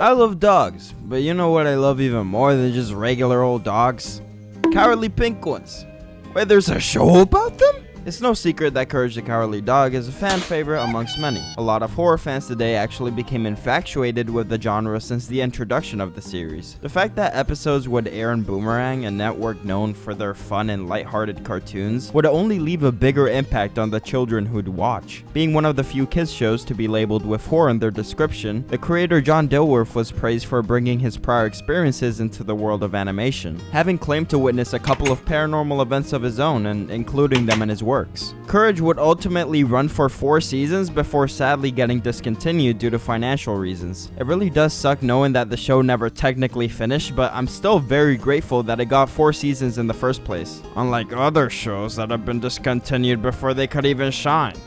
I love dogs, but you know what I love even more than just regular old dogs? Cowardly pink ones. Wait, there's a show about them? It's no secret that Courage the Cowardly Dog is a fan favorite amongst many. A lot of horror fans today actually became infatuated with the genre since the introduction of the series. The fact that episodes would air in Boomerang, a network known for their fun and lighthearted cartoons, would only leave a bigger impact on the children who'd watch. Being one of the few kids shows to be labeled with horror in their description, the creator John Dilworth was praised for bringing his prior experiences into the world of animation, having claimed to witness a couple of paranormal events of his own and including them in his works. Courage would ultimately run for 4 seasons before sadly getting discontinued due to financial reasons. It really does suck knowing that the show never technically finished, but I'm still very grateful that it got 4 seasons in the first place, unlike other shows that have been discontinued before they could even shine.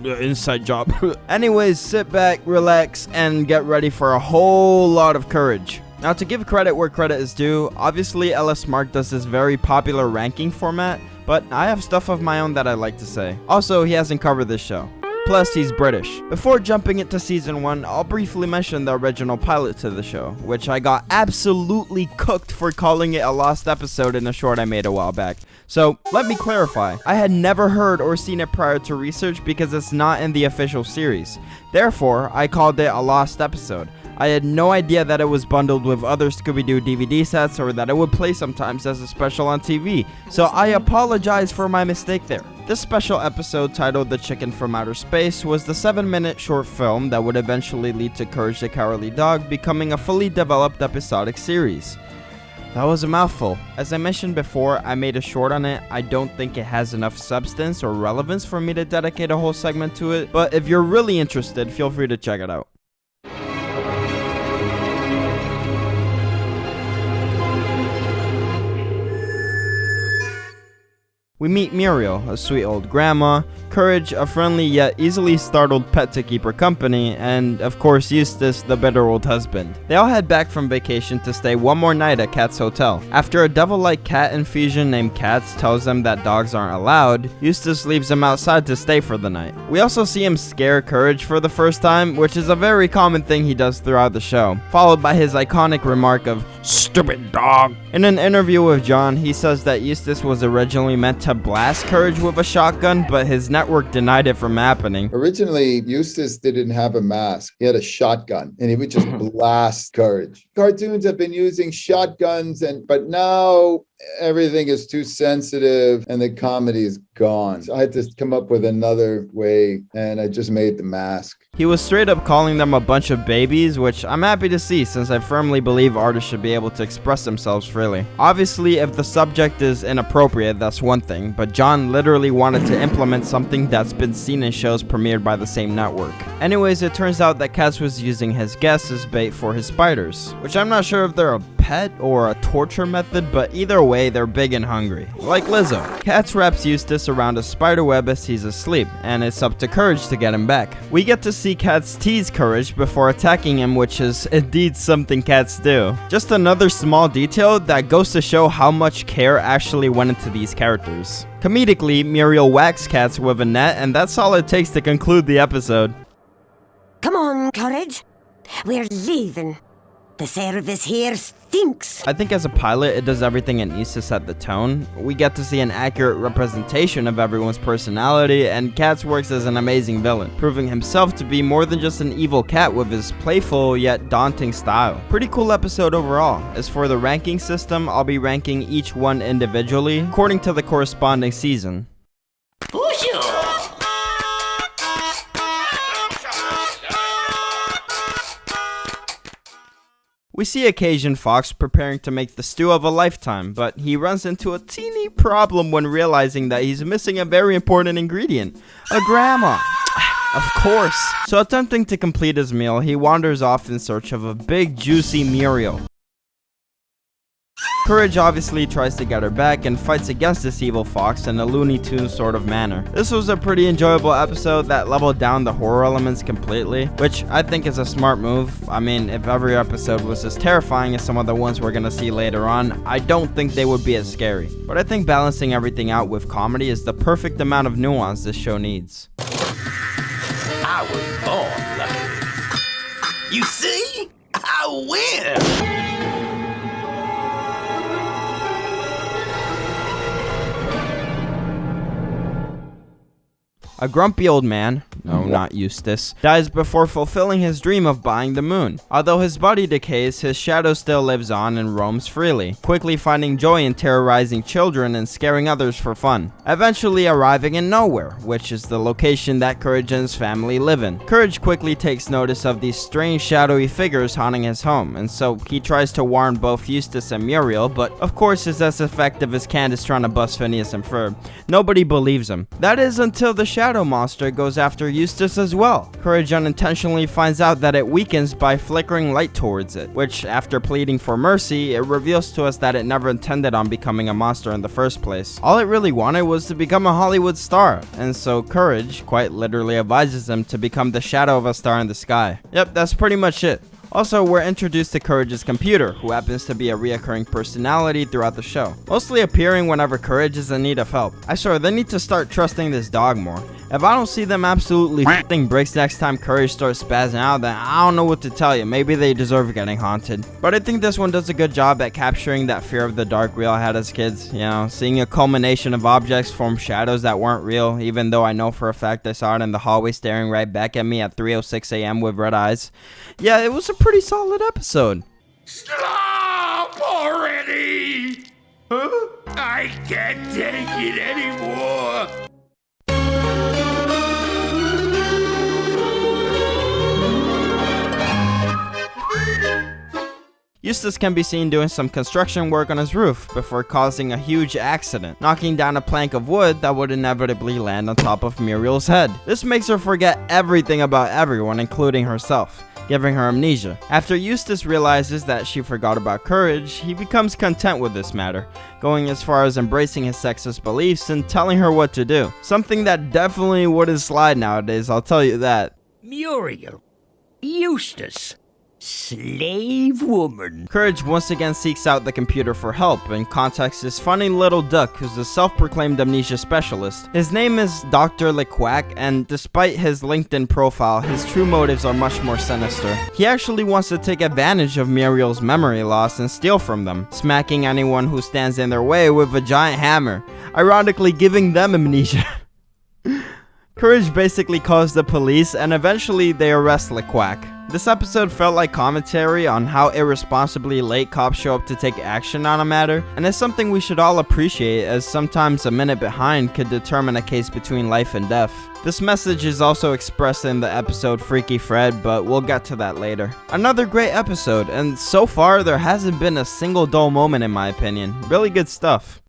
Inside job. Anyways, sit back, relax, and get ready for a whole lot of courage. Now, to give credit where credit is due, obviously LS Mark does this very popular ranking format, but I have stuff of my own that I like to say. Also, he hasn't covered this show. Plus, he's British. Before jumping into season 1, I'll briefly mention the original pilot to the show, which I got absolutely cooked for calling it a lost episode in a short I made a while back. So, let me clarify. I had never heard or seen it prior to research because it's not in the official series. Therefore, I called it a lost episode. I had no idea that it was bundled with other Scooby-Doo DVD sets or that it would play sometimes as a special on TV, so I apologize for my mistake there. This special episode, titled The Chicken from Outer Space, was the 7-minute short film that would eventually lead to Courage the Cowardly Dog becoming a fully developed episodic series. That was a mouthful. As I mentioned before, I made a short on it. I don't think it has enough substance or relevance for me to dedicate a whole segment to it, but if you're really interested, feel free to check it out. We meet Muriel, a sweet old grandma, Courage, a friendly yet easily startled pet to keep her company, and of course Eustace, the bitter old husband. They all head back from vacation to stay one more night at Kat's hotel. After a devil-like cat infusion named Katz tells them that dogs aren't allowed, Eustace leaves them outside to stay for the night. We also see him scare Courage for the first time, which is a very common thing he does throughout the show, followed by his iconic remark of, "Stupid dog." In an interview with John, he says that Eustace was originally meant to blast Courage with a shotgun, but his network denied it from happening. Originally, Eustace didn't have a mask. He had a shotgun, and he would just blast Courage. Cartoons have been using shotguns, but now everything is too sensitive, and the comedy is gone. So I had to come up with another way, and I just made the mask. He was straight up calling them a bunch of babies, which I'm happy to see since I firmly believe artists should be able to express themselves freely. Obviously, if the subject is inappropriate, that's one thing, but John literally wanted to implement something that's been seen in shows premiered by the same network. Anyways, it turns out that Katz was using his guests as bait for his spiders, which I'm not sure if they're a pet or a torture method, but either way, they're big and hungry, like Lizzo. Katz wraps Eustace around a spider web as he's asleep, and it's up to Courage to get him back. We get to see Katz tease Courage before attacking him, which is indeed something cats do. Just another small detail that goes to show how much care actually went into these characters. Comedically, Muriel whacks Katz with a net, and that's all it takes to conclude the episode. Come on, Courage. We're leaving. The service here stinks. I think as a pilot, it does everything it needs to set the tone. We get to see an accurate representation of everyone's personality, and Katz works as an amazing villain, proving himself to be more than just an evil cat with his playful yet daunting style. Pretty cool episode overall. As for the ranking system, I'll be ranking each one individually, according to the corresponding season. We see a Cajun fox preparing to make the stew of a lifetime, but he runs into a teeny problem when realizing that he's missing a very important ingredient, a grandma. Of course. So attempting to complete his meal, he wanders off in search of a big juicy Muriel. Courage obviously tries to get her back and fights against this evil fox in a Looney Tunes sort of manner. This was a pretty enjoyable episode that leveled down the horror elements completely, which I think is a smart move. I mean, if every episode was as terrifying as some of the ones we're gonna see later on, I don't think they would be as scary. But I think balancing everything out with comedy is the perfect amount of nuance this show needs. I was born lucky. You see? Go where? A grumpy old man, no, not Eustace, dies before fulfilling his dream of buying the moon. Although his body decays, his shadow still lives on and roams freely, quickly finding joy in terrorizing children and scaring others for fun. Eventually arriving in nowhere, which is the location that Courage and his family live in. Courage quickly takes notice of these strange shadowy figures haunting his home, and so he tries to warn both Eustace and Muriel, but of course is as effective as Candace trying to bust Phineas and Ferb. Nobody believes him. That is until the shadow monster goes after Eustace as well. Courage unintentionally finds out that it weakens by flickering light towards it, which, after pleading for mercy, it reveals to us that it never intended on becoming a monster in the first place. All it really wanted was to become a Hollywood star, and so Courage quite literally advises him to become the shadow of a star in the sky. Yep, that's pretty much it. Also, we're introduced to Courage's computer, who happens to be a reoccurring personality throughout the show, mostly appearing whenever Courage is in need of help. I swear, they need to start trusting this dog more. If I don't see them absolutely f***ing bricks next time Courage starts spazzing out, then I don't know what to tell you. Maybe they deserve getting haunted. But I think this one does a good job at capturing that fear of the dark we all had as kids. You know, seeing a culmination of objects form shadows that weren't real, even though I know for a fact I saw it in the hallway staring right back at me at 3:06 a.m. with red eyes. Yeah, it was a pretty solid episode. Stop already! Huh? I can't take it anymore! Eustace can be seen doing some construction work on his roof before causing a huge accident, knocking down a plank of wood that would inevitably land on top of Muriel's head. This makes her forget everything about everyone, including herself, giving her amnesia. After Eustace realizes that she forgot about Courage, he becomes content with this matter, going as far as embracing his sexist beliefs and telling her what to do. Something that definitely wouldn't slide nowadays, I'll tell you that. Muriel. Eustace. Slave woman. Courage once again seeks out the computer for help and contacts this funny little duck who's a self-proclaimed amnesia specialist. His name is Dr. LeQuack, and despite his LinkedIn profile, his true motives are much more sinister. He actually wants to take advantage of Muriel's memory loss and steal from them, smacking anyone who stands in their way with a giant hammer, ironically giving them amnesia. Courage basically calls the police, and eventually they arrest LeQuack. This episode felt like commentary on how irresponsibly late cops show up to take action on a matter, and it's something we should all appreciate, as sometimes a minute behind could determine a case between life and death. This message is also expressed in the episode Freaky Fred, but we'll get to that later. Another great episode, and so far there hasn't been a single dull moment in my opinion. Really good stuff.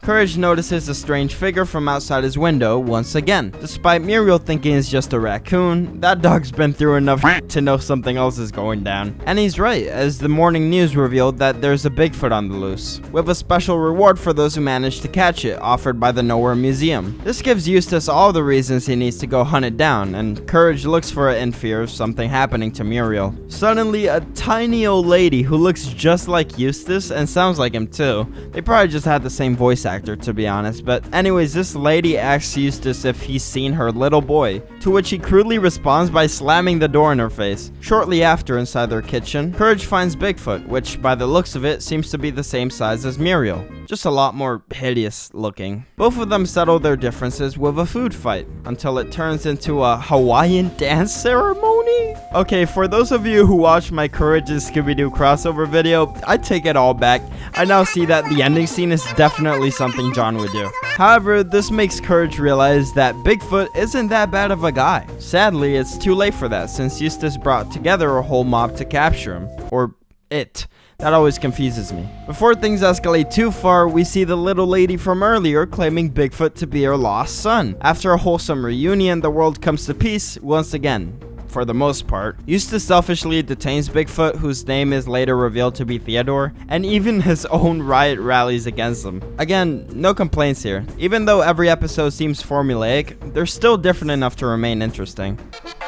Courage notices a strange figure from outside his window once again. Despite Muriel thinking it's just a raccoon, that dog's been through enough to know something else is going down. And he's right, as the morning news revealed that there's a Bigfoot on the loose, with a special reward for those who manage to catch it, offered by the Nowhere Museum. This gives Eustace all the reasons he needs to go hunt it down, and Courage looks for it in fear of something happening to Muriel. Suddenly, a tiny old lady who looks just like Eustace and sounds like him too. They probably just had the same voice actor, to be honest, but anyways, this lady asks Eustace if he's seen her little boy, to which he crudely responds by slamming the door in her face. Shortly after, inside their kitchen, Courage finds Bigfoot, which by the looks of it seems to be the same size as Muriel, just a lot more hideous looking. Both of them settle their differences with a food fight, until it turns into a Hawaiian dance ceremony? Okay, for those of you who watched my Courage and Scooby-Doo crossover video, I take it all back. I now see that the ending scene is definitely something John would do. However, this makes Courage realize that Bigfoot isn't that bad of a guy. Sadly, it's too late for that, since Eustace brought together a whole mob to capture him. Or it. That always confuses me. Before things escalate too far, we see the little lady from earlier claiming Bigfoot to be her lost son. After a wholesome reunion, the world comes to peace once again. For the most part. Eustace selfishly detains Bigfoot, whose name is later revealed to be Theodore, and even his own riot rallies against him. Again, no complaints here. Even though every episode seems formulaic, they're still different enough to remain interesting.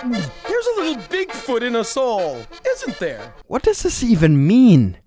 There's a little Bigfoot in us all, isn't there? What does this even mean?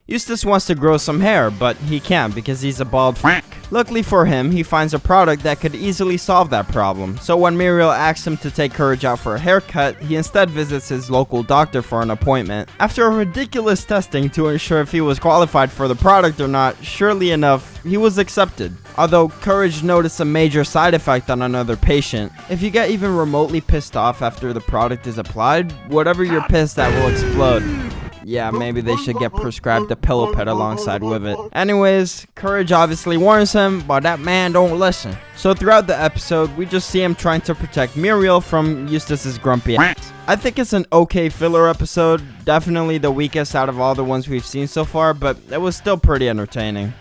Eustace wants to grow some hair, but he can't because he's a bald f***. Luckily for him, he finds a product that could easily solve that problem. So when Muriel asks him to take Courage out for a haircut, he instead visits his local doctor for an appointment. After a ridiculous testing to ensure if he was qualified for the product or not, surely enough, he was accepted. Although Courage noticed a major side effect on another patient. If you get even remotely pissed off after the product is applied, whatever you're pissed at will explode. Yeah, maybe they should get prescribed a pillow pet alongside with it. Anyways, Courage obviously warns him, but that man don't listen. So throughout the episode, we just see him trying to protect Muriel from Eustace's grumpy ass. I think it's an okay filler episode, definitely the weakest out of all the ones we've seen so far, but it was still pretty entertaining.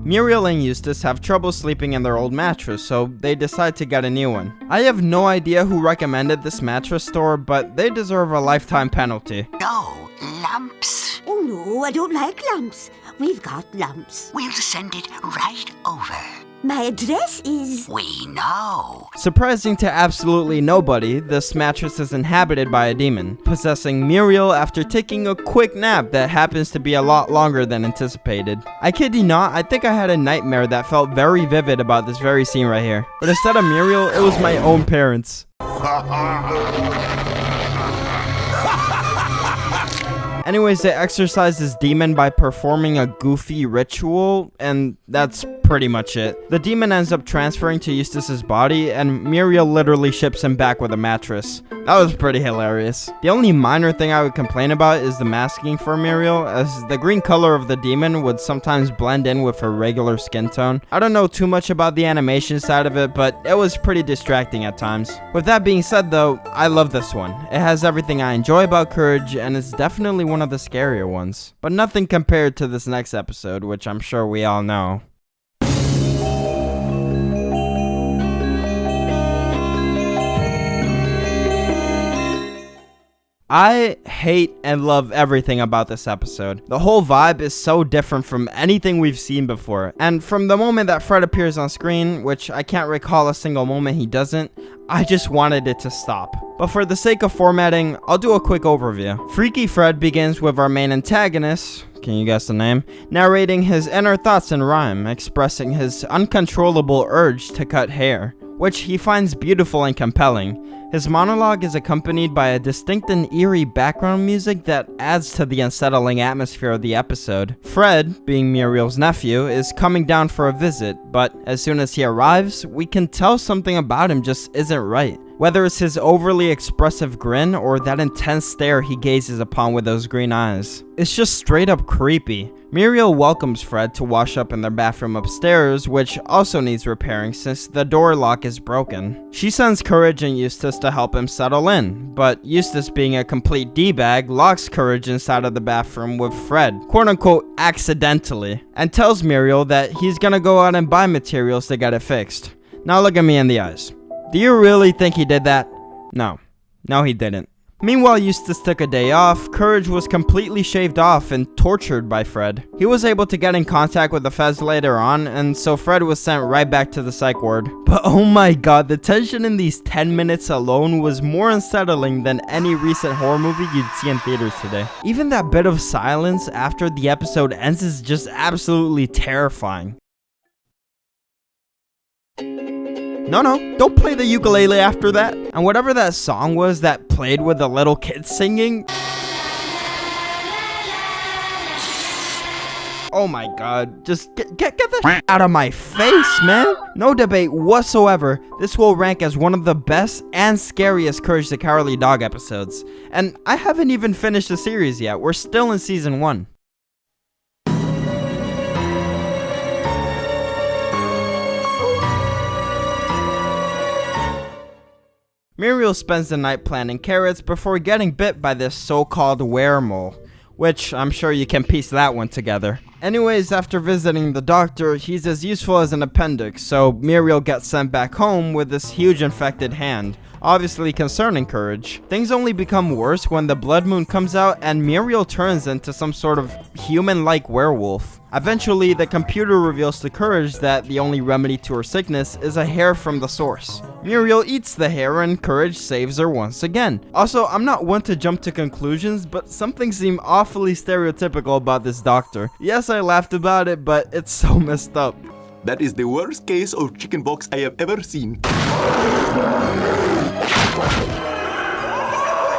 Muriel and Eustace have trouble sleeping in their old mattress, so they decide to get a new one. I have no idea who recommended this mattress store, but they deserve a lifetime penalty. No, lamps. Oh no, I don't like lamps. We've got lamps. We'll send it right over. My address is... We know. Surprising to absolutely nobody, this mattress is inhabited by a demon, possessing Muriel after taking a quick nap that happens to be a lot longer than anticipated. I kid you not, I think I had a nightmare that felt very vivid about this very scene right here. But instead of Muriel, it was my own parents. Anyways, they exorcise this demon by performing a goofy ritual, and that's pretty much it. The demon ends up transferring to Eustace's body, and Muriel literally ships him back with a mattress. That was pretty hilarious. The only minor thing I would complain about is the masking for Muriel, as the green color of the demon would sometimes blend in with her regular skin tone. I don't know too much about the animation side of it, but it was pretty distracting at times. With that being said though, I love this one. It has everything I enjoy about Courage, and it's definitely one of the scarier ones. But nothing compared to this next episode, which I'm sure we all know. I hate and love everything about this episode. The whole vibe is so different from anything we've seen before. And from the moment that Fred appears on screen, which I can't recall a single moment he doesn't, I just wanted it to stop. But for the sake of formatting, I'll do a quick overview. Freaky Fred begins with our main antagonist, can you guess the name? Narrating his inner thoughts in rhyme, expressing his uncontrollable urge to cut hair, which he finds beautiful and compelling. His monologue is accompanied by a distinct and eerie background music that adds to the unsettling atmosphere of the episode. Fred, being Muriel's nephew, is coming down for a visit, but as soon as he arrives, we can tell something about him just isn't right. Whether it's his overly expressive grin or that intense stare he gazes upon with those green eyes. It's just straight up creepy. Muriel welcomes Fred to wash up in their bathroom upstairs, which also needs repairing since the door lock is broken. She sends Courage and Eustace to help him settle in, but Eustace, being a complete D-bag, locks Courage inside of the bathroom with Fred, quote-unquote accidentally, and tells Muriel that he's gonna go out and buy materials to get it fixed. Now look at me in the eyes. Do you really think he did that? No, he didn't. Meanwhile, Eustace took a day off. Courage was completely shaved off and tortured by Fred. He was able to get in contact with the feds later on, and so Fred was sent right back to the psych ward. But oh my god, the tension in these 10 minutes alone was more unsettling than any recent horror movie you'd see in theaters today. Even that bit of silence after the episode ends is just absolutely terrifying. No, don't play the ukulele after that. And whatever that song was that played with the little kids singing. Oh my god, just get the out of my face, man. No debate whatsoever, this will rank as one of the best and scariest Courage the Cowardly Dog episodes. And I haven't even finished the series yet, we're still in season 1. Muriel spends the night planting carrots before getting bit by this so-called weremole, which I'm sure you can piece that one together. Anyways, after visiting the doctor, he's as useful as an appendix, so Muriel gets sent back home with this huge infected hand, obviously concerning Courage. Things only become worse when the blood moon comes out and Muriel turns into some sort of human-like werewolf. Eventually, the computer reveals to Courage that the only remedy to her sickness is a hair from the source. Muriel eats the hair and Courage saves her once again. Also, I'm not one to jump to conclusions, but something seemed awfully stereotypical about this doctor. Yes, I laughed about it, but it's so messed up. That is the worst case of chickenpox I have ever seen.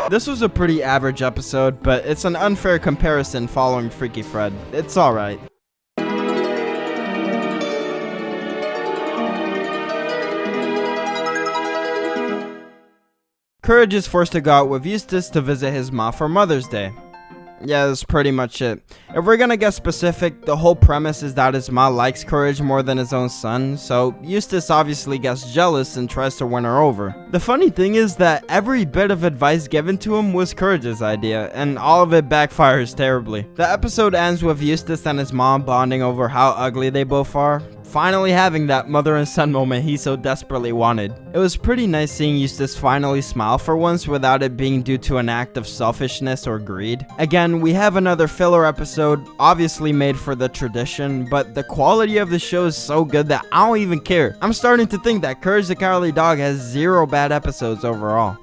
This was a pretty average episode, but it's an unfair comparison following Freaky Fred. It's alright. Courage is forced to go out with Eustace to visit his ma for Mother's Day. Yeah, that's pretty much it. If we're gonna get specific, the whole premise is that his ma likes Courage more than his own son, so Eustace obviously gets jealous and tries to win her over. The funny thing is that every bit of advice given to him was Courage's idea, and all of it backfires terribly. The episode ends with Eustace and his mom bonding over how ugly they both are, finally having that mother and son moment he so desperately wanted. It was pretty nice seeing Eustace finally smile for once without it being due to an act of selfishness or greed. Again, we have another filler episode, obviously made for the tradition, but the quality of the show is so good that I don't even care. I'm starting to think that Courage the Cowardly Dog has 0 bad episodes overall.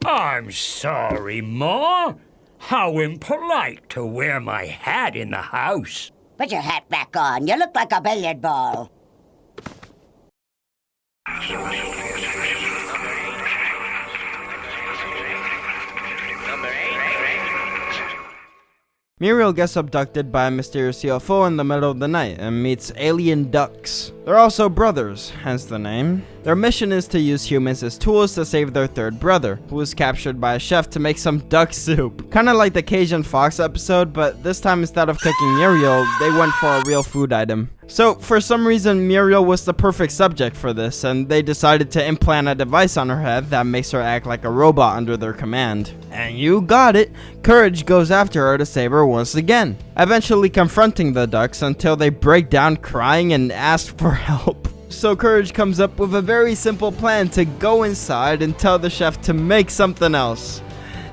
I'm sorry, Ma. How impolite to wear my hat in the house. Put your hat back on. You look like a billiard ball. Muriel gets abducted by a mysterious UFO in the middle of the night and meets alien ducks. They're also brothers, hence the name. Their mission is to use humans as tools to save their third brother, who was captured by a chef to make some duck soup. Kinda like the Cajun Fox episode, but this time instead of cooking Muriel, they went for a real food item. So, for some reason, Muriel was the perfect subject for this, and they decided to implant a device on her head that makes her act like a robot under their command. And you got it! Courage goes after her to save her once again, eventually confronting the ducks until they break down crying and ask for help. So Courage comes up with a very simple plan to go inside and tell the chef to make something else.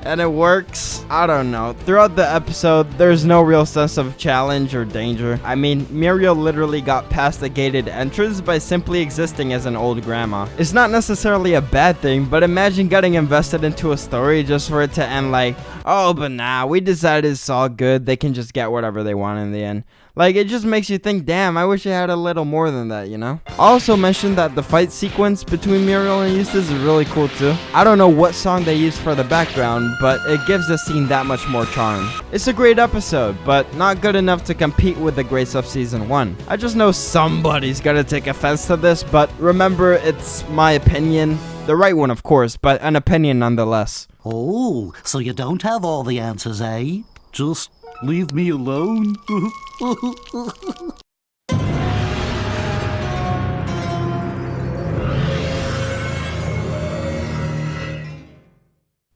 And it works. I don't know. Throughout the episode, there's no real sense of challenge or danger. I mean, Muriel literally got past the gated entrance by simply existing as an old grandma. It's not necessarily a bad thing, but imagine getting invested into a story just for it to end like, oh, but nah, we decided it's all good. They can just get whatever they want in the end. Like, it just makes you think, damn, I wish I had a little more than that, you know? I also mentioned that the fight sequence between Muriel and Eustace is really cool too. I don't know what song they used for the background, but it gives the scene that much more charm. It's a great episode, but not good enough to compete with the greats of season 1. I just know somebody's gonna take offense to this, but remember, it's my opinion. The right one, of course, but an opinion nonetheless. Oh, so you don't have all the answers, eh? Just leave me alone.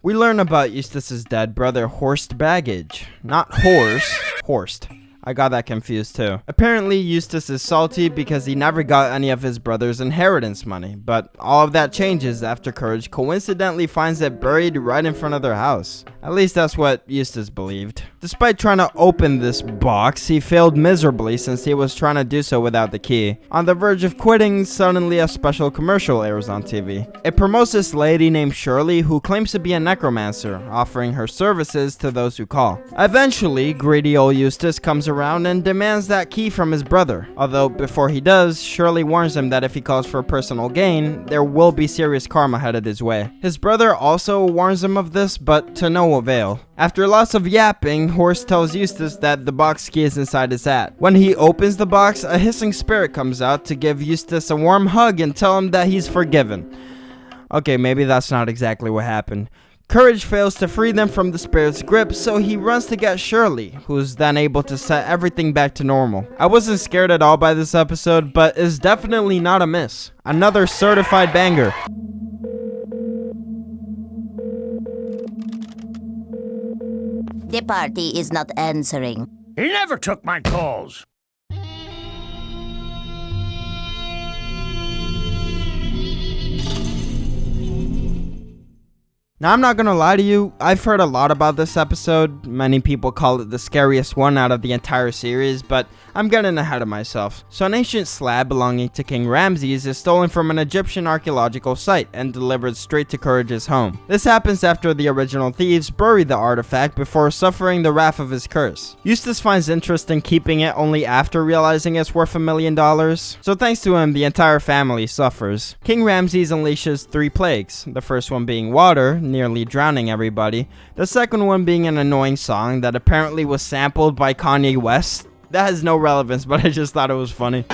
We learn about Eustace's dead brother Horst Baggage. Not horse, Horst. I got that confused too. Apparently, Eustace is salty because he never got any of his brother's inheritance money, but all of that changes after Courage coincidentally finds it buried right in front of their house. At least that's what Eustace believed. Despite trying to open this box, he failed miserably since he was trying to do so without the key. On the verge of quitting, suddenly a special commercial airs on TV. It promotes this lady named Shirley who claims to be a necromancer, offering her services to those who call. Eventually, greedy old Eustace comes around and demands that key from his brother. Although before he does, Shirley warns him that if he calls for personal gain, there will be serious karma headed his way. His brother also warns him of this, but to no avail. After lots of yapping, Horst tells Eustace that the box key is inside his hat. When he opens the box, a hissing spirit comes out to give Eustace a warm hug and tell him that he's forgiven. Okay, maybe that's not exactly what happened. Courage fails to free them from the spirit's grip, so he runs to get Shirley, who's then able to set everything back to normal. I wasn't scared at all by this episode, but it's definitely not a miss. Another certified banger. The party is not answering. He never took my calls. Now, I'm not gonna lie to you, I've heard a lot about this episode. Many people call it the scariest one out of the entire series, but I'm getting ahead of myself. So an ancient slab belonging to King Ramses is stolen from an Egyptian archaeological site and delivered straight to Courage's home. This happens after the original thieves bury the artifact before suffering the wrath of his curse. Eustace finds interest in keeping it only after realizing it's worth $1 million, so thanks to him, the entire family suffers. King Ramses unleashes 3 plagues, the first one being water, nearly drowning everybody, the second one being an annoying song that apparently was sampled by Kanye West. That has no relevance, but I just thought it was funny.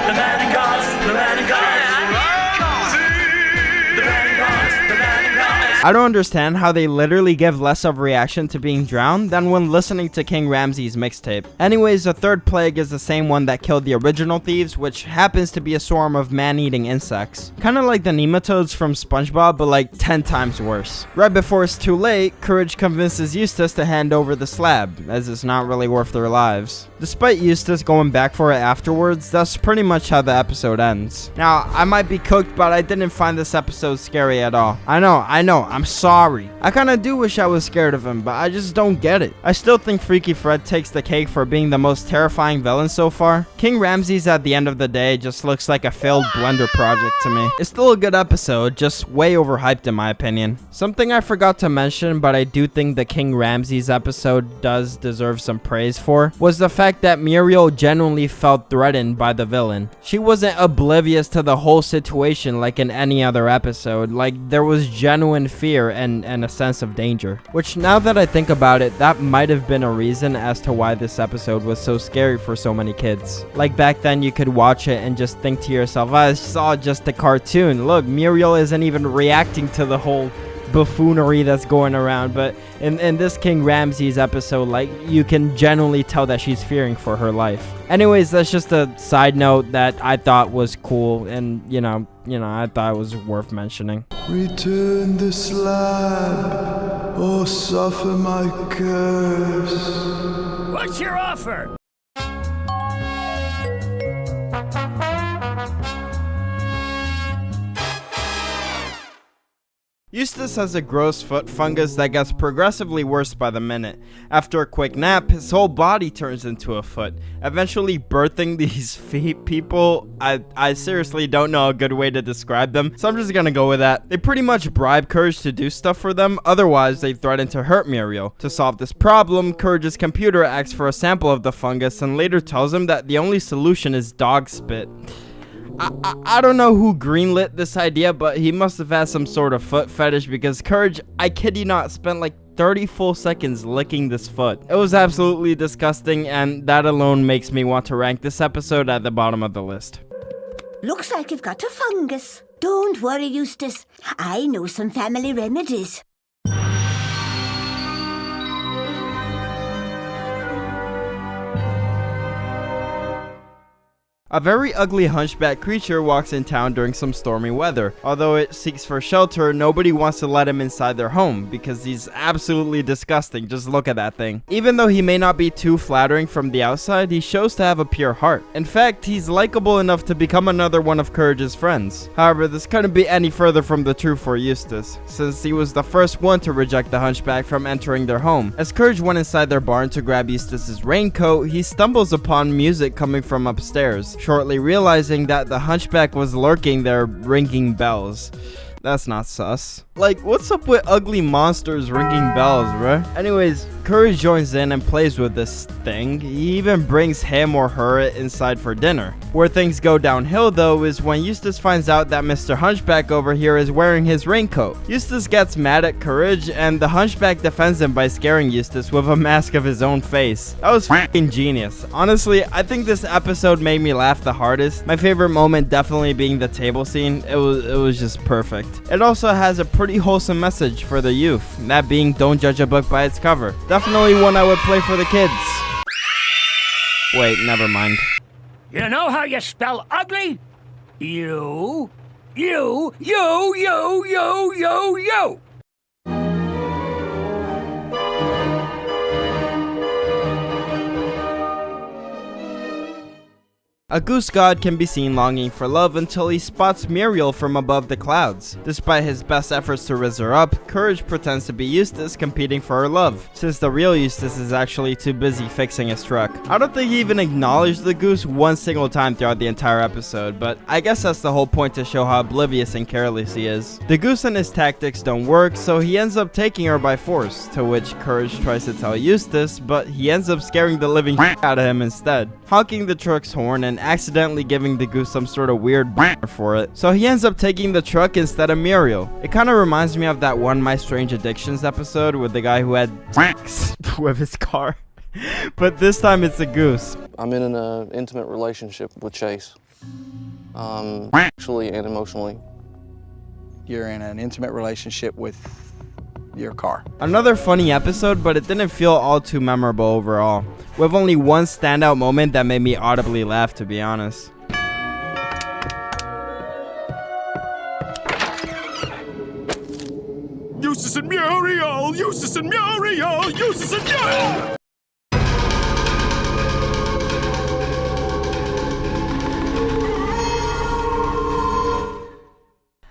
I don't understand how they literally give less of a reaction to being drowned than when listening to King Ramses' mixtape. Anyways, the third plague is the same one that killed the original thieves, which happens to be a swarm of man-eating insects. Kinda like the nematodes from SpongeBob, but like 10 times worse. Right before it's too late, Courage convinces Eustace to hand over the slab, as it's not really worth their lives. Despite Eustace going back for it afterwards, that's pretty much how the episode ends. Now, I might be cooked, but I didn't find this episode scary at all. I know, I'm sorry. I kinda do wish I was scared of him, but I just don't get it. I still think Freaky Fred takes the cake for being the most terrifying villain so far. King Ramses at the end of the day just looks like a failed Blender project to me. It's still a good episode, just way overhyped in my opinion. Something I forgot to mention, but I do think the King Ramses episode does deserve some praise for, was the fact that Muriel genuinely felt threatened by the villain. She wasn't oblivious to the whole situation like in any other episode. Like, there was genuine fear and a sense of danger. Which, now that I think about it, that might have been a reason as to why this episode was so scary for so many kids. Like, back then you could watch it and just think to yourself, I saw just a cartoon. Look, Muriel isn't even reacting to the whole buffoonery that's going around, but in this King Ramses episode, like, you can genuinely tell that she's fearing for her life. Anyways, that's just a side note that I thought was cool, and you know, I thought it was worth mentioning. Return the slab, or suffer my curse. What's your offer? Eustace has a gross foot fungus that gets progressively worse by the minute. After a quick nap, his whole body turns into a foot, eventually birthing these feet people. I seriously don't know a good way to describe them, so I'm just gonna go with that. They pretty much bribe Courage to do stuff for them, otherwise they threaten to hurt Muriel. To solve this problem, Courage's computer asks for a sample of the fungus and later tells him that the only solution is dog spit. I don't know who greenlit this idea, but he must have had some sort of foot fetish, because Courage, I kid you not, spent like 30 full seconds licking this foot. It was absolutely disgusting, and that alone makes me want to rank this episode at the bottom of the list. Looks like you've got a fungus. Don't worry, Eustace. I know some family remedies. A very ugly hunchback creature walks in town during some stormy weather. Although it seeks for shelter, nobody wants to let him inside their home because he's absolutely disgusting. Just look at that thing. Even though he may not be too flattering from the outside, he shows to have a pure heart. In fact, he's likable enough to become another one of Courage's friends. However, this couldn't be any further from the truth for Eustace, since he was the first one to reject the hunchback from entering their home. As Courage went inside their barn to grab Eustace's raincoat, he stumbles upon music coming from upstairs, shortly realizing that the hunchback was lurking there ringing bells. That's not sus. Like, what's up with ugly monsters ringing bells, bruh? Anyways, Courage joins in and plays with this thing. He even brings him or her inside for dinner. Where things go downhill, though, is when Eustace finds out that Mr. Hunchback over here is wearing his raincoat. Eustace gets mad at Courage, and the Hunchback defends him by scaring Eustace with a mask of his own face. That was f***ing genius. Honestly, I think this episode made me laugh the hardest. My favorite moment definitely being the table scene. It was just perfect. It also has a pretty wholesome message for the youth, that being don't judge a book by its cover. Definitely one I would play for the kids. Wait, never mind. You know how you spell ugly? You. A goose god can be seen longing for love until he spots Muriel from above the clouds. Despite his best efforts to raise her up, Courage pretends to be Eustace competing for her love, since the real Eustace is actually too busy fixing his truck. I don't think he even acknowledged the goose one single time throughout the entire episode, but I guess that's the whole point, to show how oblivious and careless he is. The goose and his tactics don't work, so he ends up taking her by force, to which Courage tries to tell Eustace, but he ends up scaring the living out of him instead, honking the truck's horn and accidentally giving the goose some sort of weird for it. So he ends up taking the truck instead of Muriel. It kind of reminds me of that one My Strange Addictions episode with the guy who had with his car. But this time it's a goose. I'm in an intimate relationship with Chase. Actually and emotionally. You're in an intimate relationship with your car. Another funny episode, but it didn't feel all too memorable overall, with only one standout moment that made me audibly laugh, to be honest. Eustace and Muriel! Eustace and Muriel! Eustace and Muriel!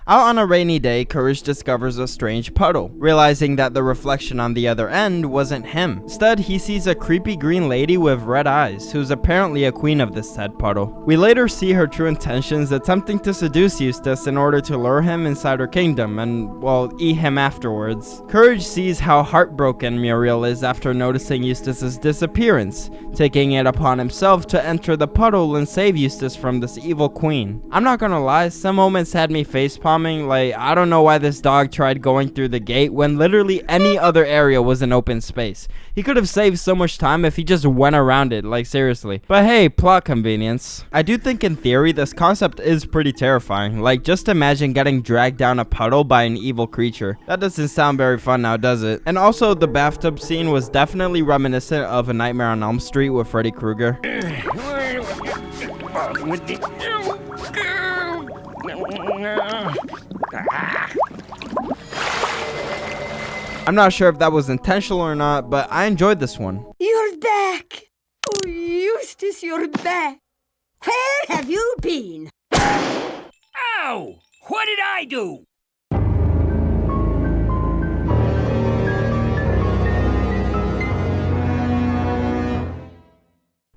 Out on a rainy day, Courage discovers a strange puddle, realizing that the reflection on the other end wasn't him. Instead, he sees a creepy green lady with red eyes, who's apparently a queen of this said puddle. We later see her true intentions, attempting to seduce Eustace in order to lure him inside her kingdom and, well, eat him afterwards. Courage sees how heartbroken Muriel is after noticing Eustace's disappearance, taking it upon himself to enter the puddle and save Eustace from this evil queen. I'm not gonna lie, some moments had me facepalming. Like, I don't know why this dog tried going through the gate when literally any other area was an open space. He could have saved so much time if he just went around it, like seriously. But hey, plot convenience. I do think in theory this concept is pretty terrifying. Like, just imagine getting dragged down a puddle by an evil creature. That doesn't sound very fun now, does it? And also, the bathtub scene was definitely reminiscent of A Nightmare on Elm Street with Freddy Krueger. I'm not sure if that was intentional or not, but I enjoyed this one. You're back! Oh, Eustace, you're back! Where have you been? Ow! What did I do?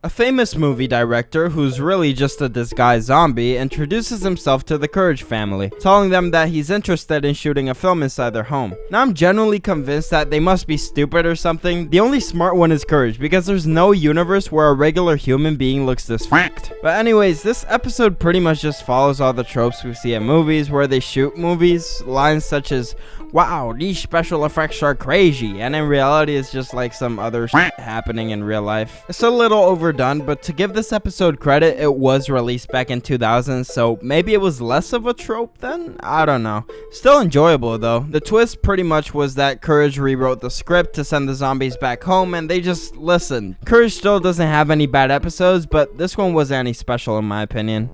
A famous movie director, who's really just a disguised zombie, introduces himself to the Courage family, telling them that he's interested in shooting a film inside their home. Now, I'm genuinely convinced that they must be stupid or something. The only smart one is Courage, because there's no universe where a regular human being looks this f***ed. But anyways, this episode pretty much just follows all the tropes we see in movies where they shoot movies. Lines such as, "Wow, these special effects are crazy," and in reality it's just like some other shit happening in real life. It's a little overdone, but to give this episode credit, it was released back in 2000, so maybe it was less of a trope then? I don't know. Still enjoyable though. The twist pretty much was that Courage rewrote the script to send the zombies back home and they just listened. Courage still doesn't have any bad episodes, but this one wasn't any special in my opinion.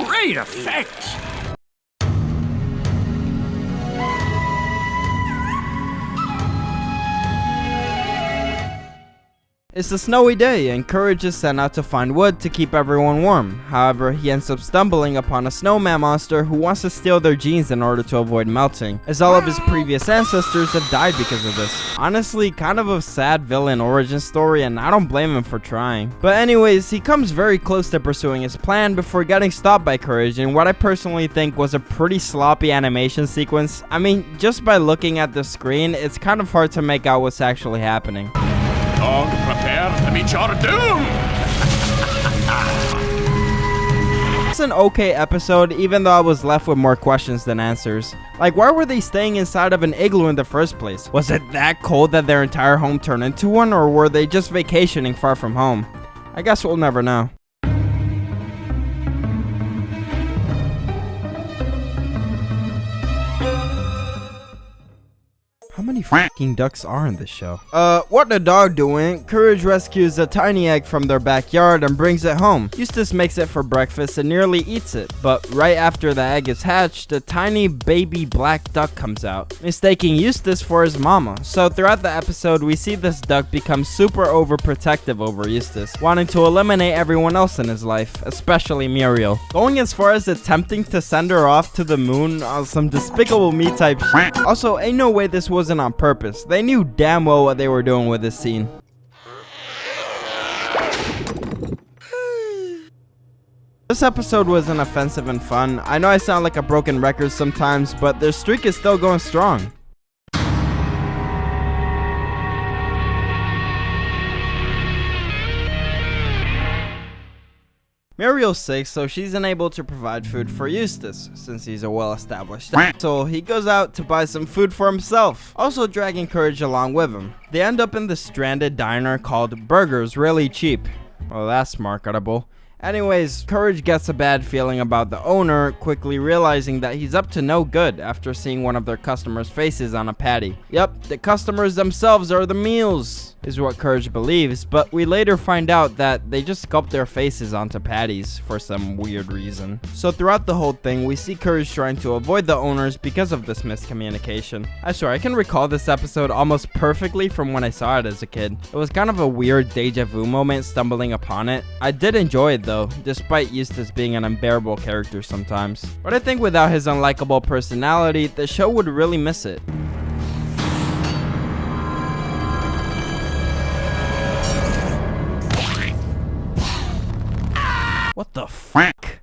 Great effects! It's a snowy day, and Courage is sent out to find wood to keep everyone warm. However, he ends up stumbling upon a snowman monster who wants to steal their genes in order to avoid melting, as all of his previous ancestors have died because of this. Honestly, kind of a sad villain origin story, and I don't blame him for trying. But anyways, he comes very close to pursuing his plan before getting stopped by Courage in what I personally think was a pretty sloppy animation sequence. I mean, just by looking at the screen, it's kind of hard to make out what's actually happening. Dog, prepare to meet your doom! It's an okay episode, even though I was left with more questions than answers. Like, why were they staying inside of an igloo in the first place? Was it that cold that their entire home turned into one, or were they just vacationing far from home? I guess we'll never know. How many fucking ducks are in this show? What the dog doing? Courage rescues a tiny egg from their backyard and brings it home. Eustace makes it for breakfast and nearly eats it. But right after the egg is hatched, a tiny baby black duck comes out, mistaking Eustace for his mama. So throughout the episode, we see this duck become super overprotective over Eustace, wanting to eliminate everyone else in his life, especially Muriel. Going as far as attempting to send her off to the moon on some Despicable Me type shit. Also, ain't no way this wasn't on purpose. They knew damn well what they were doing with this scene. This episode was inoffensive and fun. I know I sound like a broken record sometimes, but their streak is still going strong. Muriel's sick, so she's unable to provide food for Eustace, since he's a well-established asshole. He goes out to buy some food for himself, also dragging Courage along with him. They end up in the stranded diner called Burgers Really Cheap. Well, that's marketable. Anyways, Courage gets a bad feeling about the owner, quickly realizing that he's up to no good after seeing one of their customers' faces on a patty. Yep, the customers themselves are the meals, is what Courage believes, but we later find out that they just sculpt their faces onto patties for some weird reason. So throughout the whole thing, we see Courage trying to avoid the owners because of this miscommunication. I swear, I can recall this episode almost perfectly from when I saw it as a kid. It was kind of a weird deja vu moment stumbling upon it. I did enjoy it though, despite Eustace being an unbearable character sometimes. But I think without his unlikable personality, the show would really miss it. What the fuck?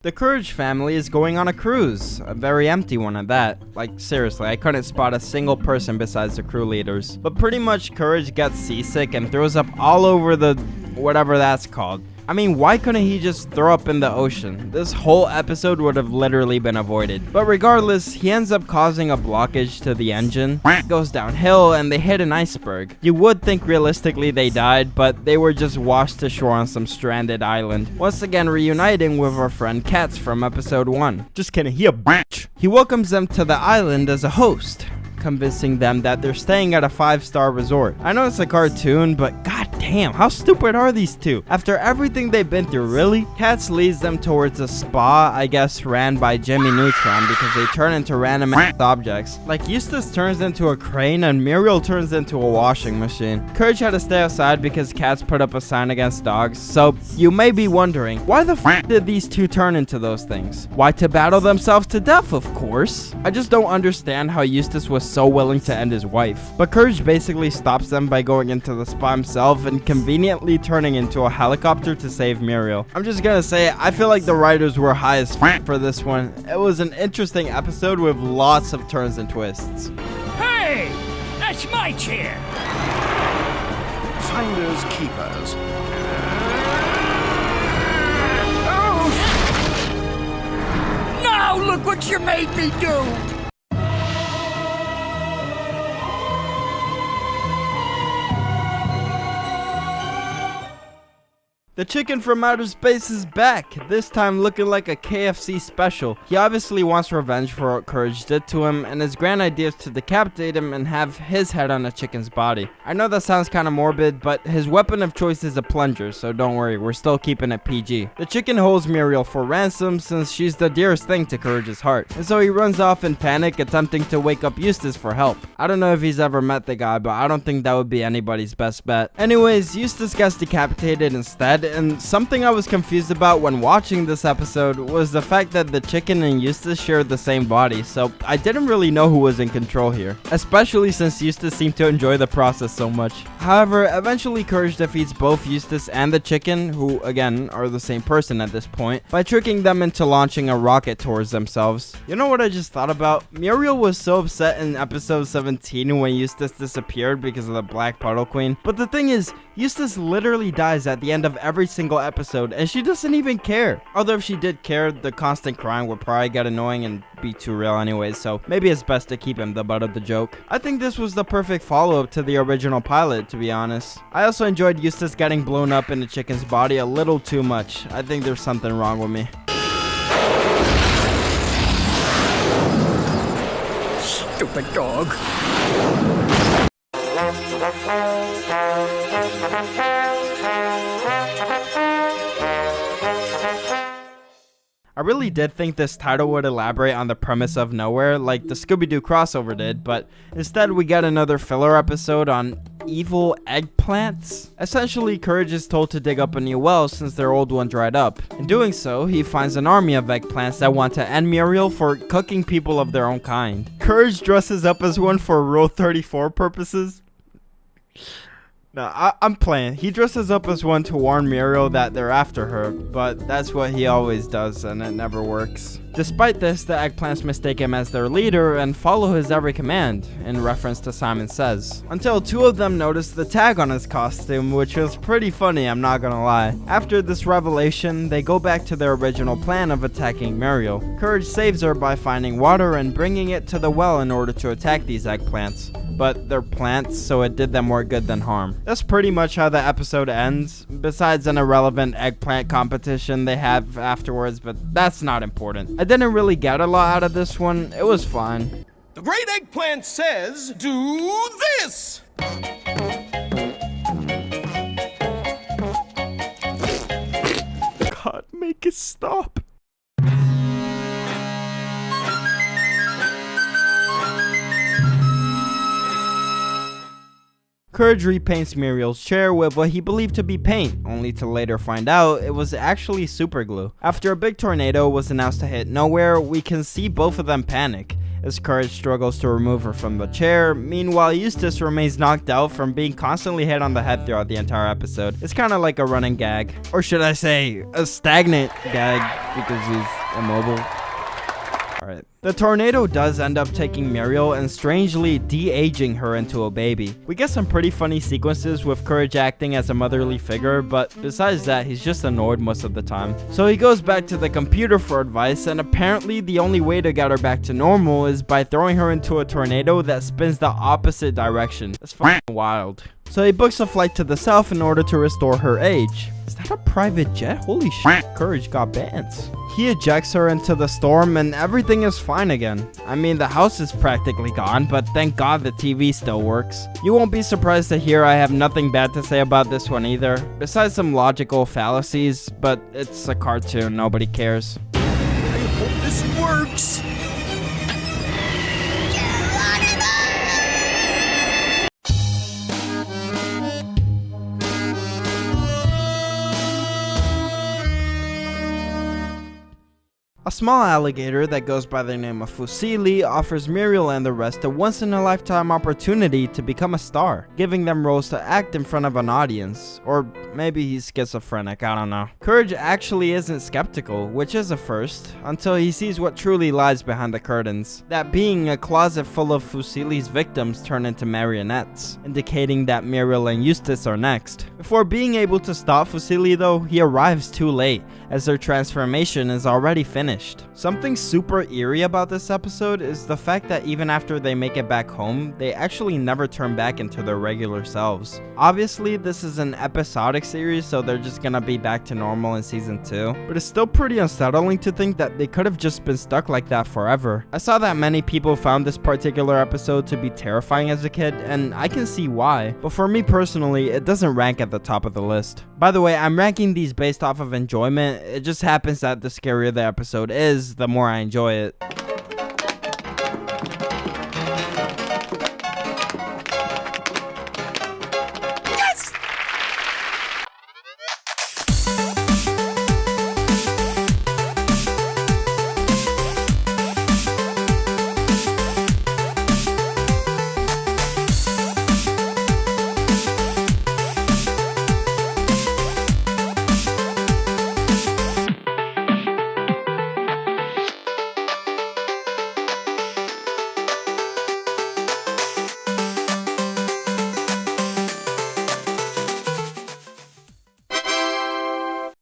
The Courage family is going on a cruise, a very empty one at that. Like seriously, I couldn't spot a single person besides the crew leaders. But pretty much Courage gets seasick and throws up all over the whatever that's called. I mean, why couldn't he just throw up in the ocean? This whole episode would have literally been avoided. But regardless, he ends up causing a blockage to the engine. It goes downhill and they hit an iceberg. You would think realistically they died, but they were just washed to shore on some stranded island. Once again reuniting with our friend Katz from episode 1. Just kidding, he a bitch. He welcomes them to the island as a host, convincing them that they're staying at a 5-star resort. I know it's a cartoon, but god damn, how stupid are these two? After everything they've been through, really? Katz leads them towards a spa, I guess ran by Jimmy Neutron, because they turn into random objects. Like Eustace turns into a crane and Muriel turns into a washing machine. Courage had to stay outside because Katz put up a sign against dogs, so you may be wondering, why the f did these two turn into those things? Why, to battle themselves to death, of course. I just don't understand how Eustace was so willing to end his wife. But Courage basically stops them by going into the spa himself and conveniently turning into a helicopter to save Muriel. I'm just gonna say, I feel like the writers were high as f for this one. It was an interesting episode with lots of turns and twists. Hey! That's my chair! Finders keepers. Oh! Now look what you made me do! The chicken from outer space is back, this time looking like a KFC special. He obviously wants revenge for what Courage did to him, and his grand idea is to decapitate him and have his head on a chicken's body. I know that sounds kind of morbid, but his weapon of choice is a plunger, so don't worry, we're still keeping it PG. The chicken holds Muriel for ransom since she's the dearest thing to Courage's heart, and so he runs off in panic, attempting to wake up Eustace for help. I don't know if he's ever met the guy, but I don't think that would be anybody's best bet. Anyways, Eustace gets decapitated instead, and something I was confused about when watching this episode was the fact that the chicken and Eustace shared the same body, so I didn't really know who was in control here, especially since Eustace seemed to enjoy the process so much. However, eventually Courage defeats both Eustace and the chicken, who again are the same person at this point, by tricking them into launching a rocket towards themselves. You know what I just thought about? Muriel was so upset in episode 17 when Eustace disappeared because of the Black Puddle Queen, but the thing is, Eustace literally dies at the end of every every single episode, and she doesn't even care. Although if she did care, the constant crying would probably get annoying and be too real anyways, so maybe it's best to keep him the butt of the joke. I think this was the perfect follow-up to the original pilot, to be honest. I also enjoyed Eustace getting blown up in the chicken's body a little too much. I think there's something wrong with me. Stupid dog. I really did think this title would elaborate on the premise of Nowhere like the Scooby-Doo crossover did, but instead we get another filler episode on evil eggplants. Essentially, Courage is told to dig up a new well since their old one dried up. In doing so, he finds an army of eggplants that want to end Muriel for cooking people of their own kind. Courage dresses up as one for Rule 34 purposes. No, I'm playing. He dresses up as one to warn Muriel that they're after her, but that's what he always does, and it never works. Despite this, the eggplants mistake him as their leader and follow his every command, in reference to Simon Says. Until two of them notice the tag on his costume, which was pretty funny, I'm not gonna lie. After this revelation, they go back to their original plan of attacking Muriel. Courage saves her by finding water and bringing it to the well in order to attack these eggplants. But they're plants, so it did them more good than harm. That's pretty much how the episode ends, besides an irrelevant eggplant competition they have afterwards, but that's not important. I didn't really get a lot out of this one. It was fine. The great eggplant says, do this! God, make it stop. Courage repaints Muriel's chair with what he believed to be paint, only to later find out it was actually super glue. After a big tornado was announced to hit Nowhere, we can see both of them panic, as Courage struggles to remove her from the chair. Meanwhile, Eustace remains knocked out from being constantly hit on the head throughout the entire episode. It's kind of like a running gag. Or should I say, a stagnant gag, because he's immobile. Alright. The tornado does end up taking Muriel and strangely de-aging her into a baby. We get some pretty funny sequences with Courage acting as a motherly figure, but besides that, he's just annoyed most of the time. So he goes back to the computer for advice, and apparently the only way to get her back to normal is by throwing her into a tornado that spins the opposite direction. That's fucking wild. So he books a flight to the south in order to restore her age. Is that a private jet? Holy shit, Courage got bands. He ejects her into the storm and everything is fine again. I mean, the house is practically gone, but thank God the TV still works. You won't be surprised to hear I have nothing bad to say about this one either, besides some logical fallacies, but it's a cartoon, nobody cares. I hope this works! A small alligator that goes by the name of Fusili offers Muriel and the rest a once-in-a-lifetime opportunity to become a star, giving them roles to act in front of an audience. Or maybe he's schizophrenic, I don't know. Courage actually isn't skeptical, which is a first, until he sees what truly lies behind the curtains. That being a closet full of Fusili's victims turned into marionettes, indicating that Muriel and Eustace are next. Before being able to stop Fusili though, he arrives too late, as their transformation is already finished. Something super eerie about this episode is the fact that even after they make it back home, they actually never turn back into their regular selves. Obviously, this is an episodic series, so they're just gonna be back to normal in season 2, but it's still pretty unsettling to think that they could have just been stuck like that forever. I saw that many people found this particular episode to be terrifying as a kid, and I can see why, but for me personally, it doesn't rank at the top of the list. By the way, I'm ranking these based off of enjoyment. It just happens that the scarier the episode is, the more I enjoy it.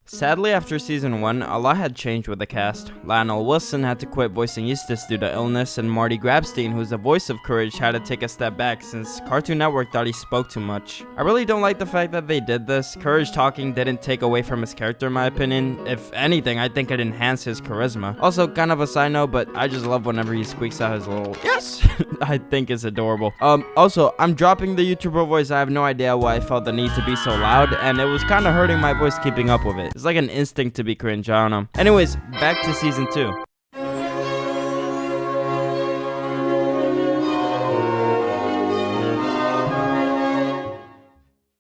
Sadly, after season 1, a lot had changed with the cast. Lionel Wilson had to quit voicing Eustace due to illness, and Marty Grabstein, who's the voice of Courage, had to take a step back since Cartoon Network thought he spoke too much. I really don't like the fact that they did this. Courage talking didn't take away from his character in my opinion. If anything, I think it enhanced his charisma. Also, kind of a side note, but I just love whenever he squeaks out his little yes. I think it's adorable. Also, I'm dropping the YouTuber voice. I have no idea why I felt the need to be so loud, and it was kind of hurting my voice keeping up with it. It's like an instinct to be cringe, I don't know. Anyways, back to season 2.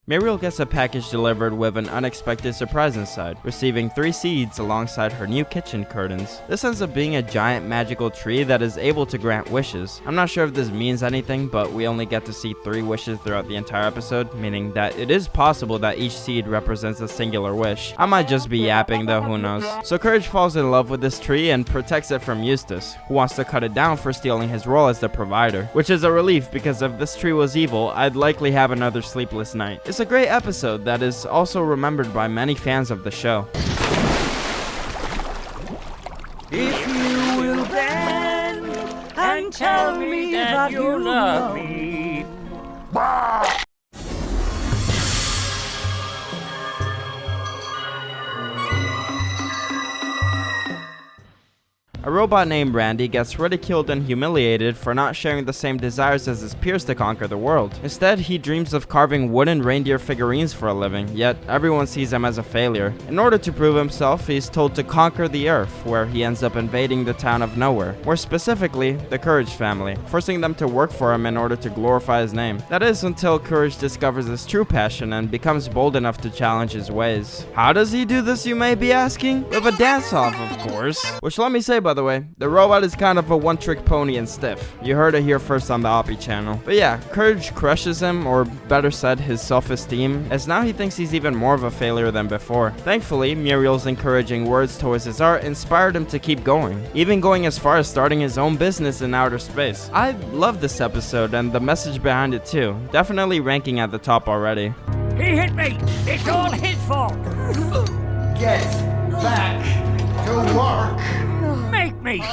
Muriel gets a package delivered with an unexpected surprise inside, receiving 3 seeds alongside her new kitchen curtains. This ends up being a giant magical tree that is able to grant wishes. I'm not sure if this means anything, but we only get to see 3 wishes throughout the entire episode, meaning that it is possible that each seed represents a singular wish. I might just be yapping though, who knows. So Courage falls in love with this tree and protects it from Eustace, who wants to cut it down for stealing his role as the provider. Which is a relief, because if this tree was evil, I'd likely have another sleepless night. It's a great episode that is also remembered by many fans of the show. If you will bend and tell me that you love me. A robot named Randy gets ridiculed and humiliated for not sharing the same desires as his peers to conquer the world. Instead, he dreams of carving wooden reindeer figurines for a living, yet everyone sees him as a failure. In order to prove himself, he's told to conquer the Earth, where he ends up invading the town of Nowhere, more specifically, the Courage family, forcing them to work for him in order to glorify his name. That is until Courage discovers his true passion and becomes bold enough to challenge his ways. How does he do this, you may be asking? With a dance-off, of course. Which, let me say, by the way, the robot is kind of a one-trick pony and stiff. You heard it here first on the Oppi channel. But yeah, Courage crushes him, or better said, his self-esteem, as now he thinks he's even more of a failure than before. Thankfully, Muriel's encouraging words towards his art inspired him to keep going, even going as far as starting his own business in outer space. I love this episode and the message behind it too, definitely ranking at the top already. He hit me! It's all his fault! Get back to work! Make me!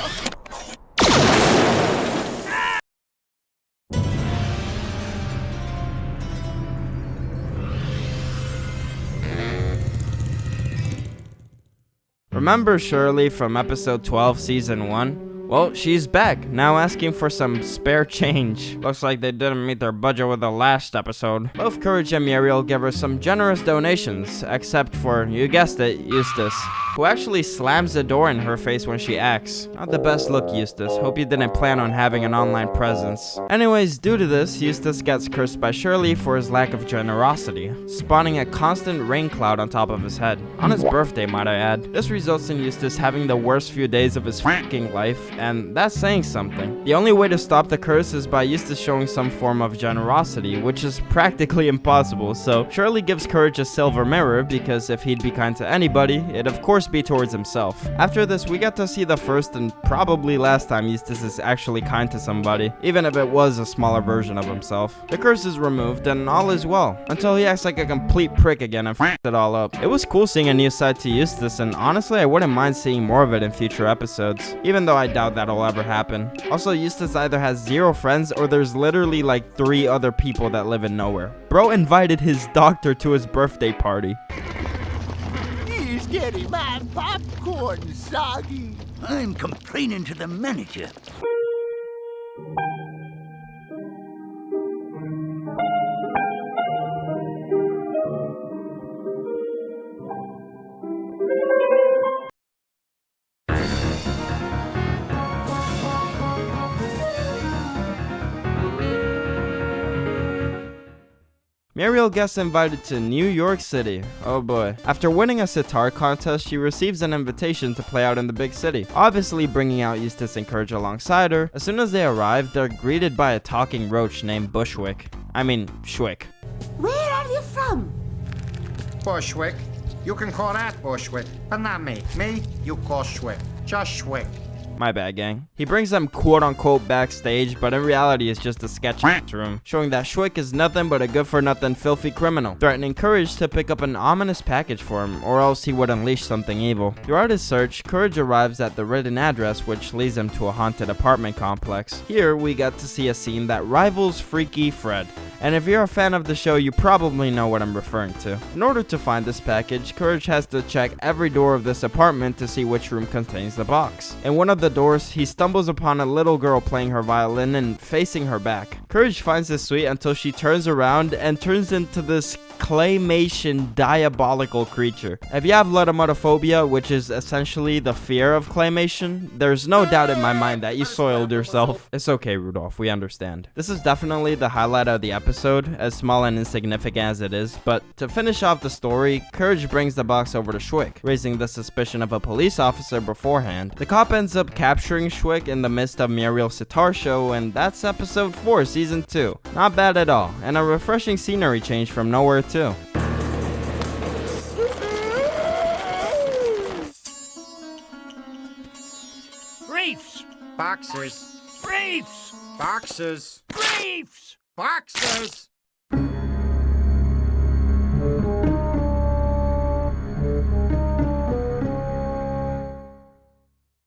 Remember Shirley from episode 12 season 1? Well, she's back, now asking for some spare change. Looks like they didn't meet their budget with the last episode. Both Courage and Muriel give her some generous donations, except for, you guessed it, Eustace, who actually slams the door in her face when she acts. Not the best look, Eustace. Hope you didn't plan on having an online presence. Anyways, due to this, Eustace gets cursed by Shirley for his lack of generosity, spawning a constant rain cloud on top of his head. On his birthday, might I add. This results in Eustace having the worst few days of his fucking life, and that's saying something. The only way to stop the curse is by Eustace showing some form of generosity, which is practically impossible, so Shirley gives Courage a silver mirror, because if he'd be kind to anybody, it'd of course be towards himself. After this, we get to see the first and probably last time Eustace is actually kind to somebody, even if it was a smaller version of himself. The curse is removed and all is well, until he acts like a complete prick again and f***ed it all up. It was cool seeing a new side to Eustace, and honestly I wouldn't mind seeing more of it in future episodes, even though I doubt that'll ever happen. Also, Eustace either has 0 friends or there's literally like 3 other people that live in Nowhere. Bro invited his doctor to his birthday party. He's getting my popcorn soggy. I'm complaining to the manager. Muriel gets invited to New York City. Oh boy. After winning a sitar contest, she receives an invitation to play out in the big city, obviously bringing out Eustace and Courage alongside her. As soon as they arrive, they're greeted by a talking roach named Schwick. Where are you from? Bushwick. You can call that Bushwick, but not me. Me, you call Schwick. Just Schwick. My bad, gang. He brings them quote-unquote backstage, but in reality it's just a sketch room, showing that Schwick is nothing but a good-for-nothing filthy criminal, threatening Courage to pick up an ominous package for him, or else he would unleash something evil. Throughout his search, Courage arrives at the written address, which leads him to a haunted apartment complex. Here, we get to see a scene that rivals Freaky Fred. And if you're a fan of the show, you probably know what I'm referring to. In order to find this package, Courage has to check every door of this apartment to see which room contains the box. In one of the doors, he stumbles upon a little girl playing her violin and facing her back. Courage finds this sweet until she turns around and turns into this claymation diabolical creature. If you have ledomotophobia, which is essentially the fear of claymation, there's no doubt in my mind that you soiled yourself. It's okay, Rudolph, we understand. This is definitely the highlight of the episode, as small and insignificant as it is, but to finish off the story, Courage brings the box over to Schwick, raising the suspicion of a police officer beforehand. The cop ends up capturing Schwick in the midst of Muriel's sitar show, and that's episode 4, season 2. Not bad at all, and a refreshing scenery change from nowhere too. Briefs. Boxes. Briefs! Boxes. Briefs! Boxes.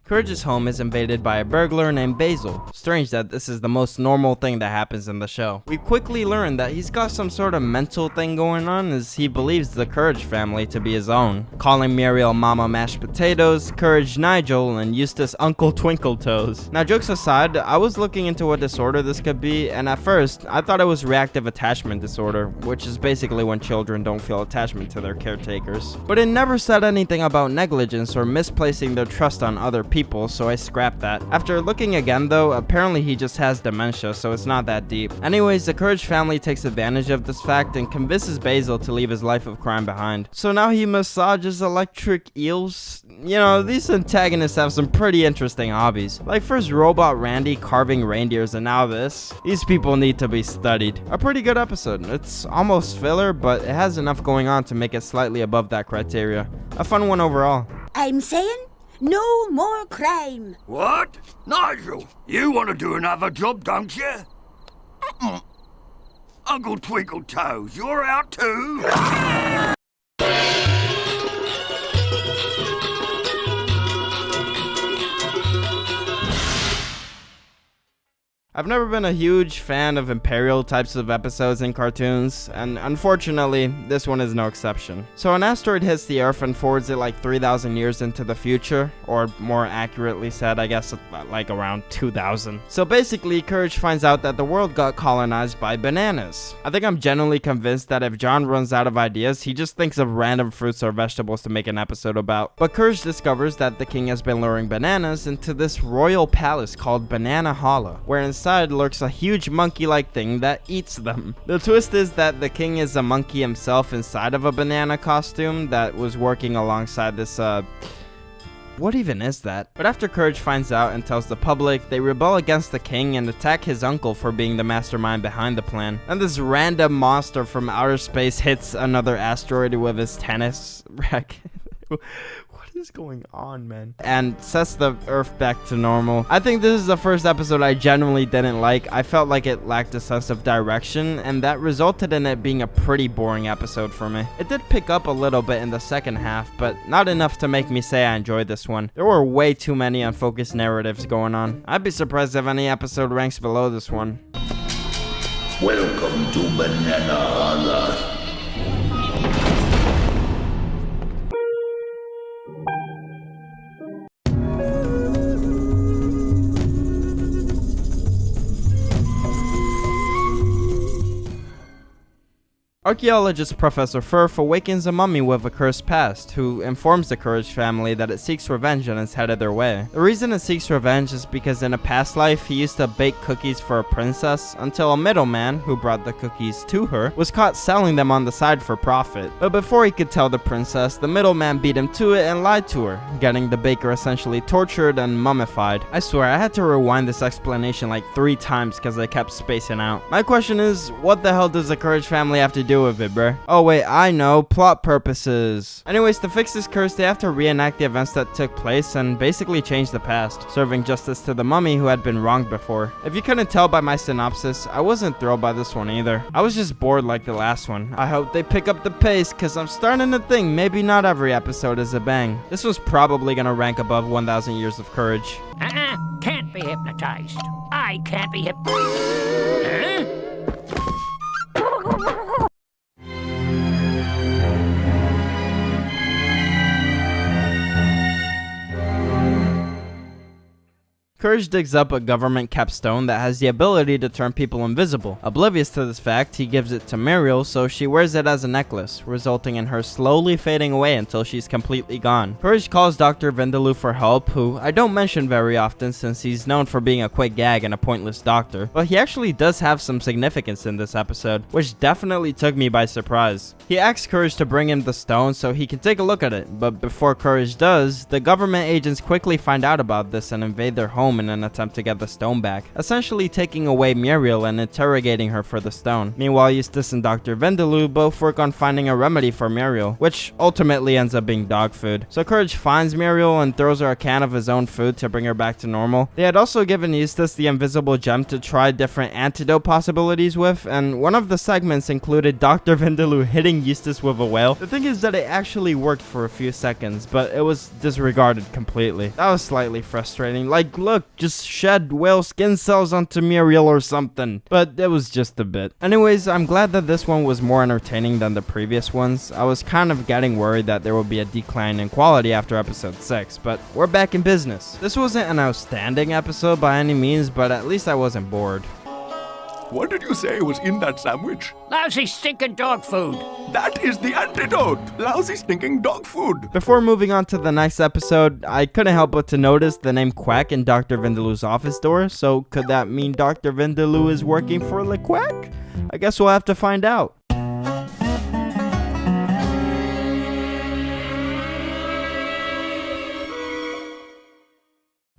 Courage's home is invaded by a burglar named Basil. Strange that this is the most normal thing that happens in the show. We quickly learn that he's got some sort of mental thing going on, as he believes the Courage family to be his own, calling Muriel Mama Mashed Potatoes, Courage Nigel, and Eustace Uncle Twinkle Toes. Now, jokes aside, I was looking into what disorder this could be, and at first, I thought it was reactive attachment disorder, which is basically when children don't feel attachment to their caretakers. But it never said anything about negligence or misplacing their trust on other people, so I scrapped that. After looking again though, apparently he just has dementia, so it's not that deep. Anyways, the Courage family takes advantage of this fact and convinces Basil to leave his life of crime behind. So now he massages electric eels? You know, these antagonists have some pretty interesting hobbies. Like first Robot Randy carving reindeers, and now this. These people need to be studied. A pretty good episode. It's almost filler, but it has enough going on to make it slightly above that criteria. A fun one overall. I'm saying no more crime. What? Nigel, you want to do another job, don't you? Uncle Twinkle Toes, you're out too? I've never been a huge fan of Imperial types of episodes in cartoons, and unfortunately, this one is no exception. So an asteroid hits the Earth and forwards it like 3,000 years into the future, or more accurately said, I guess like around 2,000. So basically, Courage finds out that the world got colonized by bananas. I think I'm genuinely convinced that if John runs out of ideas, he just thinks of random fruits or vegetables to make an episode about. But Courage discovers that the king has been luring bananas into this royal palace called Banana Hollow, where inside lurks a huge monkey-like thing that eats them. The twist is that the king is a monkey himself inside of a banana costume that was working alongside this, what even is that? But after Courage finds out and tells the public, they rebel against the king and attack his uncle for being the mastermind behind the plan. And this random monster from outer space hits another asteroid with his tennis racket. What is going on, man? And sets the Earth back to normal. I think this is the first episode I genuinely didn't like. I felt like it lacked a sense of direction, and that resulted in it being a pretty boring episode for me. It did pick up a little bit in the second half, but not enough to make me say I enjoyed this one. There were way too many unfocused narratives going on. I'd be surprised if any episode ranks below this one. Welcome to Banana Hollow. Archaeologist Professor Firth awakens a mummy with a cursed past, who informs the Courage family that it seeks revenge and is headed their way. The reason it seeks revenge is because in a past life, he used to bake cookies for a princess until a middleman, who brought the cookies to her, was caught selling them on the side for profit. But before he could tell the princess, the middleman beat him to it and lied to her, getting the baker essentially tortured and mummified. I swear, I had to rewind this explanation like 3 times because I kept spacing out. My question is, what the hell does the Courage family have to do do with it, bruh? Oh wait, I know, plot purposes. Anyways, to fix this curse, they have to reenact the events that took place and basically change the past, serving justice to the mummy who had been wronged before. If you couldn't tell by my synopsis, I wasn't thrilled by this one either. I was just bored like the last one. I hope they pick up the pace, cause I'm starting to think maybe not every episode is a bang. This was probably gonna rank above 1000 Years of Courage. Can't be hypnotized. I can't be hypnotized. Courage digs up a government-kept stone that has the ability to turn people invisible. Oblivious to this fact, he gives it to Muriel, so she wears it as a necklace, resulting in her slowly fading away until she's completely gone. Courage calls Dr. Vindaloo for help, who I don't mention very often since he's known for being a quick gag and a pointless doctor, but he actually does have some significance in this episode, which definitely took me by surprise. He asks Courage to bring him the stone so he can take a look at it, but before Courage does, the government agents quickly find out about this and invade their home in an attempt to get the stone back, essentially taking away Muriel and interrogating her for the stone. Meanwhile, Eustace and Dr. Vindaloo both work on finding a remedy for Muriel, which ultimately ends up being dog food. So Courage finds Muriel and throws her a can of his own food to bring her back to normal. They had also given Eustace the invisible gem to try different antidote possibilities with, and one of the segments included Dr. Vindaloo hitting Eustace with a whale. The thing is that it actually worked for a few seconds, but it was disregarded completely. That was slightly frustrating. Like, look, just shed whale skin cells onto Muriel or something. But it was just a bit. Anyways, I'm glad that this one was more entertaining than the previous ones. I was kind of getting worried that there would be a decline in quality after episode 6, but we're back in business. This wasn't an outstanding episode by any means, but at least I wasn't bored. What did you say was in that sandwich? Lousy stinking dog food. That is the antidote. Lousy stinking dog food. Before moving on to the next episode, I couldn't help but to notice the name Quack in Dr. Vindaloo's office door. So could that mean Dr. Vindaloo is working for Le Quack? I guess we'll have to find out.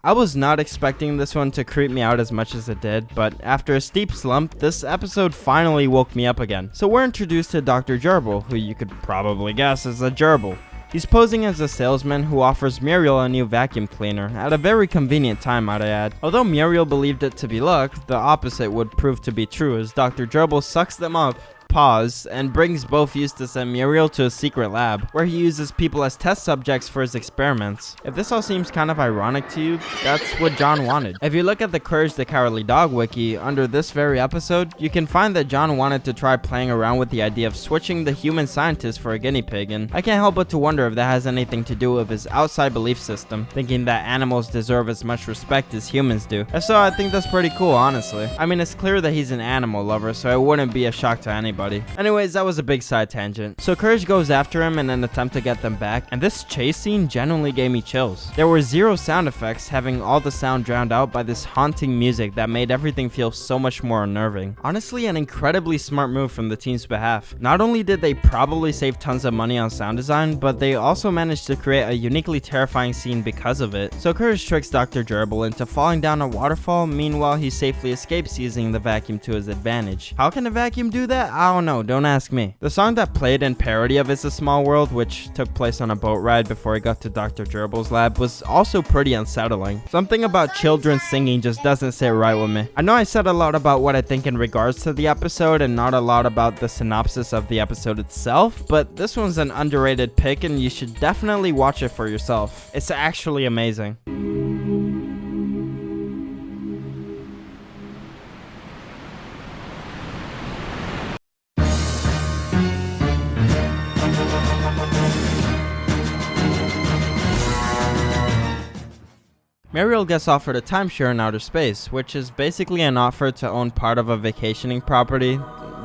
I was not expecting this one to creep me out as much as it did, but after a steep slump, this episode finally woke me up again. So we're introduced to Dr. Gerbil, who you could probably guess is a gerbil. He's posing as a salesman who offers Muriel a new vacuum cleaner, at a very convenient time, might I add. Although Muriel believed it to be luck, the opposite would prove to be true as Dr. Gerbil sucks them up, and brings both Eustace and Muriel to a secret lab, where he uses people as test subjects for his experiments. If this all seems kind of ironic to you, that's what John wanted. If you look at the Courage the Cowardly Dog wiki, under this very episode, you can find that John wanted to try playing around with the idea of switching the human scientist for a guinea pig, and I can't help but to wonder if that has anything to do with his outside belief system, thinking that animals deserve as much respect as humans do. If so, I think that's pretty cool, honestly. I mean, it's clear that he's an animal lover, so it wouldn't be a shock to anybody. Anyways, that was a big side tangent. So Courage goes after him in an attempt to get them back, and this chase scene genuinely gave me chills. There were zero sound effects, having all the sound drowned out by this haunting music that made everything feel so much more unnerving. Honestly, an incredibly smart move from the team's behalf. Not only did they probably save tons of money on sound design, but they also managed to create a uniquely terrifying scene because of it. So Courage tricks Dr. Gerbil into falling down a waterfall, meanwhile he safely escapes using the vacuum to his advantage. How can a vacuum do that? I don't know, don't ask me. The song that played in parody of It's a Small World, which took place on a boat ride before he got to Dr. Gerbil's lab, was also pretty unsettling. Something about children singing just doesn't sit right with me. I know I said a lot about what I think in regards to the episode and not a lot about the synopsis of the episode itself, but this one's an underrated pick and you should definitely watch it for yourself. It's actually amazing. Muriel gets offered a timeshare in outer space, which is basically an offer to own part of a vacationing property.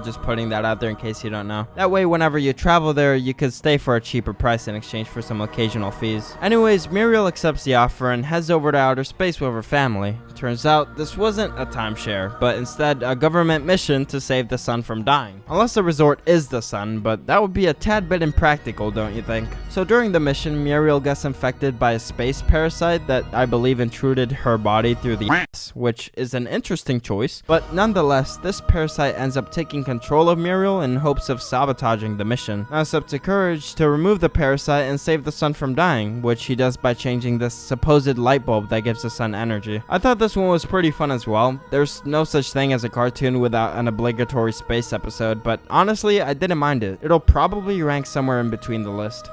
Just putting that out there in case you don't know. That way, whenever you travel there, you could stay for a cheaper price in exchange for some occasional fees. Anyways, Muriel accepts the offer and heads over to outer space with her family. Turns out, this wasn't a timeshare, but instead a government mission to save the sun from dying. Unless the resort is the sun, but that would be a tad bit impractical, don't you think? So during the mission, Muriel gets infected by a space parasite that I believe intruded her body through the ass, which is an interesting choice, but nonetheless, this parasite ends up taking control of Muriel in hopes of sabotaging the mission. Now it's up to Courage to remove the parasite and save the sun from dying, which he does by changing this supposed light bulb that gives the sun energy. I thought this one was pretty fun as well. There's no such thing as a cartoon without an obligatory space episode, but honestly, I didn't mind it. It'll probably rank somewhere in between the list.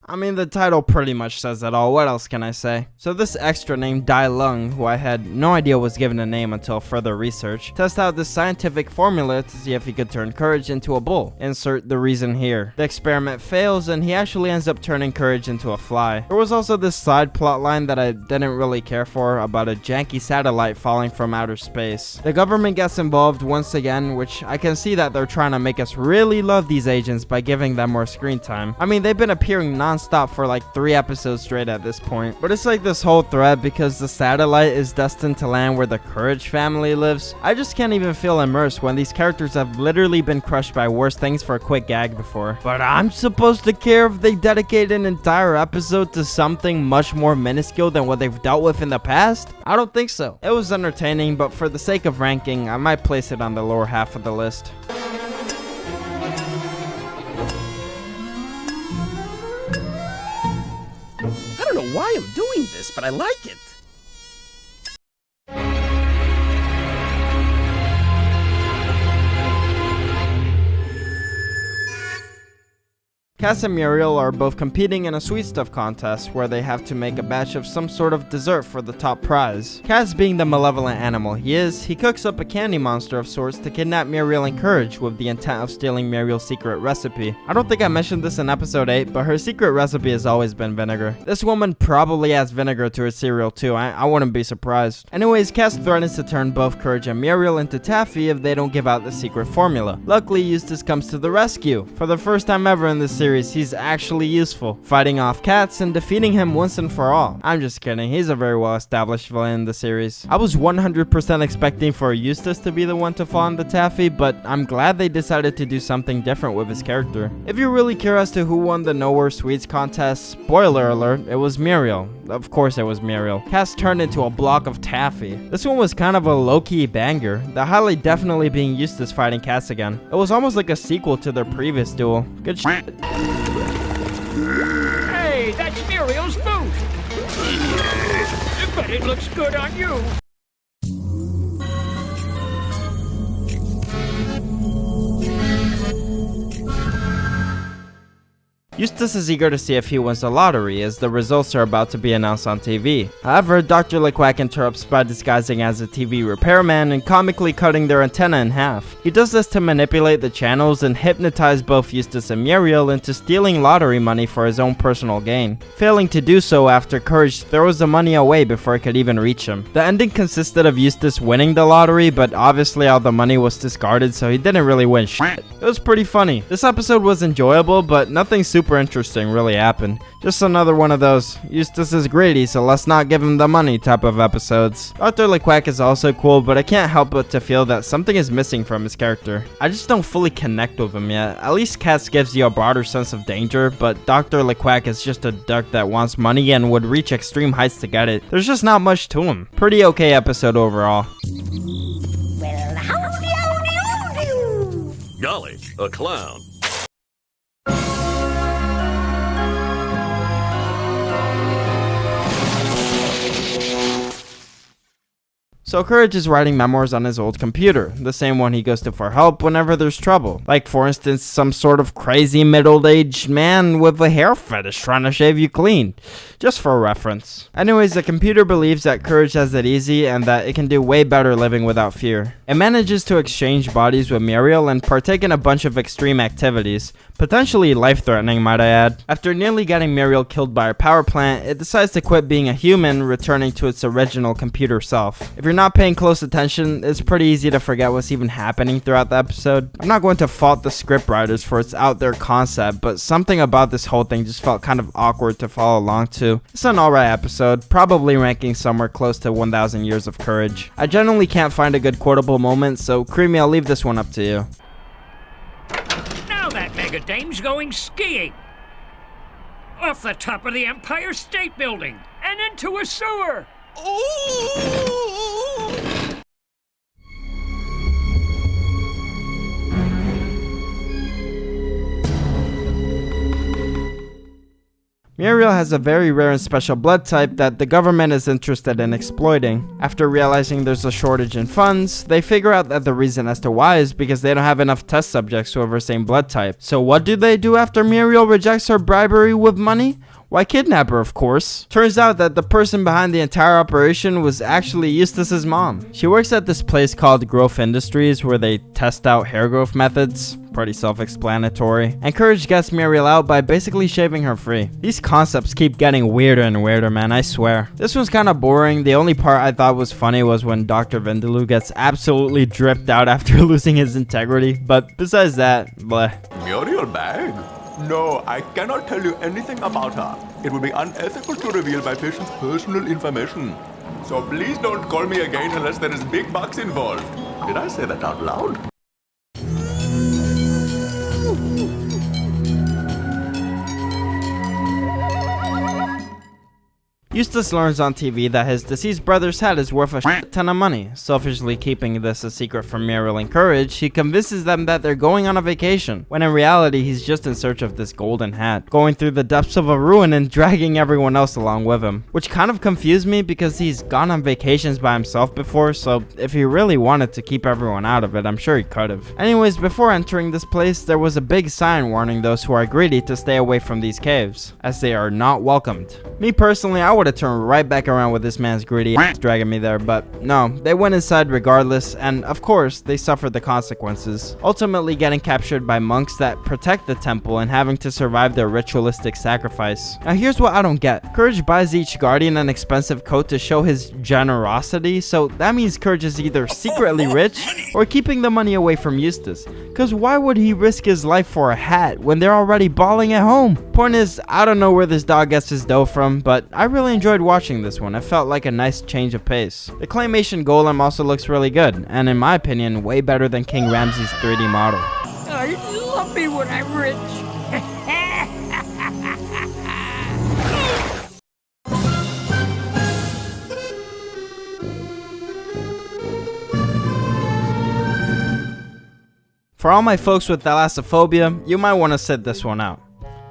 I mean, the title pretty much says it all. What else can I say? So this extra named Dai Lung, who I had no idea was given a name until further research, tests out this scientific formula to see if he could turn Courage into a bull. Insert the reason here. The experiment fails and he actually ends up turning Courage into a fly. There was also this side plot line that I didn't really care for about a janky satellite falling from outer space. The government gets involved once again, which I can see that they're trying to make us really love these agents by giving them more screen time. I mean, they've been appearing non-stop for like 3 episodes straight at this point. But it's like this whole thread because the satellite is destined to land where the Courage family lives. I just can't even feel immersed when these characters have literally been crushed by worse things for a quick gag before. But I'm supposed to care if they dedicate an entire episode to something much more minuscule than what they've dealt with in the past? I don't think so. It was entertaining, but for the sake of ranking, I might place it on the lower half of the list. I don't know why I'm doing this, but I like it. Cass and Muriel are both competing in a sweet stuff contest where they have to make a batch of some sort of dessert for the top prize. Cass, being the malevolent animal he is, he cooks up a candy monster of sorts to kidnap Muriel and Courage with the intent of stealing Muriel's secret recipe. I don't think I mentioned this in episode 8, but her secret recipe has always been vinegar. This woman probably adds vinegar to her cereal too, I wouldn't be surprised. Anyways, Cass threatens to turn both Courage and Muriel into taffy if they don't give out the secret formula. Luckily, Eustace comes to the rescue. For the first time ever in this series, he's actually useful, fighting off Cats and defeating him once and for all. I'm just kidding, he's a very well established villain in the series. I was 100% expecting for Eustace to be the one to fall on the taffy, but I'm glad they decided to do something different with his character. If you're really curious to who won the Nowhere Sweets contest, spoiler alert, it was Muriel. Of course it was Muriel. Cass turned into a block of taffy. This one was kind of a low-key banger, the highlight definitely being Eustace fighting Cass again. It was almost like a sequel to their previous duel. Good shit. Hey, that's Muriel's boot! But it looks good on you! Eustace is eager to see if he wins the lottery, as the results are about to be announced on TV. However, Dr. LeQuack interrupts by disguising as a TV repairman and comically cutting their antenna in half. He does this to manipulate the channels and hypnotize both Eustace and Muriel into stealing lottery money for his own personal gain, failing to do so after Courage throws the money away before it could even reach him. The ending consisted of Eustace winning the lottery, but obviously all the money was discarded, so he didn't really win shit. It was pretty funny. This episode was enjoyable, but nothing super interesting really happened. Just another one of those Eustace is greedy, so let's not give him the money type of episodes. Dr. LeQuack is also cool, but I can't help but to feel that something is missing from his character. I just don't fully connect with him yet. At least Cass gives you a broader sense of danger, but Dr. LeQuack is just a duck that wants money and would reach extreme heights to get it. There's just not much to him. Pretty okay episode overall. Well, howdy. Golly, a clown. So Courage is writing memoirs on his old computer, the same one he goes to for help whenever there's trouble. Like for instance, some sort of crazy middle-aged man with a hair fetish trying to shave you clean. Just for reference. Anyways, the computer believes that Courage has it easy and that it can do way better living without fear. It manages to exchange bodies with Muriel and partake in a bunch of extreme activities, potentially life-threatening might I add. After nearly getting Muriel killed by a power plant, it decides to quit being a human, returning to its original computer self. If you're not paying close attention, it's pretty easy to forget what's even happening throughout the episode. I'm not going to fault the scriptwriters for its out there concept, but something about this whole thing just felt kind of awkward to follow along to. It's an alright episode, probably ranking somewhere close to 1000 Years of Courage. I generally can't find a good quotable moment, so Creamy, I'll leave this one up to you. Omega dames going skiing. Off the top of the Empire State Building and into a sewer. Muriel has a very rare and special blood type that the government is interested in exploiting. After realizing there's a shortage in funds, they figure out that the reason as to why is because they don't have enough test subjects who have the same blood type. So what do they do after Muriel rejects her bribery with money? Why, kidnap her, of course. Turns out that the person behind the entire operation was actually Eustace's mom. She works at this place called Growth Industries where they test out hair growth methods. Pretty self-explanatory. And Courage gets Muriel out by basically shaving her free. These concepts keep getting weirder and weirder, man, I swear. This one's kind of boring. The only part I thought was funny was when Dr. Vindaloo gets absolutely dripped out after losing his integrity. But besides that, bleh. Muriel bag? No, I cannot tell you anything about her. It would be unethical to reveal my patient's personal information. So please don't call me again unless there is big bucks involved. Did I say that out loud? Eustace learns on TV that his deceased brother's head is worth a shit ton of money. Selfishly keeping this a secret from Muriel and Courage, he convinces them that they're going on a vacation, when in reality he's just in search of this golden hat, going through the depths of a ruin and dragging everyone else along with him. Which kind of confused me because he's gone on vacations by himself before, so if he really wanted to keep everyone out of it, I'm sure he could have. Anyways, before entering this place, there was a big sign warning those who are greedy to stay away from these caves, as they are not welcomed. Me personally, I would have turned right back around with this man's greedy ass dragging me there, but no, they went inside regardless, and of course, they suffered the consequences, ultimately getting captured by monks that protect the temple and having to survive their ritualistic sacrifice. Now here's what I don't get. Courage buys each guardian an expensive coat to show his generosity, so that means Courage is either secretly rich or keeping the money away from Eustace, cause why would he risk his life for a hat when they're already balling at home? Point is, I don't know where this dog gets his dough from, but I really enjoyed watching this one. It felt like a nice change of pace. The claymation golem also looks really good, and in my opinion, way better than King Ramses' 3D model. I love me when I'm rich. For all my folks with thalassophobia, you might want to sit this one out.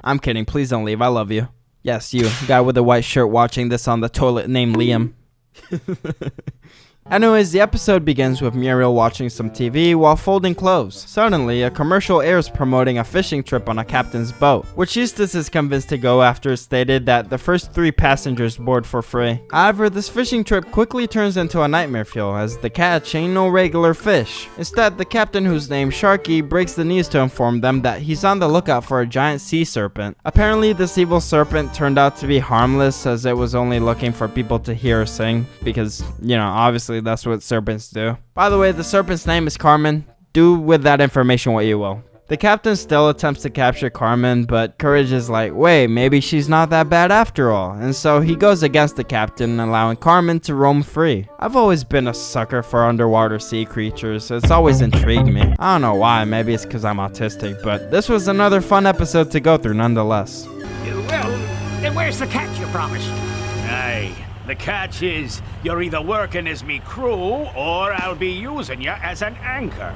I'm kidding, please don't leave, I love you. Yes, you, guy with the white shirt watching this on the toilet named Liam. Anyways, the episode begins with Muriel watching some TV while folding clothes. Suddenly, a commercial airs promoting a fishing trip on a captain's boat, which Eustace is convinced to go after it's stated that the first 3 passengers board for free. However, this fishing trip quickly turns into a nightmare fuel as the catch ain't no regular fish. Instead, the captain, who's named Sharky, breaks the news to inform them that he's on the lookout for a giant sea serpent. Apparently, this evil serpent turned out to be harmless as it was only looking for people to hear her sing because, you know, obviously that's what serpents do. By the way, the serpent's name is Carmen. Do with that information what you will. The captain still attempts to capture Carmen, but Courage is like, wait, maybe she's not that bad after all, and so he goes against the captain, allowing Carmen to roam free. I've always been a sucker for underwater sea creatures, it's always intrigued me. I don't know why, maybe it's because I'm autistic, but this was another fun episode to go through nonetheless. Well, then where's the catch you promised? Aye, the catch is you're either working as me crew or I'll be using you as an anchor.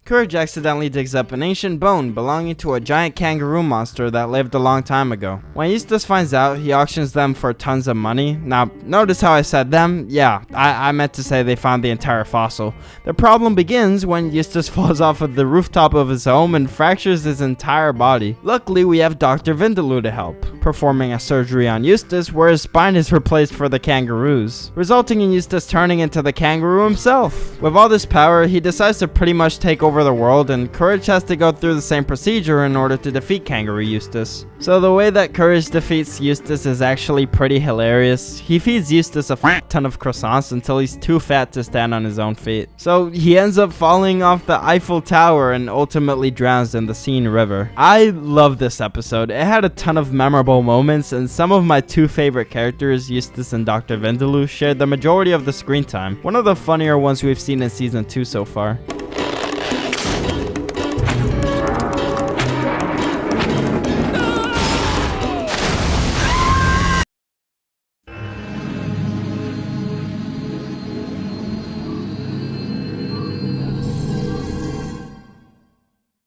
Courage accidentally digs up an ancient bone belonging to a giant kangaroo monster that lived a long time ago. When Eustace finds out, he auctions them for tons of money. Now, notice how I said them? Yeah, I meant to say they found the entire fossil. The problem begins when Eustace falls off of the rooftop of his home and fractures his entire body. Luckily, we have Dr. Vindaloo to help, performing a surgery on Eustace where his spine is replaced for the kangaroos, resulting in Eustace turning into the kangaroo himself. With all this power, he decides to pretty much take over the world, and Courage has to go through the same procedure in order to defeat Kangaroo Eustace. So the way that Courage defeats Eustace is actually pretty hilarious. He feeds Eustace a ton of croissants until he's too fat to stand on his own feet. So he ends up falling off the Eiffel Tower and ultimately drowns in the Seine River. I love this episode. It had a ton of memorable moments, and some of my two favorite characters, Eustace and Dr. Vindaloo, shared the majority of the screen time. One of the funnier ones we've seen in season 2 so far.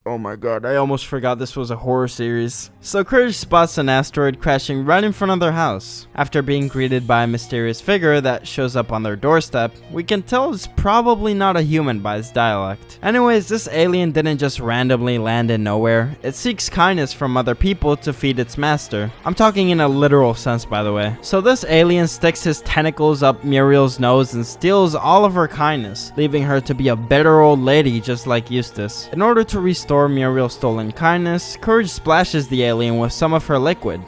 Oh my god, I almost forgot this was a horror series. So Courage spots an asteroid crashing right in front of their house. After being greeted by a mysterious figure that shows up on their doorstep, we can tell it's probably not a human by its dialect. Anyways, this alien didn't just randomly land in nowhere. It seeks kindness from other people to feed its master. I'm talking in a literal sense, by the way. So this alien sticks his tentacles up Muriel's nose and steals all of her kindness, leaving her to be a bitter old lady just like Eustace. In order to restore Muriel's stolen kindness, Courage splashes the alien with some of her liquid.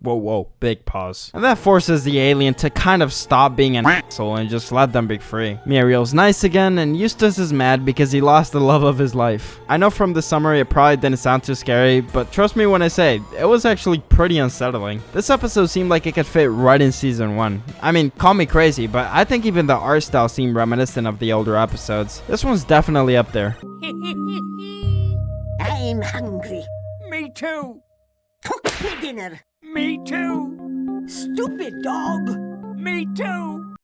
Whoa, big pause. And that forces the alien to kind of stop being an asshole and just let them be free. Muriel's nice again, and Eustace is mad because he lost the love of his life. I know from the summary it probably didn't sound too scary, but trust me when I say, it was actually pretty unsettling. This episode seemed like it could fit right in season 1. I mean, call me crazy, but I think even the art style seemed reminiscent of the older episodes. This one's definitely up there. I'm hungry. Me too. Cook me dinner. Me too. Stupid dog. Me too.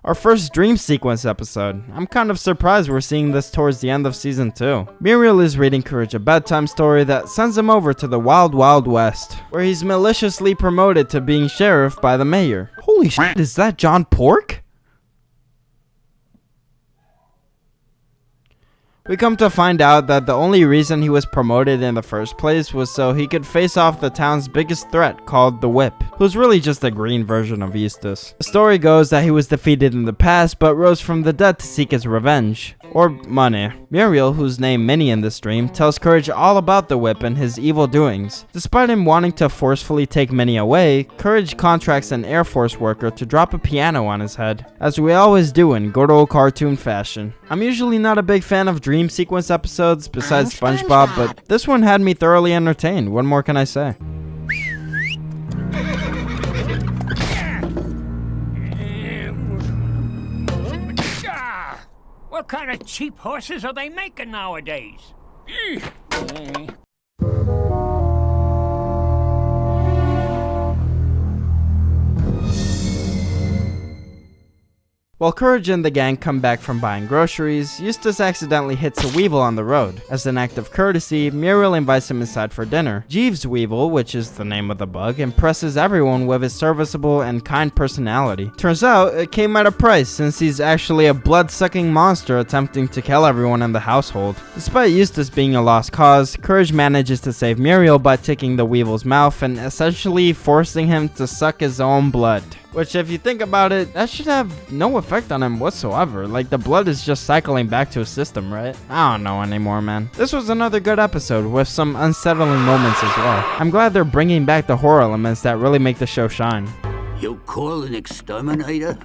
Our first dream sequence episode. I'm kind of surprised we're seeing this towards the end of season 2. Muriel is reading Courage a bedtime story that sends him over to the Wild Wild West, where he's maliciously promoted to being sheriff by the mayor. Holy shit, is that John Pork? We come to find out that the only reason he was promoted in the first place was so he could face off the town's biggest threat called the Whip, who's really just a green version of Eustace. The story goes that he was defeated in the past but rose from the dead to seek his revenge. Or money. Muriel, who's named Minnie in this dream, tells Courage all about the Whip and his evil doings. Despite him wanting to forcefully take Minnie away, Courage contracts an Air Force worker to drop a piano on his head, as we always do in good old cartoon fashion. I'm usually not a big fan of dream sequence episodes besides SpongeBob, but this one had me thoroughly entertained. What more can I say? What kind of cheap horses are they making nowadays? While Courage and the gang come back from buying groceries, Eustace accidentally hits a weevil on the road. As an act of courtesy, Muriel invites him inside for dinner. Jeeves Weevil, which is the name of the bug, impresses everyone with his serviceable and kind personality. Turns out, it came at a price since he's actually a blood-sucking monster attempting to kill everyone in the household. Despite Eustace being a lost cause, Courage manages to save Muriel by taking the weevil's mouth and essentially forcing him to suck his own blood. Which, if you think about it, that should have no effect on him whatsoever. Like, the blood is just cycling back to his system, right? I don't know anymore, man. This was another good episode with some unsettling moments as well. I'm glad they're bringing back the horror elements that really make the show shine. You call an exterminator?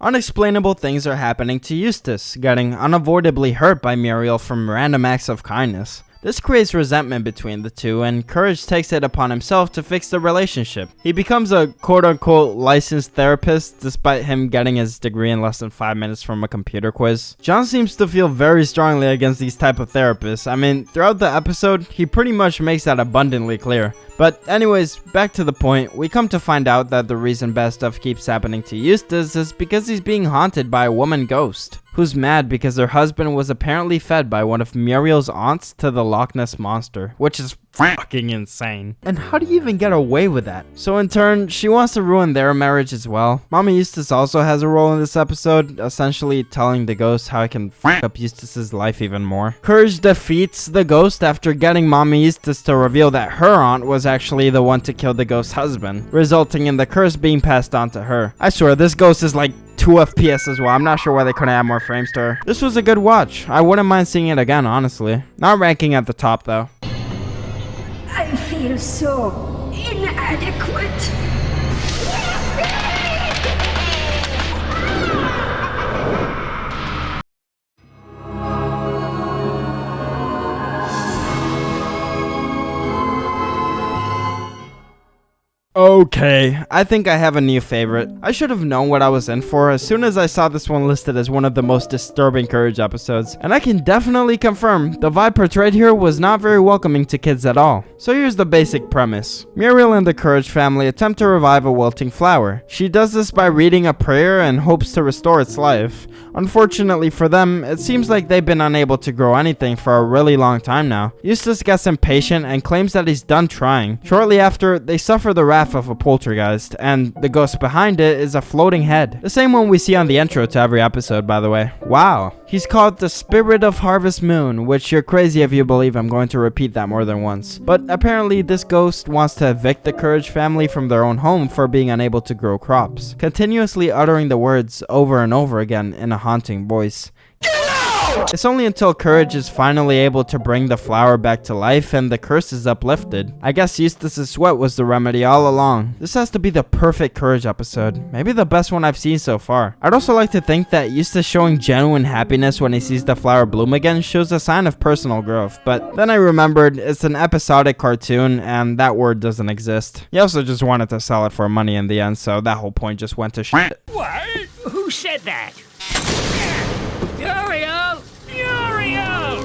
Unexplainable things are happening to Eustace, getting unavoidably hurt by Muriel from random acts of kindness. This creates resentment between the two, and Courage takes it upon himself to fix the relationship. He becomes a quote-unquote licensed therapist, despite him getting his degree in less than 5 minutes from a computer quiz. John seems to feel very strongly against these type of therapists. I mean, throughout the episode, he pretty much makes that abundantly clear. But anyways, back to the point, we come to find out that the reason bad stuff keeps happening to Eustace is because he's being haunted by a woman ghost, who's mad because her husband was apparently fed by one of Muriel's aunts to the Loch Ness Monster, which is fucking insane. And how do you even get away with that? So in turn, she wants to ruin their marriage as well. Mama Eustace also has a role in this episode, essentially telling the ghost how it can fuck up Eustace's life even more. Courage defeats the ghost after getting Mama Eustace to reveal that her aunt was actually the one to kill the ghost's husband, resulting in the curse being passed on to her. I swear, this ghost is like 2 FPS as well. I'm not sure why they couldn't add more frames to her. This was a good watch. I wouldn't mind seeing it again, honestly. Not ranking at the top though. I feel so inadequate. Okay, I think I have a new favorite. I should have known what I was in for as soon as I saw this one listed as one of the most disturbing Courage episodes, and I can definitely confirm the vibe portrayed here was not very welcoming to kids at all. So here's the basic premise. Muriel and the Courage family attempt to revive a wilting flower. She does this by reading a prayer and hopes to restore its life. Unfortunately for them, it seems like they've been unable to grow anything for a really long time now. Eustace gets impatient and claims that he's done trying. Shortly after, they suffer the wrath of a poltergeist, and the ghost behind it is a floating head. The same one we see on the intro to every episode, by the way. Wow. He's called the Spirit of Harvest Moon, which you're crazy if you believe I'm going to repeat that more than once. But apparently this ghost wants to evict the Courage family from their own home for being unable to grow crops, continuously uttering the words over and over again in a haunting voice. It's only until Courage is finally able to bring the flower back to life and the curse is uplifted. I guess Eustace's sweat was the remedy all along. This has to be the perfect Courage episode, maybe the best one I've seen so far. I'd also like to think that Eustace showing genuine happiness when he sees the flower bloom again shows a sign of personal growth, but then I remembered it's an episodic cartoon and that word doesn't exist. He also just wanted to sell it for money in the end, so that whole point just went to shit. What? Who said that? Muriel! Muriel!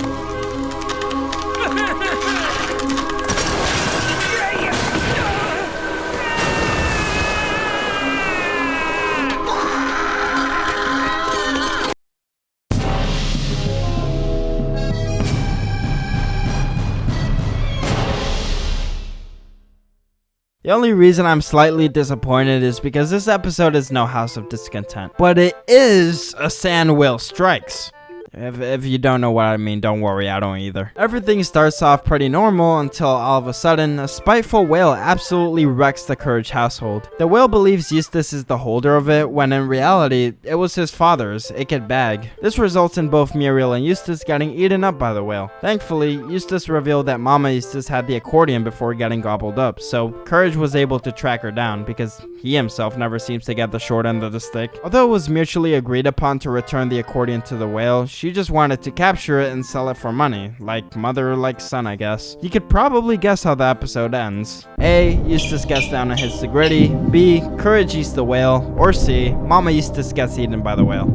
The only reason I'm slightly disappointed is because this episode is no House of Discontent, but it is a Sand Whale Strikes. If you don't know what I mean, don't worry, I don't either. Everything starts off pretty normal until all of a sudden, a spiteful whale absolutely wrecks the Courage household. The whale believes Eustace is the holder of it, when in reality, it was his father's, Icked bag. This results in both Muriel and Eustace getting eaten up by the whale. Thankfully, Eustace revealed that Mama Eustace had the accordion before getting gobbled up, so Courage was able to track her down, because he himself never seems to get the short end of the stick. Although it was mutually agreed upon to return the accordion to the whale, she just wanted to capture it and sell it for money. Like mother, like son, I guess. You could probably guess how the episode ends. A. Eustace gets down and hits the gritty. B. Courage eats the whale. Or C. Mama Eustace gets eaten by the whale.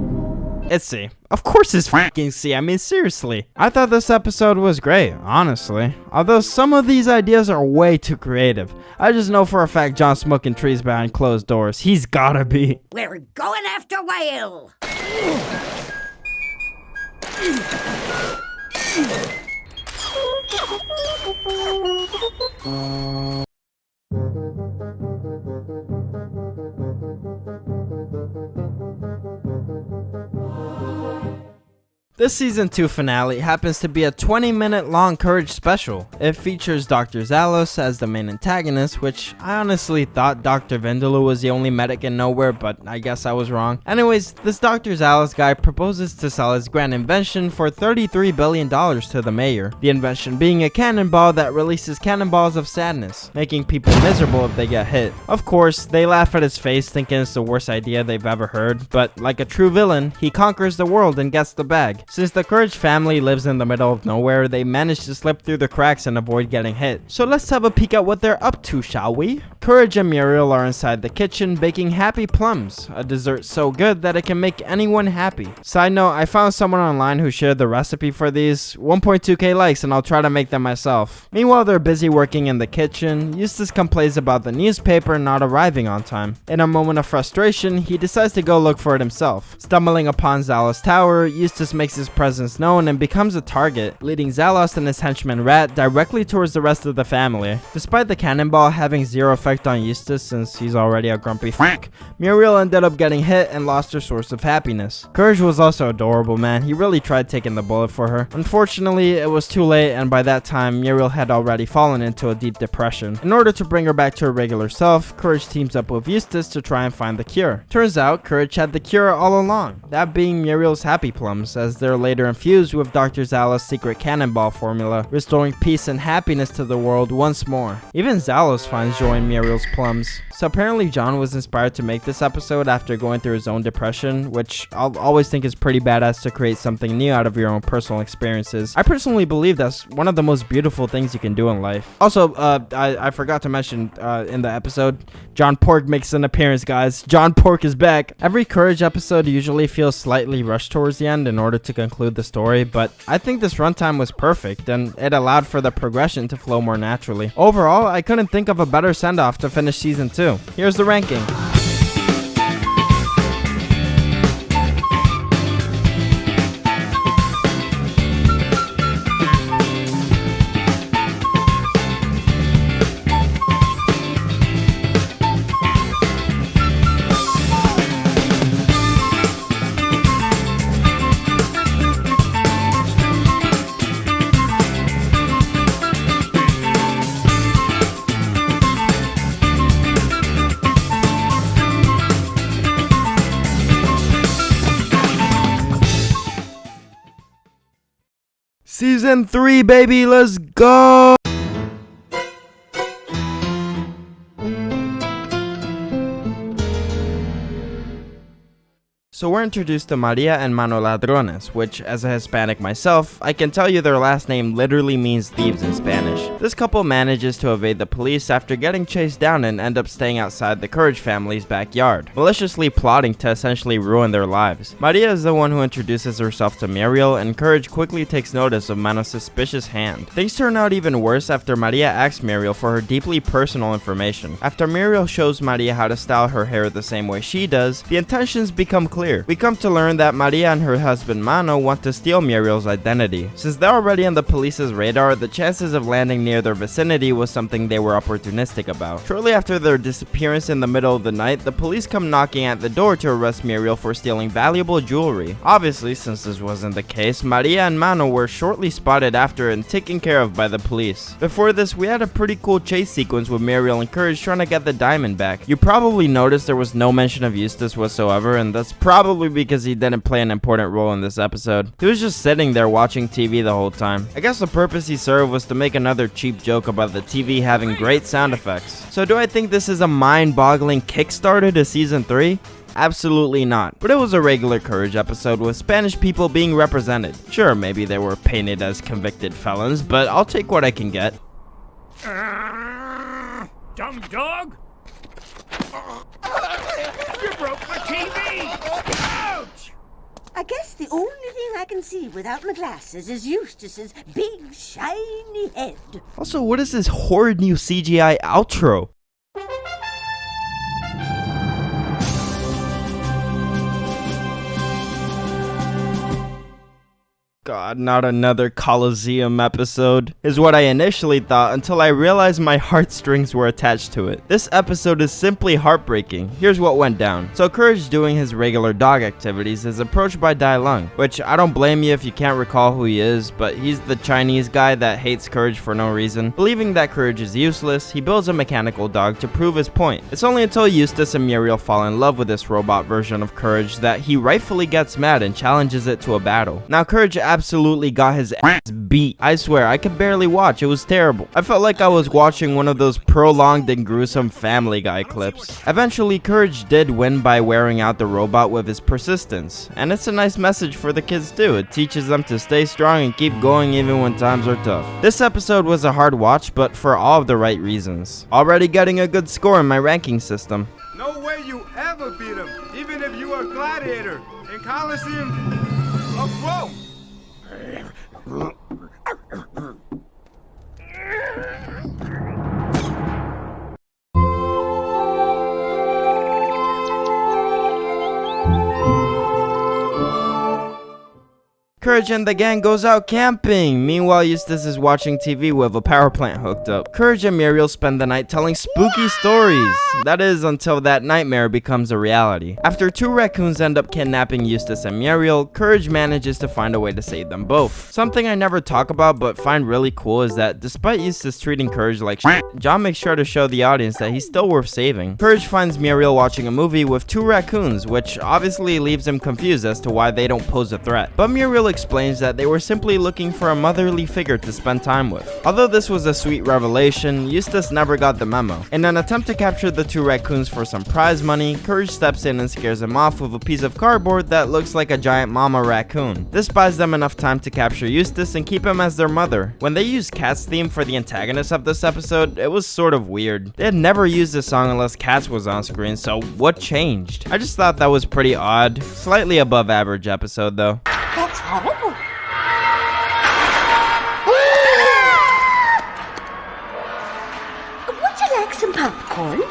It's C. Of course it's fucking C. I mean, seriously. I thought this episode was great, honestly. Although some of these ideas are way too creative. I just know for a fact John's smoking trees behind closed doors. He's gotta be. We're going after whale. This season 2 finale happens to be a 20-minute long Courage special. It features Dr. Zalos as the main antagonist, which I honestly thought Dr. Vindaloo was the only medic in Nowhere, but I guess I was wrong. Anyways, this Dr. Zalos guy proposes to sell his grand invention for $33 billion to the mayor. The invention being a cannonball that releases cannonballs of sadness, making people miserable if they get hit. Of course, they laugh at his face thinking it's the worst idea they've ever heard, but like a true villain, he conquers the world and gets the bag. Since the Courage family lives in the middle of nowhere, they manage to slip through the cracks and avoid getting hit. So let's have a peek at what they're up to, shall we? Courage and Muriel are inside the kitchen baking happy plums, a dessert so good that it can make anyone happy. Side note, I found someone online who shared the recipe for these, 1.2k likes, and I'll try to make them myself. Meanwhile, they're busy working in the kitchen. Eustace complains about the newspaper not arriving on time. In a moment of frustration, he decides to go look for it himself. Stumbling upon Zalos' tower, Eustace makes his presence known and becomes a target, leading Zalos and his henchman Rat directly towards the rest of the family. Despite the cannonball having zero effect on Eustace since he's already a grumpy fuck, Muriel ended up getting hit and lost her source of happiness. Courage was also adorable, man. He really tried taking the bullet for her. Unfortunately, it was too late, and by that time, Muriel had already fallen into a deep depression. In order to bring her back to her regular self, Courage teams up with Eustace to try and find the cure. Turns out, Courage had the cure all along, that being Muriel's happy plums, as they're later infused with Dr. Zalos' secret cannonball formula, restoring peace and happiness to the world once more. Even Zalos finds joy in Muriel's plums. So apparently John was inspired to make this episode after going through his own depression, which I'll always think is pretty badass to create something new out of your own personal experiences. I personally believe that's one of the most beautiful things you can do in life. Also, I forgot to mention in the episode, John Pork makes an appearance, guys. John Pork is back. Every Courage episode usually feels slightly rushed towards the end in order to conclude the story, but I think this runtime was perfect and it allowed for the progression to flow more naturally. Overall, I couldn't think of a better send-off to finish season 2. Here's the ranking. Season 3, baby, let's go! So we're introduced to Maria and Mano Ladrones, which, as a Hispanic myself, I can tell you their last name literally means thieves in Spanish. This couple manages to evade the police after getting chased down and end up staying outside the Courage family's backyard, maliciously plotting to essentially ruin their lives. Maria is the one who introduces herself to Muriel, and Courage quickly takes notice of Mano's suspicious hand. Things turn out even worse after Maria asks Muriel for her deeply personal information. After Muriel shows Maria how to style her hair the same way she does, the intentions become clear. We come to learn that Maria and her husband Mano want to steal Muriel's identity. Since they're already on the police's radar, the chances of landing near their vicinity was something they were opportunistic about. Shortly after their disappearance in the middle of the night, the police come knocking at the door to arrest Muriel for stealing valuable jewelry. Obviously, since this wasn't the case, Maria and Mano were shortly spotted after and taken care of by the police. Before this, we had a pretty cool chase sequence with Muriel and Courage trying to get the diamond back. You probably noticed there was no mention of Eustace whatsoever, and that's probably because he didn't play an important role in this episode. He was just sitting there watching TV the whole time. I guess the purpose he served was to make another cheap joke about the TV having great sound effects. So do I think this is a mind-boggling Kickstarter to season 3? Absolutely not. But it was a regular Courage episode with Spanish people being represented. Sure, maybe they were painted as convicted felons, but I'll take what I can get. Dumb dog! You broke my TV! Ouch! I guess the only thing I can see without my glasses is Eustace's big, shiny head. Also, what is this horrid new CGI outro? God, not another Coliseum episode, is what I initially thought until I realized my heartstrings were attached to it. This episode is simply heartbreaking. Here's what went down. So Courage, doing his regular dog activities, is approached by Dai Lung, which I don't blame you if you can't recall who he is, but he's the Chinese guy that hates Courage for no reason. Believing that Courage is useless, he builds a mechanical dog to prove his point. It's only until Eustace and Muriel fall in love with this robot version of Courage that he rightfully gets mad and challenges it to a battle. Now Courage absolutely got his ass beat. I swear, I could barely watch. It was terrible. I felt like I was watching one of those prolonged and gruesome Family Guy clips. Eventually, Courage did win by wearing out the robot with his persistence. And it's a nice message for the kids too. It teaches them to stay strong and keep going even when times are tough. This episode was a hard watch, but for all of the right reasons. Already getting a good score in my ranking system. No way you ever beat him, even if you were a gladiator in Colosseum of Rome. Courage and the gang goes out camping. Meanwhile, Eustace is watching TV with a power plant hooked up. Courage and Muriel spend the night telling spooky stories. That is, until that nightmare becomes a reality. After 2 raccoons end up kidnapping Eustace and Muriel, Courage manages to find a way to save them both. Something I never talk about but find really cool is that despite Eustace treating Courage like shit, John makes sure to show the audience that he's still worth saving. Courage finds Muriel watching a movie with 2 raccoons, which obviously leaves him confused as to why they don't pose a threat. But Muriel explains that they were simply looking for a motherly figure to spend time with. Although this was a sweet revelation, Eustace never got the memo. In an attempt to capture the 2 raccoons for some prize money, Courage steps in and scares them off with a piece of cardboard that looks like a giant mama raccoon. This buys them enough time to capture Eustace and keep him as their mother. When they used Cat's theme for the antagonist of this episode, it was sort of weird. They had never used this song unless Cats was on screen, so what changed? I just thought that was pretty odd. Slightly above average episode though. That's horrible. Would you like some popcorn?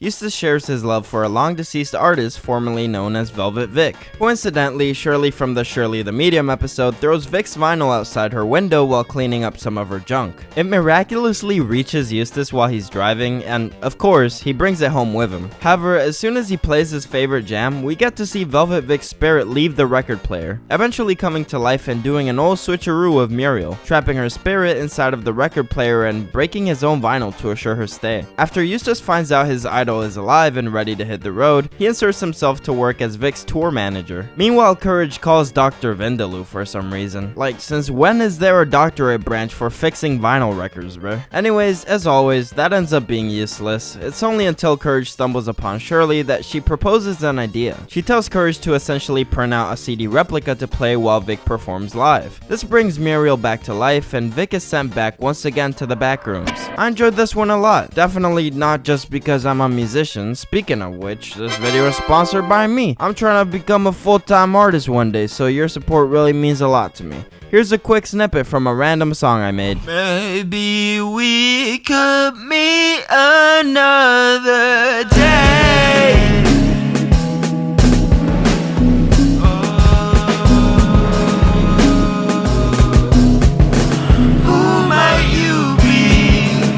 Eustace shares his love for a long-deceased artist formerly known as Velvet Vic. Coincidentally, Shirley from the Shirley the Medium episode throws Vic's vinyl outside her window while cleaning up some of her junk. It miraculously reaches Eustace while he's driving, and of course, he brings it home with him. However, as soon as he plays his favorite jam, we get to see Velvet Vic's spirit leave the record player, eventually coming to life and doing an old switcheroo of Muriel, trapping her spirit inside of the record player and breaking his own vinyl to assure her stay. After Eustace finds out his idol is alive and ready to hit the road, he inserts himself to work as Vic's tour manager. Meanwhile, Courage calls Dr. Vindaloo for some reason. Like, since when is there a doctorate branch for fixing vinyl records, bruh? Anyways, as always, that ends up being useless. It's only until Courage stumbles upon Shirley that she proposes an idea. She tells Courage to essentially print out a CD replica to play while Vic performs live. This brings Muriel back to life, and Vic is sent back once again to the back rooms. I enjoyed this one a lot. Definitely not just because I'm a musician. Speaking of which, this video is sponsored by me. I'm trying to become a full-time artist one day, so your support really means a lot to me. Here's a quick snippet from a random song I made. Maybe we could meet another day.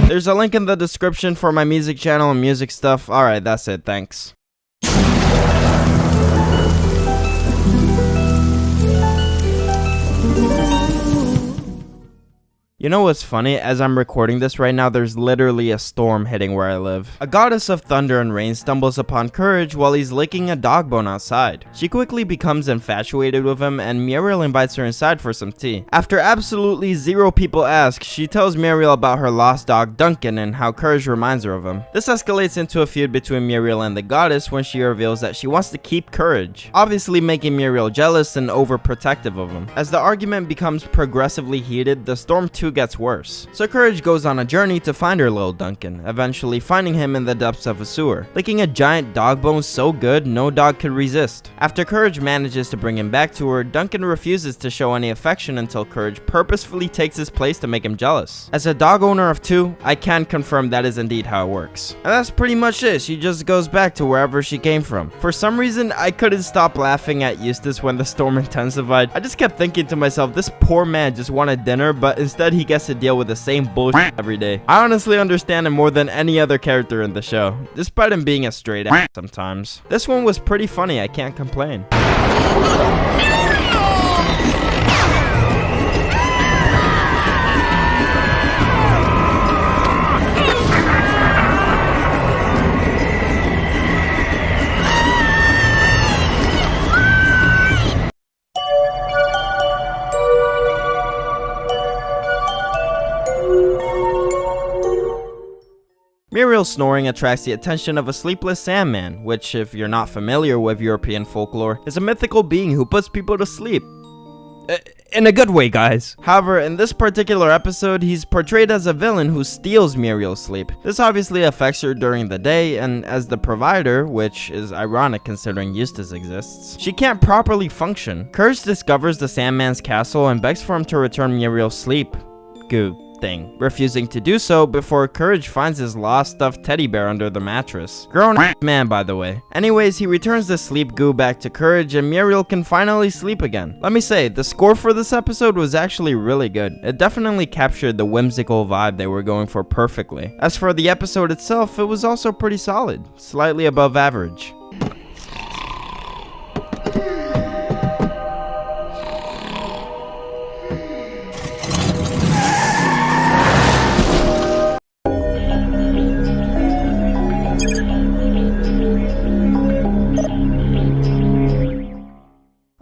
There's a link in the description for my music channel and music stuff. Alright, that's it. Thanks. You know what's funny? As I'm recording this right now, there's literally a storm hitting where I live. A goddess of thunder and rain stumbles upon Courage while he's licking a dog bone outside. She quickly becomes infatuated with him, and Muriel invites her inside for some tea. After absolutely 0 people ask, she tells Muriel about her lost dog Duncan and how Courage reminds her of him. This escalates into a feud between Muriel and the goddess when she reveals that she wants to keep Courage, obviously making Muriel jealous and overprotective of him. As the argument becomes progressively heated, the storm too gets worse. So Courage goes on a journey to find her little Duncan, eventually finding him in the depths of a sewer, licking a giant dog bone so good no dog could resist. After Courage manages to bring him back to her, Duncan refuses to show any affection until Courage purposefully takes his place to make him jealous. As a dog owner of 2, I can confirm that is indeed how it works. And that's pretty much it. She just goes back to wherever she came from. For some reason, I couldn't stop laughing at Eustace when the storm intensified. I just kept thinking to myself, this poor man just wanted dinner, but instead he gets to deal with the same bullshit every day. I honestly understand him more than any other character in the show, despite him being a straight ass sometimes. This one was pretty funny, I can't complain. Muriel's snoring attracts the attention of a sleepless Sandman, which, if you're not familiar with European folklore, is a mythical being who puts people to sleep. In a good way, guys. However, in this particular episode, he's portrayed as a villain who steals Muriel's sleep. This obviously affects her during the day, and as the provider, which is ironic considering Eustace exists, she can't properly function. Courage discovers the Sandman's castle and begs for him to return Muriel's sleep goo thing, refusing to do so before Courage finds his lost stuffed teddy bear under the mattress. Grown-ass man, by the way. Anyways, he returns the sleep goo back to Courage and Muriel can finally sleep again. Let me say, the score for this episode was actually really good. It definitely captured the whimsical vibe they were going for perfectly. As for the episode itself, it was also pretty solid, slightly above average.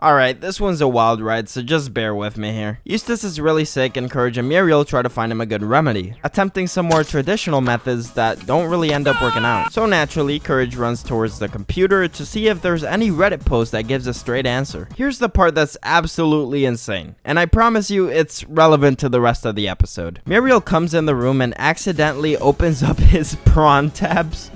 Alright, this one's a wild ride, so just bear with me here. Eustace is really sick and Courage and Muriel try to find him a good remedy, attempting some more traditional methods that don't really end up working out. So naturally, Courage runs towards the computer to see if there's any Reddit post that gives a straight answer. Here's the part that's absolutely insane, and I promise you it's relevant to the rest of the episode. Muriel comes in the room and accidentally opens up his prawn tabs.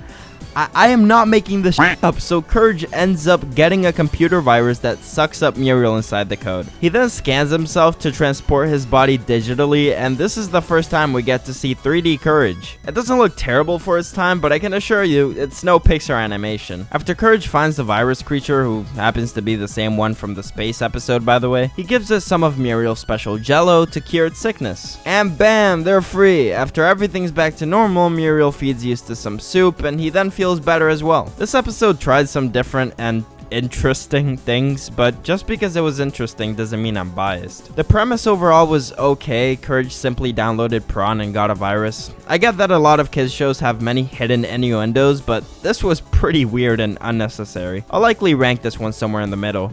I am not making this shit up, so Courage ends up getting a computer virus that sucks up Muriel inside the code. He then scans himself to transport his body digitally, and this is the first time we get to see 3D Courage. It doesn't look terrible for its time, but I can assure you, it's no Pixar animation. After Courage finds the virus creature, who happens to be the same one from the space episode by the way, he gives it some of Muriel's special jello to cure its sickness. And bam, they're free! After everything's back to normal, Muriel feeds Eustace some soup, and he then feels better as well. This episode tried some different and interesting things, but just because it was interesting doesn't mean I'm biased. The premise overall was okay. Courage simply downloaded prawn and got a virus. I get that a lot of kids shows have many hidden innuendos, but this was pretty weird and unnecessary. I'll likely rank this one somewhere in the middle.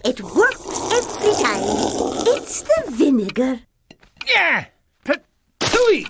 It works every time. It's the vinegar. Yeah! Patooey!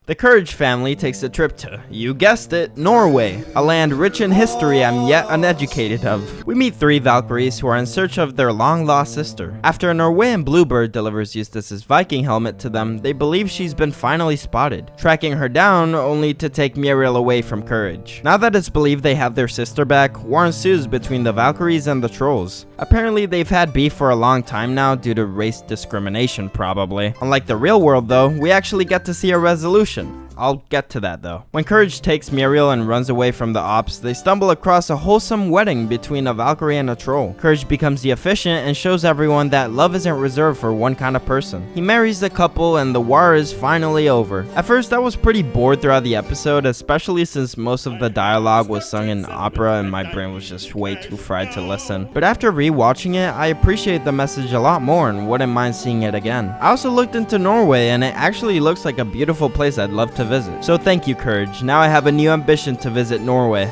The Courage family takes a trip to, you guessed it, Norway, a land rich in history I'm yet uneducated of. We meet 3 Valkyries who are in search of their long-lost sister. After a Norwegian bluebird delivers Eustace's Viking helmet to them, they believe she's been finally spotted, tracking her down only to take Muriel away from Courage. Now that it's believed they have their sister back, war ensues between the Valkyries and the trolls. Apparently they've had beef for a long time now due to race discrimination probably. Unlike the real world though, we actually get to see a resolution. I'll get to that though. When Courage takes Muriel and runs away from the ops, they stumble across a wholesome wedding between a Valkyrie and a troll. Courage becomes the officiant and shows everyone that love isn't reserved for one kind of person. He marries the couple and the war is finally over. At first I was pretty bored throughout the episode, especially since most of the dialogue was sung in opera and my brain was just way too fried to listen. But after rewatching it, I appreciate the message a lot more and wouldn't mind seeing it again. I also looked into Norway and it actually looks like a beautiful place I'd love to visit. So thank you, Courage. Now I have a new ambition to visit Norway.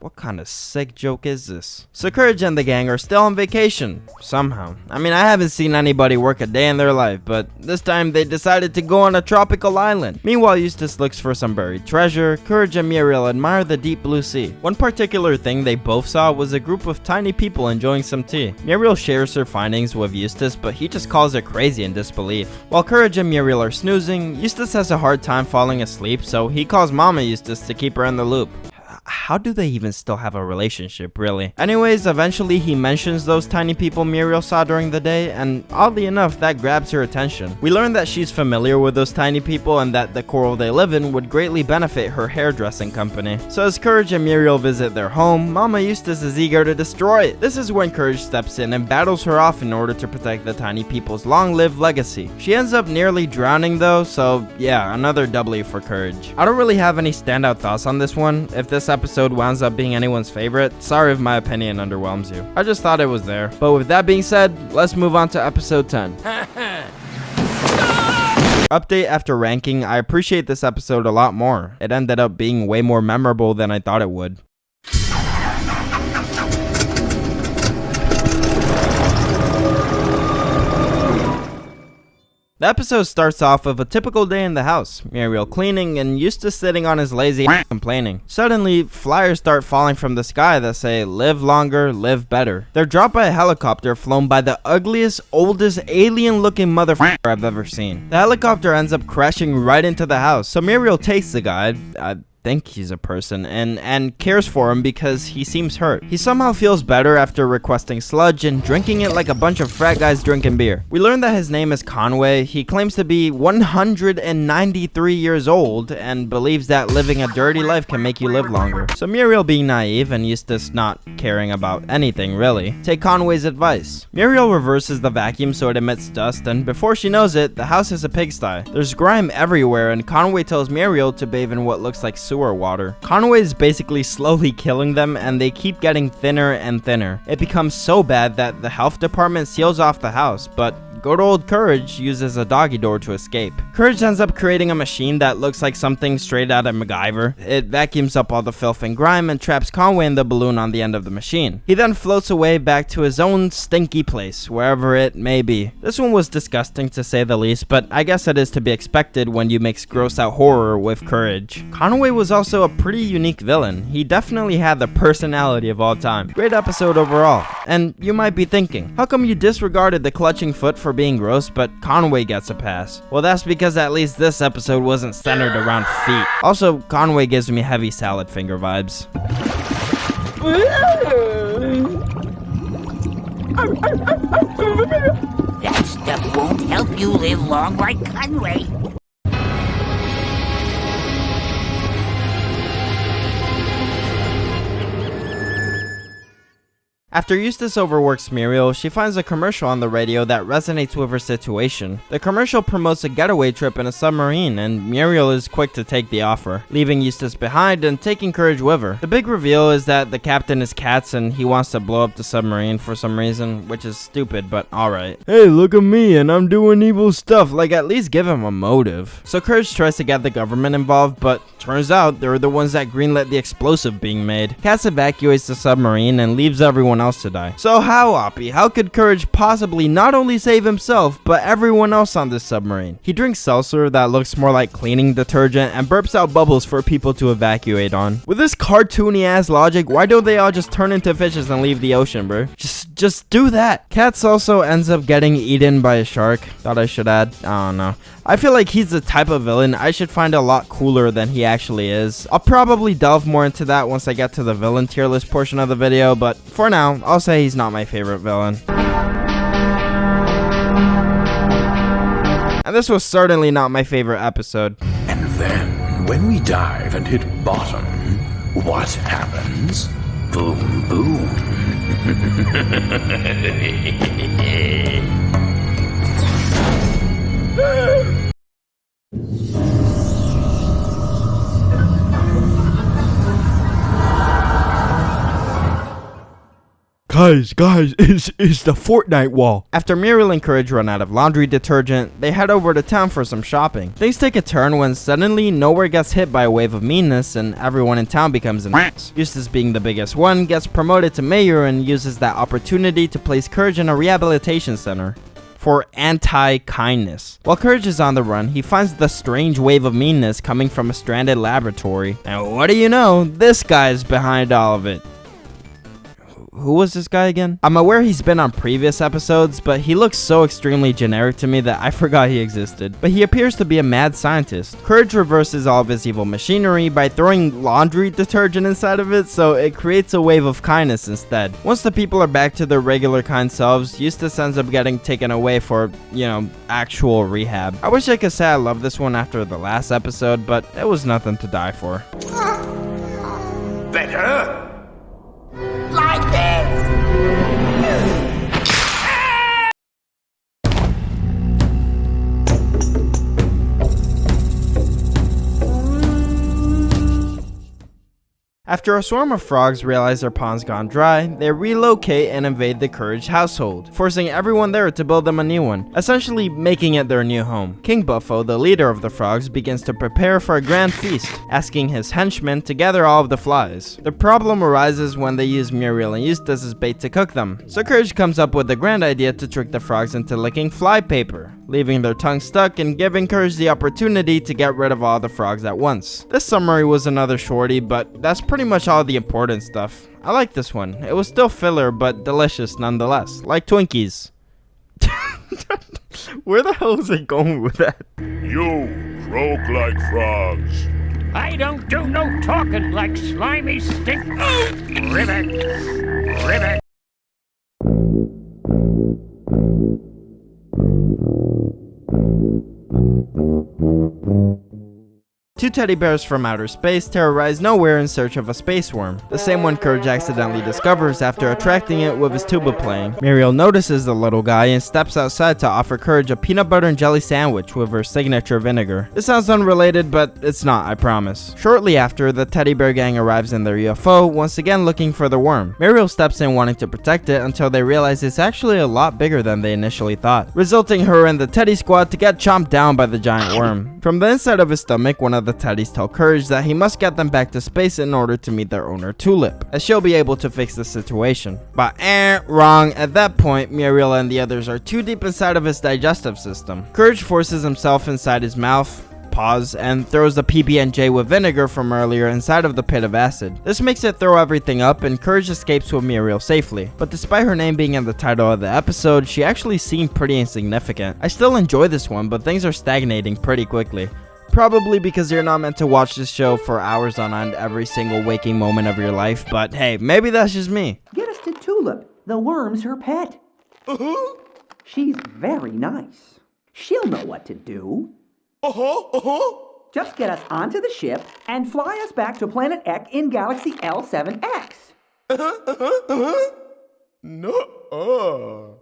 What kind of sick joke is this? So Courage and the gang are still on vacation, somehow. I mean, I haven't seen anybody work a day in their life, but this time they decided to go on a tropical island. Meanwhile, Eustace looks for some buried treasure. Courage and Muriel admire the deep blue sea. One particular thing they both saw was a group of tiny people enjoying some tea. Muriel shares her findings with Eustace, but he just calls her crazy in disbelief. While Courage and Muriel are snoozing, Eustace has a hard time falling asleep, so he calls Mama Eustace to keep her in the loop. How do they even still have a relationship, really? Anyways, eventually he mentions those tiny people Muriel saw during the day, and oddly enough, that grabs her attention. We learn that she's familiar with those tiny people and that the coral they live in would greatly benefit her hairdressing company. So as Courage and Muriel visit their home, Mama Eustace is eager to destroy it. This is when Courage steps in and battles her off in order to protect the tiny people's long-lived legacy. She ends up nearly drowning though, so yeah, another W for Courage. I don't really have any standout thoughts on this one. If this episode episode winds up being anyone's favorite, sorry if my opinion underwhelms you. I just thought it was there. But with that being said, let's move on to episode 10. Update after ranking, I appreciate this episode a lot more. It ended up being way more memorable than I thought it would. The episode starts off with a typical day in the house. Muriel cleaning and Eustace sitting on his lazy ass complaining. Suddenly, flyers start falling from the sky that say, "Live longer, live better." They're dropped by a helicopter flown by the ugliest, oldest, alien-looking motherfucker I've ever seen. The helicopter ends up crashing right into the house, so Muriel takes the guy, I think he's a person, and cares for him because he seems hurt. He somehow feels better after requesting sludge and drinking it like a bunch of frat guys drinking beer. We learn that his name is Conway. He claims to be 193 years old and believes that living a dirty life can make you live longer. So Muriel, being naive and Eustace not caring about anything really, take Conway's advice. Muriel reverses the vacuum so it emits dust, and before she knows it, the house is a pigsty. There's grime everywhere, and Conway tells Muriel to bathe in what looks like sewer water. Conway is basically slowly killing them, and they keep getting thinner and thinner. It becomes so bad that the health department seals off the house, but good old Courage uses a doggy door to escape. Courage ends up creating a machine that looks like something straight out of MacGyver. It vacuums up all the filth and grime and traps Conway in the balloon on the end of the machine. He then floats away back to his own stinky place, wherever it may be. This one was disgusting to say the least, but I guess it is to be expected when you mix gross out horror with Courage. Conway was also a pretty unique villain. He definitely had the personality of all time. Great episode overall. And you might be thinking, how come you disregarded the clutching foot for being gross, but Conway gets a pass? Well, that's because at least this episode wasn't centered around feet. Also, Conway gives me heavy salad finger vibes. That stuff won't help you live long like Conway. After Eustace overworks Muriel, she finds a commercial on the radio that resonates with her situation. The commercial promotes a getaway trip in a submarine, and Muriel is quick to take the offer, leaving Eustace behind and taking Courage with her. The big reveal is that the captain is Katz and he wants to blow up the submarine for some reason, which is stupid, but alright. Hey, look at me and I'm doing evil stuff, like at least give him a motive. So Courage tries to get the government involved, but turns out they're the ones that greenlit the explosive being made. Katz evacuates the submarine and leaves everyone else to die. So how, Oppi? How could Courage possibly not only save himself, but everyone else on this submarine? He drinks seltzer that looks more like cleaning detergent and burps out bubbles for people to evacuate on. With this cartoony ass logic, why don't they all just turn into fishes and leave the ocean, bro? Just do that. Katz also ends up getting eaten by a shark. Thought I should add. I don't know. I feel like he's the type of villain I should find a lot cooler than he actually is. I'll probably delve more into that once I get to the villain tier list portion of the video, but for now, I'll say he's not my favorite villain. And this was certainly not my favorite episode. And then, when we dive and hit bottom, what happens? Boom, boom. Guys, it's the Fortnite wall. After Muriel and Courage run out of laundry detergent, they head over to town for some shopping. Things take a turn when suddenly Nowhere gets hit by a wave of meanness and everyone in town becomes an ass. Eustace, being the biggest one, gets promoted to mayor and uses that opportunity to place Courage in a rehabilitation center for anti-kindness. While Courage is on the run, he finds the strange wave of meanness coming from a stranded laboratory. And what do you know, this guy is behind all of it. Who was this guy again? I'm aware he's been on previous episodes, but he looks so extremely generic to me that I forgot he existed. But he appears to be a mad scientist. Courage reverses all of his evil machinery by throwing laundry detergent inside of it, so it creates a wave of kindness instead. Once the people are back to their regular kind selves, Eustace ends up getting taken away for, actual rehab. I wish I could say I love this one after the last episode, but it was nothing to die for. Better? Like this! After a swarm of frogs realize their pond's gone dry, they relocate and invade the Courage household, forcing everyone there to build them a new one, essentially making it their new home. King Buffo, the leader of the frogs, begins to prepare for a grand feast, asking his henchmen to gather all of the flies. The problem arises when they use Muriel and Eustace as bait to cook them, so Courage comes up with the grand idea to trick the frogs into licking fly paper, leaving their tongues stuck and giving Courage the opportunity to get rid of all the frogs at once. This summary was another shorty, but that's pretty much all the important stuff. I like this one. It was still filler, but delicious nonetheless, like Twinkies. Where the hell is it going with that? You croak like frogs. I don't do no talking like slimy stink. Ribbit! Ribbit! Two teddy bears from outer space terrorize nowhere in search of a space worm, the same one Courage accidentally discovers after attracting it with his tuba playing. Muriel notices the little guy and steps outside to offer Courage a peanut butter and jelly sandwich with her signature vinegar. This sounds unrelated, but it's not, I promise. Shortly after, the teddy bear gang arrives in their UFO, once again looking for the worm. Muriel steps in wanting to protect it until they realize it's actually a lot bigger than they initially thought, resulting her and the teddy squad to get chomped down by the giant worm. From the inside of his stomach, one of the teddies tell Courage that he must get them back to space in order to meet their owner Tulip, as she'll be able to fix the situation. But wrong. At that point, Muriel and the others are too deep inside of his digestive system. Courage forces himself inside his mouth, paws, and throws the PB&J with vinegar from earlier inside of the pit of acid. This makes it throw everything up, and Courage escapes with Muriel safely. But despite her name being in the title of the episode, she actually seemed pretty insignificant. I still enjoy this one, but things are stagnating pretty quickly. Probably because you're not meant to watch this show for hours on end every single waking moment of your life, but hey, maybe that's just me. Get us to Tulip. The worm's her pet. She's very nice. She'll know what to do. Just get us onto the ship and fly us back to Planet Ek in Galaxy L7X. No.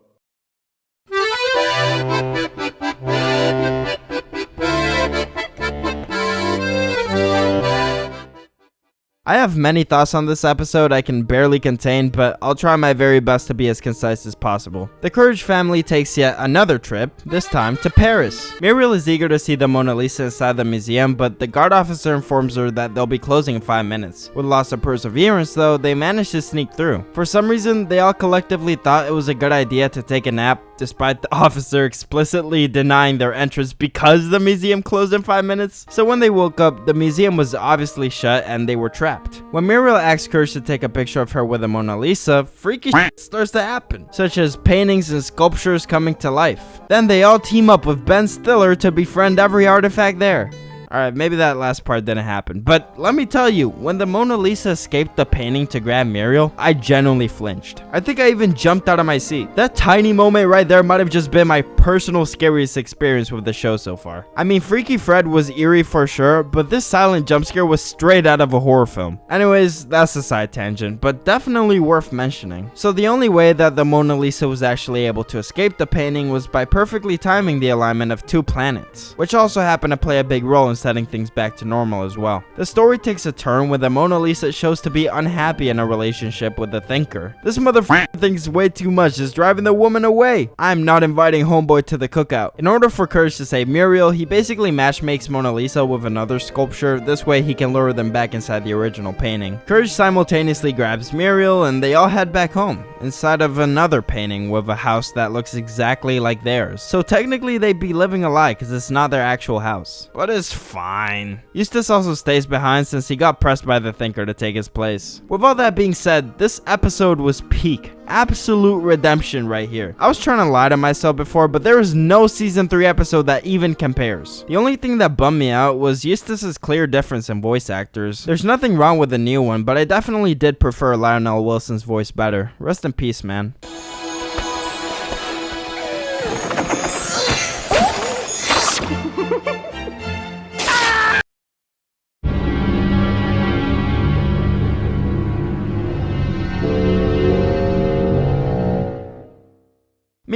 I have many thoughts on this episode I can barely contain, but I'll try my very best to be as concise as possible. The Courage family takes yet another trip, this time to Paris. Muriel is eager to see the Mona Lisa inside the museum, but the guard officer informs her that they'll be closing in 5 minutes. With lots of perseverance though, they manage to sneak through. For some reason, they all collectively thought it was a good idea to take a nap, despite the officer explicitly denying their entrance because the museum closed in 5 minutes. So when they woke up, the museum was obviously shut and they were trapped. When Muriel asks Courage to take a picture of her with the Mona Lisa, freaky shit starts to happen, such as paintings and sculptures coming to life. Then they all team up with Ben Stiller to befriend every artifact there. Alright, maybe that last part didn't happen, but let me tell you, when the Mona Lisa escaped the painting to grab Muriel, I genuinely flinched. I think I even jumped out of my seat. That tiny moment right there might have just been my personal scariest experience with the show so far. I mean, Freaky Fred was eerie for sure, but this silent jump scare was straight out of a horror film. Anyways, that's a side tangent, but definitely worth mentioning. So the only way that the Mona Lisa was actually able to escape the painting was by perfectly timing the alignment of 2 planets, which also happened to play a big role in setting things back to normal as well. The story takes a turn when the Mona Lisa shows to be unhappy in a relationship with the Thinker. This motherfucker thinks way too much, is driving the woman away. I'm not inviting homeboy to the cookout. In order for Courage to save Muriel, he basically matchmakes Mona Lisa with another sculpture. This way he can lure them back inside the original painting. Courage simultaneously grabs Muriel and they all head back home, inside of another painting with a house that looks exactly like theirs. So technically they'd be living a lie because it's not their actual house. But it's fine. Eustace also stays behind since he got pressed by the Thinker to take his place. With all that being said, this episode was peak. Absolute redemption right here. I was trying to lie to myself before, but there is no season 3 episode that even compares. The only thing that bummed me out was Eustace's clear difference in voice actors. There's nothing wrong with the new one, but I definitely did prefer Lionel Wilson's voice better. Rest in peace, man.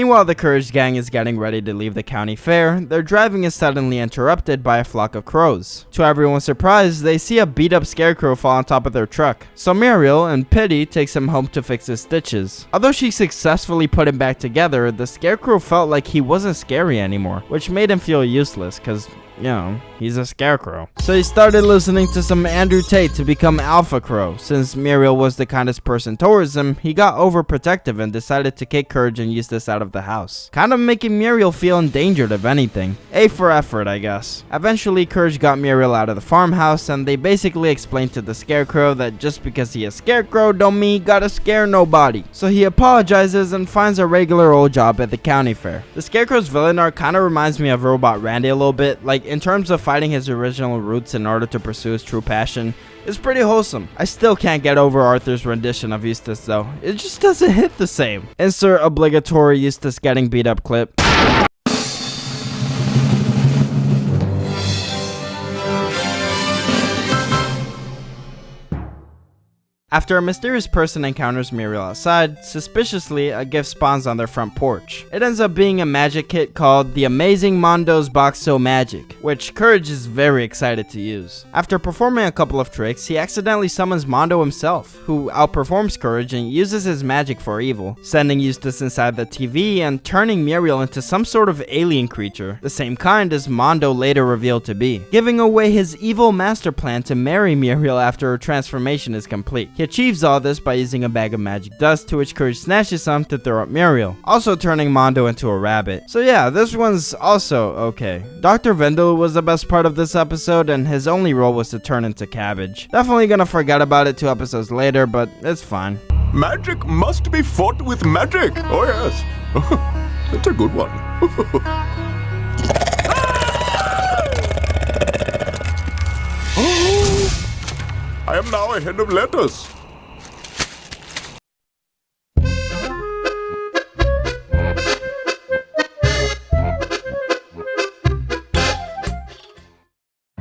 Meanwhile, the Courage gang is getting ready to leave the county fair. Their driving is suddenly interrupted by a flock of crows. To everyone's surprise, they see a beat-up scarecrow fall on top of their truck. So Muriel, in pity, takes him home to fix his stitches. Although she successfully put him back together, the scarecrow felt like he wasn't scary anymore, which made him feel useless, cause you know, he's a scarecrow. So he started listening to some Andrew Tate to become Alpha Crow. Since Muriel was the kindest person towards him, he got overprotective and decided to kick Courage and Eustace out of the house, kind of making Muriel feel endangered if anything. A for effort, I guess. Eventually, Courage got Muriel out of the farmhouse, and they basically explained to the scarecrow that just because he is scarecrow don't mean he gotta scare nobody. So he apologizes and finds a regular old job at the county fair. The scarecrow's villain arc kind of reminds me of Robot Randy a little bit, like in terms of fighting his original roots in order to pursue his true passion. It's pretty wholesome. I still can't get over Arthur's rendition of Eustace though. It just doesn't hit the same. Insert obligatory Eustace getting beat up clip. After a mysterious person encounters Muriel outside, suspiciously, a gift spawns on their front porch. It ends up being a magic kit called the Amazing Mondo's Box So Magic, which Courage is very excited to use. After performing a couple of tricks, he accidentally summons Mondo himself, who outperforms Courage and uses his magic for evil, sending Eustace inside the TV and turning Muriel into some sort of alien creature, the same kind as Mondo later revealed to be, giving away his evil master plan to marry Muriel after her transformation is complete. He achieves all this by using a bag of magic dust, to which Courage snatches some to throw at Muriel, also turning Mondo into a rabbit. So yeah, this one's also okay. Dr. Vendel was the best part of this episode, and his only role was to turn into cabbage. Definitely gonna forget about it 2 episodes later, but it's fine. Magic must be fought with magic. Oh yes. That's a good one. I am now a head of letters.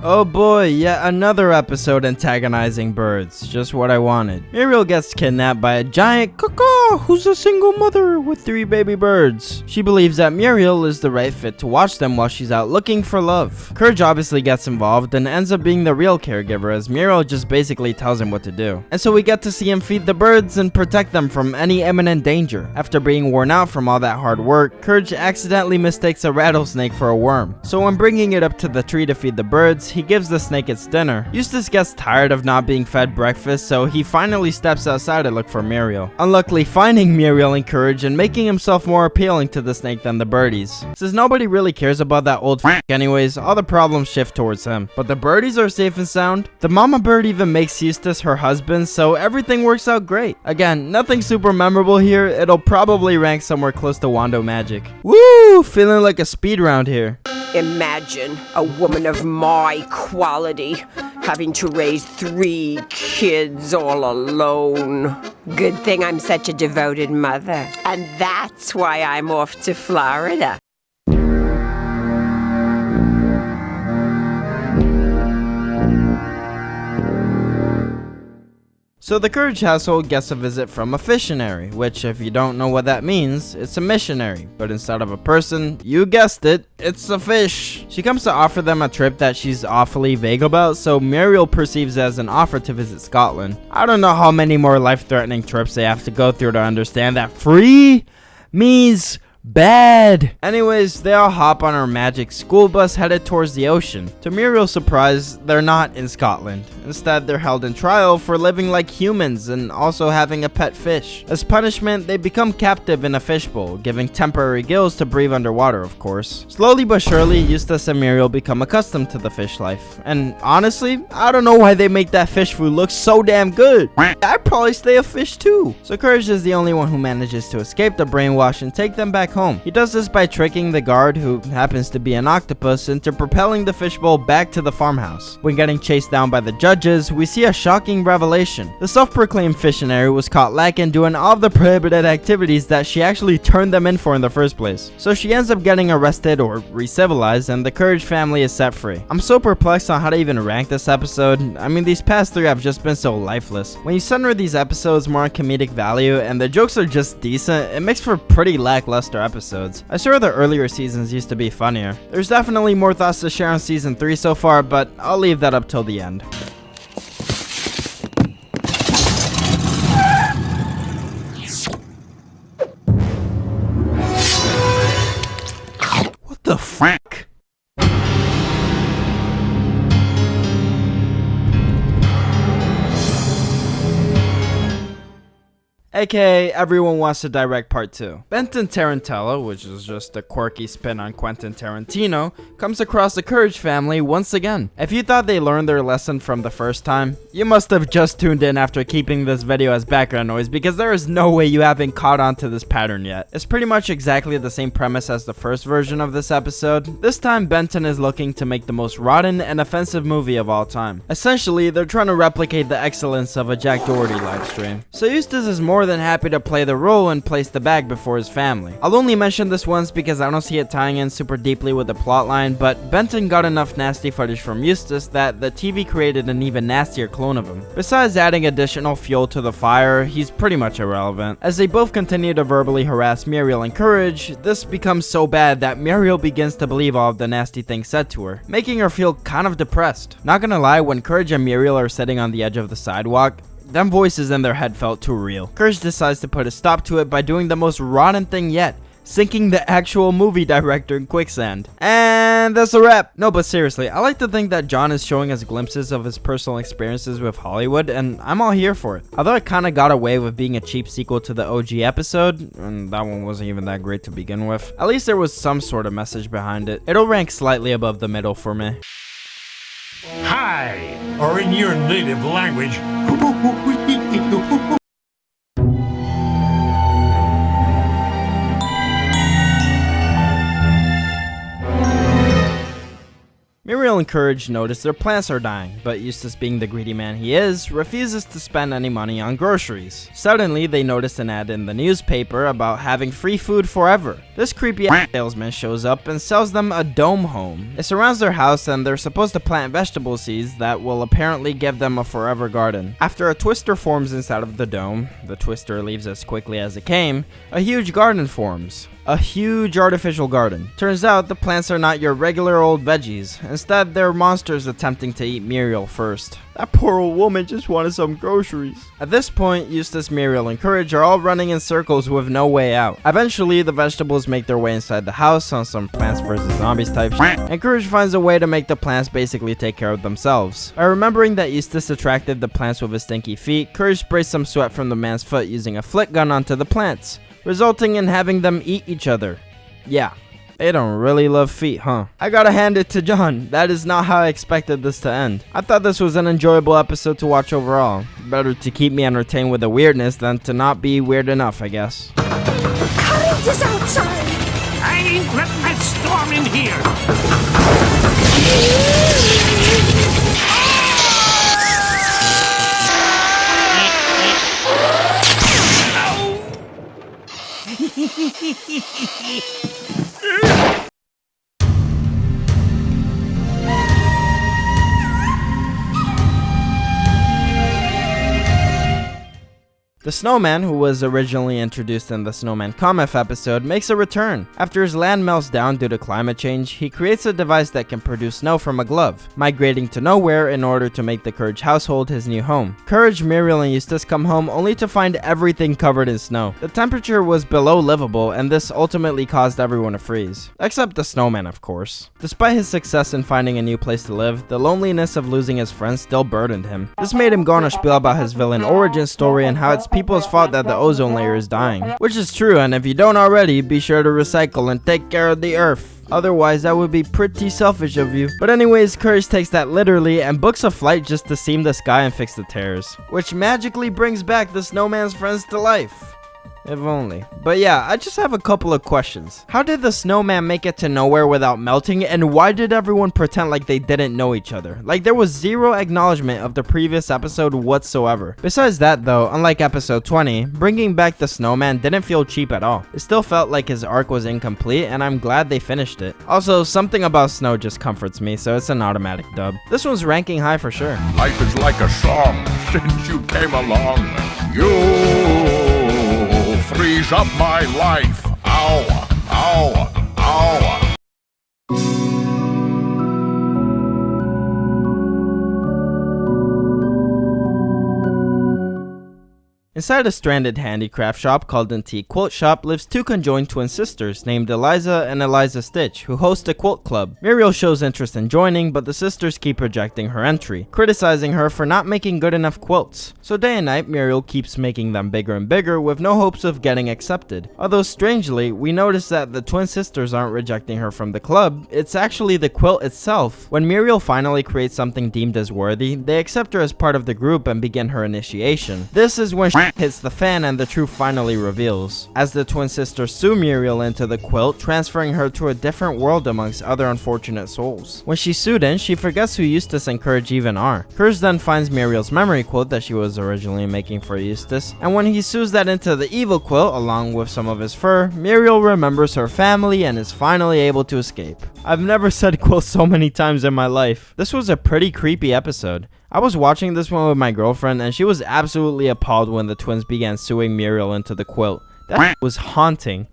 Oh boy, yet another episode antagonizing birds. Just what I wanted. Muriel gets kidnapped by a giant caw who's a single mother with 3 baby birds. She believes that Muriel is the right fit to watch them while she's out looking for love. Courage obviously gets involved and ends up being the real caregiver, as Muriel just basically tells him what to do. And so we get to see him feed the birds and protect them from any imminent danger. After being worn out from all that hard work, Courage accidentally mistakes a rattlesnake for a worm. So when bringing it up to the tree to feed the birds, he gives the snake its dinner. Eustace gets tired of not being fed breakfast, so he finally steps outside to look for Muriel. Unluckily, finding Muriel and Courage and making himself more appealing to the snake than the birdies. Since nobody really cares about that old f*** anyways, all the problems shift towards him. But the birdies are safe and sound. The mama bird even makes Eustace her husband, so everything works out great. Again, nothing super memorable here. It'll probably rank somewhere close to Wando Magic. Woo! Feeling like a speed round here. Imagine a woman of my quality having to raise 3 kids all alone. Good thing I'm such a devoted mother. And that's why I'm off to Florida. So the Courage household gets a visit from a fissionary, which if you don't know what that means, it's a missionary. But instead of a person, you guessed it, it's a fish. She comes to offer them a trip that she's awfully vague about, so Muriel perceives it as an offer to visit Scotland. I don't know how many more life-threatening trips they have to go through to understand that free means bad. Anyways, they all hop on our magic school bus headed towards the ocean. To Muriel's surprise, they're not in Scotland. Instead, they're held in trial for living like humans and also having a pet fish. As punishment, they become captive in a fishbowl, giving temporary gills to breathe underwater, of course. Slowly but surely, Eustace and Muriel become accustomed to the fish life. And honestly, I don't know why they make that fish food look so damn good. I'd probably stay a fish too. So Courage is the only one who manages to escape the brainwash and take them back home. He does this by tricking the guard, who happens to be an octopus, into propelling the fishbowl back to the farmhouse. When getting chased down by the judges, we see a shocking revelation. The self-proclaimed fissionary was caught lacking doing all of the prohibited activities that she actually turned them in for in the first place. So she ends up getting arrested or re-civilized, and the Courage family is set free. I'm so perplexed on how to even rank this episode. I mean, these past 3 have just been so lifeless. When you center these episodes more on comedic value and the jokes are just decent, it makes for pretty lackluster extra episodes. I swear the earlier seasons used to be funnier. There's definitely more thoughts to share on season 3 so far, but I'll leave that up till the end. What the frick? AKA Everyone Wants to Direct Part 2. Benton Tarantella, which is just a quirky spin on Quentin Tarantino, comes across the Courage family once again. If you thought they learned their lesson from the first time, you must have just tuned in after keeping this video as background noise, because there is no way you haven't caught on to this pattern yet. It's pretty much exactly the same premise as the first version of this episode. This time Benton is looking to make the most rotten and offensive movie of all time. Essentially, they're trying to replicate the excellence of a Jack Doherty livestream. So Eustace is more than happy to play the role and place the bag before his family. I'll only mention this once because I don't see it tying in super deeply with the plotline, but Benton got enough nasty footage from Eustace that the TV created an even nastier clone of him. Besides adding additional fuel to the fire, he's pretty much irrelevant. As they both continue to verbally harass Muriel and Courage, this becomes so bad that Muriel begins to believe all of the nasty things said to her, making her feel kind of depressed. Not gonna lie, when Courage and Muriel are sitting on the edge of the sidewalk, them voices in their head felt too real. Courage decides to put a stop to it by doing the most rotten thing yet, sinking the actual movie director in quicksand. And that's a wrap. No, but seriously, I like to think that John is showing us glimpses of his personal experiences with Hollywood, and I'm all here for it. Although it kinda got away with being a cheap sequel to the OG episode, and that one wasn't even that great to begin with, at least there was some sort of message behind it. It'll rank slightly above the middle for me. Hi, or in your native language. Muriel and Courage notice their plants are dying, but Eustace, being the greedy man he is, refuses to spend any money on groceries. Suddenly, they notice an ad in the newspaper about having free food forever. This creepy salesman shows up and sells them a dome home. It surrounds their house and they're supposed to plant vegetable seeds that will apparently give them a forever garden. After a twister forms inside of the dome, the twister leaves as quickly as it came, a huge garden forms. A huge artificial garden. Turns out the plants are not your regular old veggies. Instead, they're monsters attempting to eat Muriel first. That poor old woman just wanted some groceries. At this point, Eustace, Muriel, and Courage are all running in circles with no way out. Eventually, the vegetables make their way inside the house on some Plants vs. Zombies type shit, and Courage finds a way to make the plants basically take care of themselves. By remembering that Eustace attracted the plants with his stinky feet, Courage sprays some sweat from the man's foot using a flick gun onto the plants, resulting in having them eat each other. Yeah, they don't really love feet, huh? I gotta hand it to John. That is not how I expected this to end. I thought this was an enjoyable episode to watch overall. Better to keep me entertained with the weirdness than to not be weird enough, I guess. Courage is outside! I ain't letting that storm in here! The snowman, who was originally introduced in the Snowman Comic episode, makes a return. After his land melts down due to climate change, he creates a device that can produce snow from a glove, migrating to nowhere in order to make the Courage household his new home. Courage, Muriel, and Eustace come home only to find everything covered in snow. The temperature was below livable, and this ultimately caused everyone to freeze. Except the snowman, of course. Despite his success in finding a new place to live, the loneliness of losing his friends still burdened him. This made him go on a spiel about his villain origin story and how it's people's fault that the ozone layer is dying. Which is true, and if you don't already, be sure to recycle and take care of the earth. Otherwise, that would be pretty selfish of you. But anyways, Courage takes that literally and books a flight just to seam the sky and fix the tears, which magically brings back the snowman's friends to life. If only. But yeah, I just have a couple of questions. How did the snowman make it to nowhere without melting, and why did everyone pretend like they didn't know each other? Like there was zero acknowledgement of the previous episode whatsoever. Besides that though, unlike episode 20, bringing back the snowman didn't feel cheap at all. It still felt like his arc was incomplete, and I'm glad they finished it. Also, something about snow just comforts me, so it's an automatic dub. This one's ranking high for sure. Life is like a song since you came along. You freeze up my life. Ow. Ow! Ow! Inside a stranded handicraft shop called Antique Quilt Shop lives two conjoined twin sisters named Eliza and Eliza Stitch, who host a quilt club. Muriel shows interest in joining, but the sisters keep rejecting her entry, criticizing her for not making good enough quilts. So day and night, Muriel keeps making them bigger and bigger with no hopes of getting accepted. Although strangely, we notice that the twin sisters aren't rejecting her from the club, it's actually the quilt itself. When Muriel finally creates something deemed as worthy, they accept her as part of the group and begin her initiation. This is when hits the fan and the truth finally reveals, as the twin sisters sue Muriel into the quilt, transferring her to a different world amongst other unfortunate souls. When she's sued in, she forgets who Eustace and Courage even are. Courage then finds Muriel's memory quilt that she was originally making for Eustace, and when he sews that into the evil quilt along with some of his fur, Muriel remembers her family and is finally able to escape. I've never said quilt so many times in my life. This was a pretty creepy episode. I was watching this one with my girlfriend and she was absolutely appalled when the twins began sewing Muriel into the quilt. That was haunting.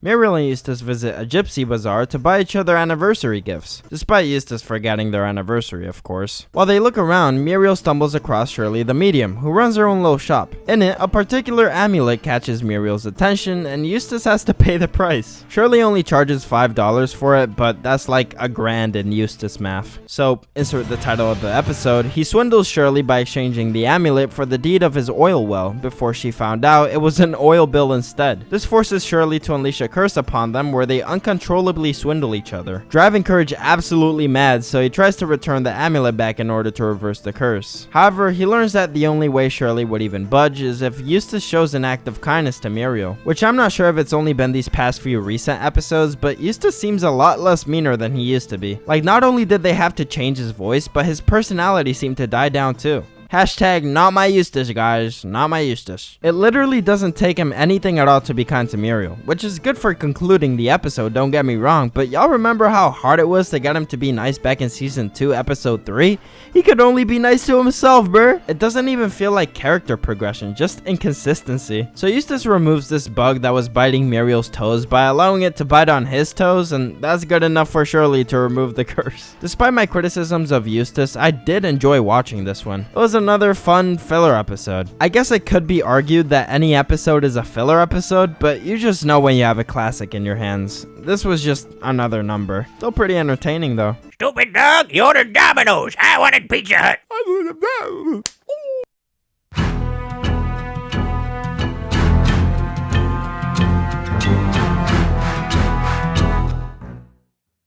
Muriel and Eustace visit a gypsy bazaar to buy each other anniversary gifts, despite Eustace forgetting their anniversary, of course. While they look around, Muriel stumbles across Shirley the medium, who runs her own little shop. In it, a particular amulet catches Muriel's attention, and Eustace has to pay the price. Shirley only charges $5 for it, but that's like $1,000 in Eustace math. So, insert the title of the episode, he swindles Shirley by exchanging the amulet for the deed of his oil well, before she found out it was an oil bill instead. This forces Shirley to unleash a curse upon them where they uncontrollably swindle each other, driving Courage absolutely mad, so he tries to return the amulet back in order to reverse the curse. However, he learns that the only way Shirley would even budge is if Eustace shows an act of kindness to Muriel, which I'm not sure if it's only been these past few recent episodes, but Eustace seems a lot less meaner than he used to be. Like, not only did they have to change his voice, but his personality seemed to die down too. Hashtag not my Eustace, guys, not my Eustace. It literally doesn't take him anything at all to be kind to Muriel, which is good for concluding the episode, don't get me wrong, but y'all remember how hard it was to get him to be nice back in season 2 episode 3? He could only be nice to himself, bruh. It doesn't even feel like character progression, just inconsistency. So Eustace removes this bug that was biting Muriel's toes by allowing it to bite on his toes, and that's good enough for Shirley to remove the curse. Despite my criticisms of Eustace, I did enjoy watching this one. It was another fun filler episode. I guess it could be argued that any episode is a filler episode, but you just know when you have a classic in your hands. This was just another number. Still pretty entertaining though. Stupid dog, you ordered Domino's. I wanted Pizza Hut.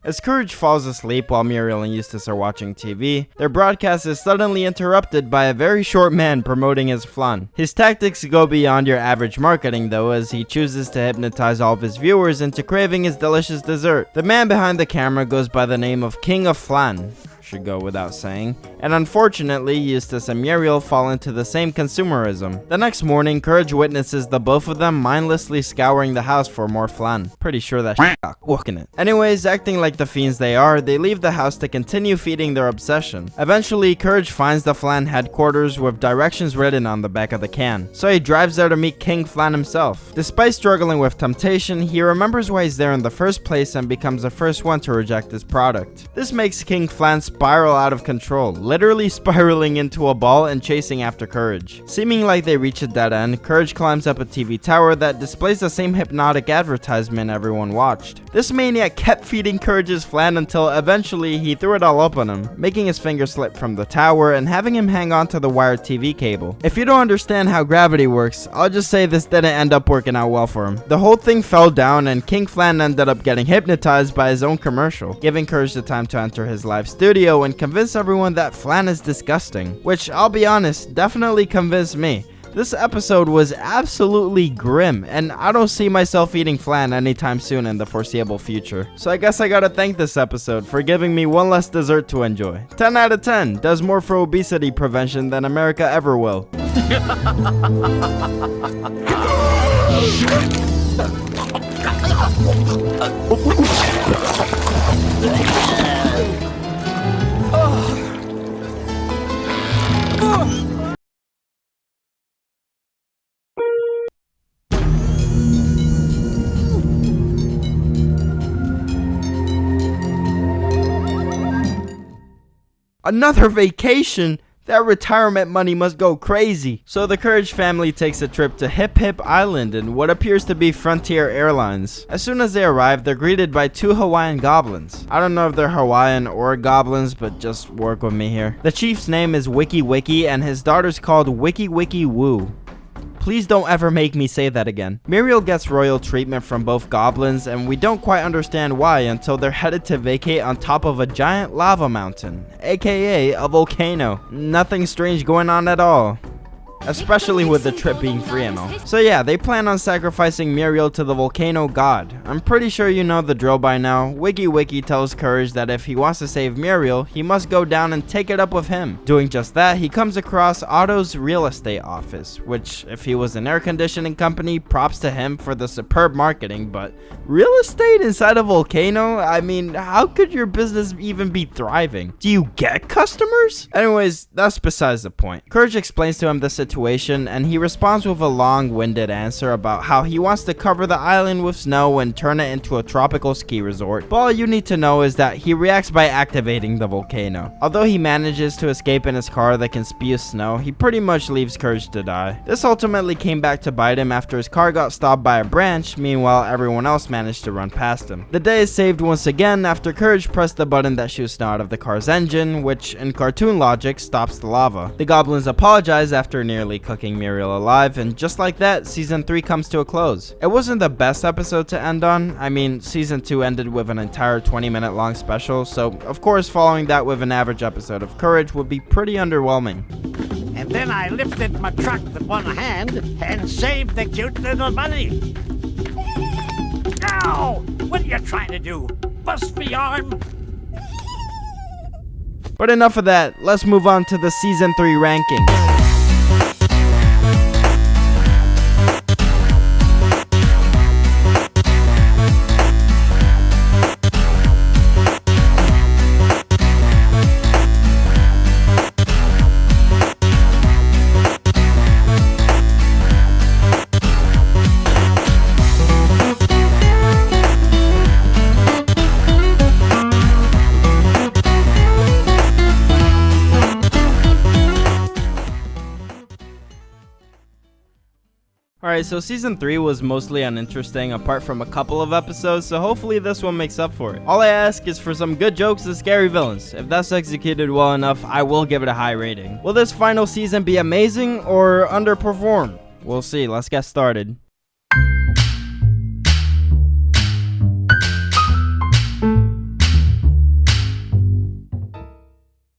As Courage falls asleep while Muriel and Eustace are watching TV, their broadcast is suddenly interrupted by a very short man promoting his flan. His tactics go beyond your average marketing though, as he chooses to hypnotize all of his viewers into craving his delicious dessert. The man behind the camera goes by the name of King of Flan. Should go without saying. And unfortunately, Eustace and Muriel fall into the same consumerism. The next morning, Courage witnesses the both of them mindlessly scouring the house for more flan. Pretty sure that shit got cooked in it. Anyways, acting like the fiends they are, they leave the house to continue feeding their obsession. Eventually, Courage finds the Flan headquarters with directions written on the back of the can. So he drives there to meet King Flan himself. Despite struggling with temptation, he remembers why he's there in the first place and becomes the first one to reject his product. This makes King Flan spiral out of control, literally spiraling into a ball and chasing after Courage. Seeming like they reach a dead end, Courage climbs up a TV tower that displays the same hypnotic advertisement everyone watched. This maniac kept feeding Courage's flan until eventually he threw it all up on him, making his finger slip from the tower and having him hang on to the wired TV cable. If you don't understand how gravity works, I'll just say this didn't end up working out well for him. The whole thing fell down and King Flan ended up getting hypnotized by his own commercial, giving Courage the time to enter his live studio and convince everyone that flan is disgusting, which I'll be honest, definitely convinced me. This episode was absolutely grim, and I don't see myself eating flan anytime soon in the foreseeable future. So I guess I gotta thank this episode for giving me one less dessert to enjoy. 10 out of 10, does more for obesity prevention than America ever will. Another vacation? That retirement money must go crazy. So the Courage family takes a trip to Hip Hip Island in what appears to be Frontier Airlines. As soon as they arrive, they're greeted by 2 Hawaiian goblins. I don't know if they're Hawaiian or goblins, but just work with me here. The chief's name is Wiki Wiki and his daughter's called Wiki Wiki Woo. Please don't ever make me say that again. Muriel gets royal treatment from both goblins, and we don't quite understand why until they're headed to vacate on top of a giant lava mountain, aka a volcano. Nothing strange going on at all. Especially with the trip being free and all. So yeah, they plan on sacrificing Muriel to the volcano god. I'm pretty sure you know the drill by now. Wiki Wiki tells Courage that if he wants to save Muriel, he must go down and take it up with him. Doing just that, he comes across Otto's real estate office, which if he was an air conditioning company, props to him for the superb marketing, but real estate inside a volcano? I mean, how could your business even be thriving? Do you get customers? Anyways, that's besides the point. Courage explains to him the situation, and he responds with a long-winded answer about how he wants to cover the island with snow and turn it into a tropical ski resort. But all you need to know is that he reacts by activating the volcano. Although he manages to escape in his car that can spew snow, he pretty much leaves Courage to die. This ultimately came back to bite him after his car got stopped by a branch, meanwhile everyone else managed to run past him. The day is saved once again after Courage pressed the button that shoots snow out of the car's engine, which in cartoon logic stops the lava. The goblins apologize after nearly cooking Muriel alive, and just like that, season 3 comes to a close. It wasn't the best episode to end on. I mean, season 2 ended with an entire 20-minute long special, so of course following that with an average episode of Courage would be pretty underwhelming. And then I lifted my truck with one hand and saved the cute little bunny. Ow! What are you trying to do? Bust me arm? But enough of that, let's move on to the season 3 rankings. Alright, so season 3 was mostly uninteresting apart from a couple of episodes, so hopefully this one makes up for it. All I ask is for some good jokes and scary villains. If that's executed well enough, I will give it a high rating. Will this final season be amazing or underperform? We'll see, let's get started.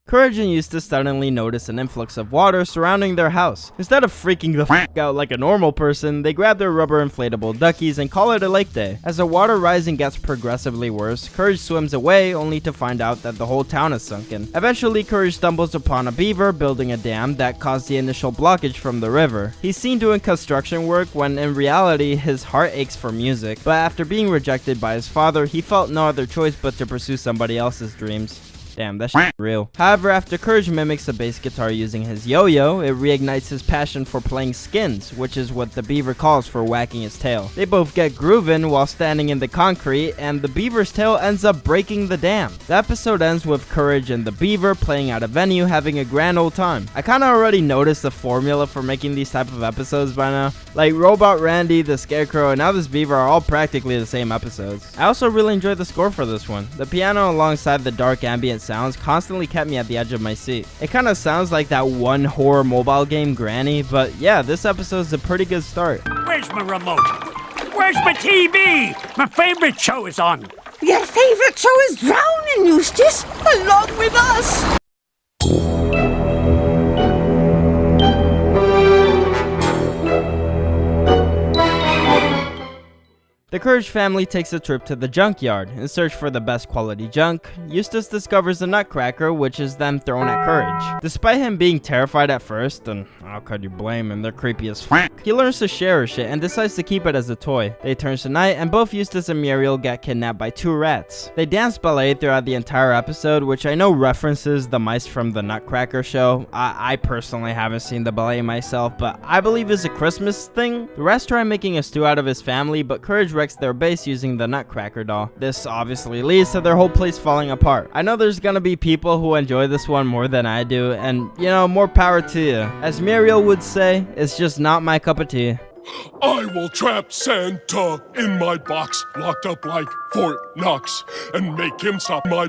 Courage and Eustace suddenly notice an influx of water surrounding their house. Instead of freaking the f*** out like a normal person, they grab their rubber inflatable duckies and call it a lake day. As the water rising gets progressively worse, Courage swims away only to find out that the whole town is sunken. Eventually, Courage stumbles upon a beaver building a dam that caused the initial blockage from the river. He's seen doing construction work when in reality his heart aches for music, but after being rejected by his father, he felt no other choice but to pursue somebody else's dreams. Damn, that shit's real. However, after Courage mimics a bass guitar using his yo-yo, it reignites his passion for playing skins, which is what the beaver calls for whacking his tail. They both get grooving while standing in the concrete, and the beaver's tail ends up breaking the dam. The episode ends with Courage and the beaver playing at a venue having a grand old time. I kinda already noticed the formula for making these type of episodes by now. Like Robot Randy, the Scarecrow, and now this beaver are all practically the same episodes. I also really enjoyed the score for this one. The piano alongside the dark ambient sounds constantly kept me at the edge of my seat. It kind of sounds like that one horror mobile game Granny, but yeah, this episode's a pretty good start. Where's my remote? Where's my TV? My favorite show is on. Your favorite show is drowning, Eustace, along with us. The The Courage family takes a trip to the junkyard. In search for the best quality junk, Eustace discovers a nutcracker, which is then thrown at Courage. Despite him being terrified at first, and how could you blame him, they're creepy as f***, he learns to cherish it and decides to keep it as a toy. Day turns to night, and both Eustace and Muriel get kidnapped by 2 rats. They dance ballet throughout the entire episode, which I know references the mice from the Nutcracker show. I personally haven't seen the ballet myself, but I believe it's a Christmas thing. The rats try making a stew out of his family, but Courage wrecks their base using the Nutcracker doll. This obviously leads to their whole place falling apart. I know there's gonna be people who enjoy this one more than I do, and you know, more power to you. As Muriel would say, it's just not my cup of tea. I will trap Santa in my box, locked up like Fort Knox, and make him stop my...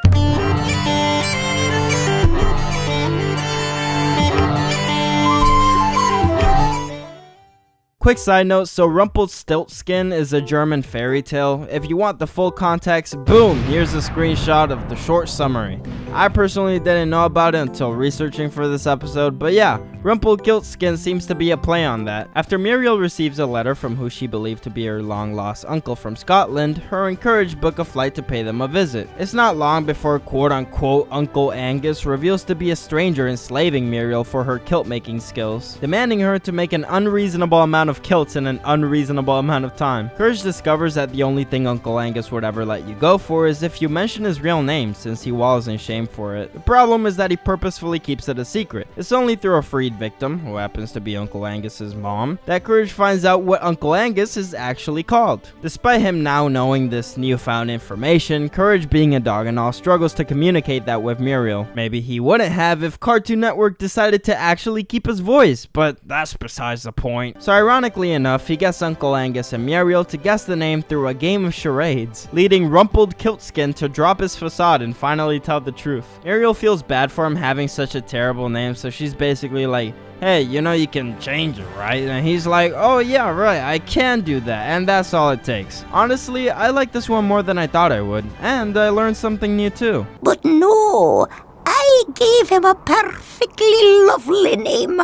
Quick side note, so Rumpelstiltskin is a German fairy tale. If you want the full context, boom, here's a screenshot of the short summary. I personally didn't know about it until researching for this episode, but yeah, Rumpelstiltskin seems to be a play on that. After Muriel receives a letter from who she believed to be her long-lost uncle from Scotland, her and Courage book a flight to pay them a visit. It's not long before quote-unquote Uncle Angus reveals to be a stranger enslaving Muriel for her kilt-making skills, demanding her to make an unreasonable amount of kilts in an unreasonable amount of time. Courage discovers that the only thing Uncle Angus would ever let you go for is if you mention his real name, since he wallows in shame for it. The problem is that he purposefully keeps it a secret. It's only through a freed victim, who happens to be Uncle Angus's mom, that Courage finds out what Uncle Angus is actually called. Despite him now knowing this newfound information, Courage, being a dog and all, struggles to communicate that with Muriel. Maybe he wouldn't have if Cartoon Network decided to actually keep his voice, but that's besides the point. So ironically enough, he gets Uncle Angus and Muriel to guess the name through a game of charades, leading Rumpelstiltskin to drop his facade and finally tell the truth. Muriel feels bad for him having such a terrible name, so she's basically like, hey, you know you can change it, right? And he's like, oh yeah, right, I can do that, and that's all it takes. Honestly, I like this one more than I thought I would, and I learned something new too. But no, I gave him a perfectly lovely name.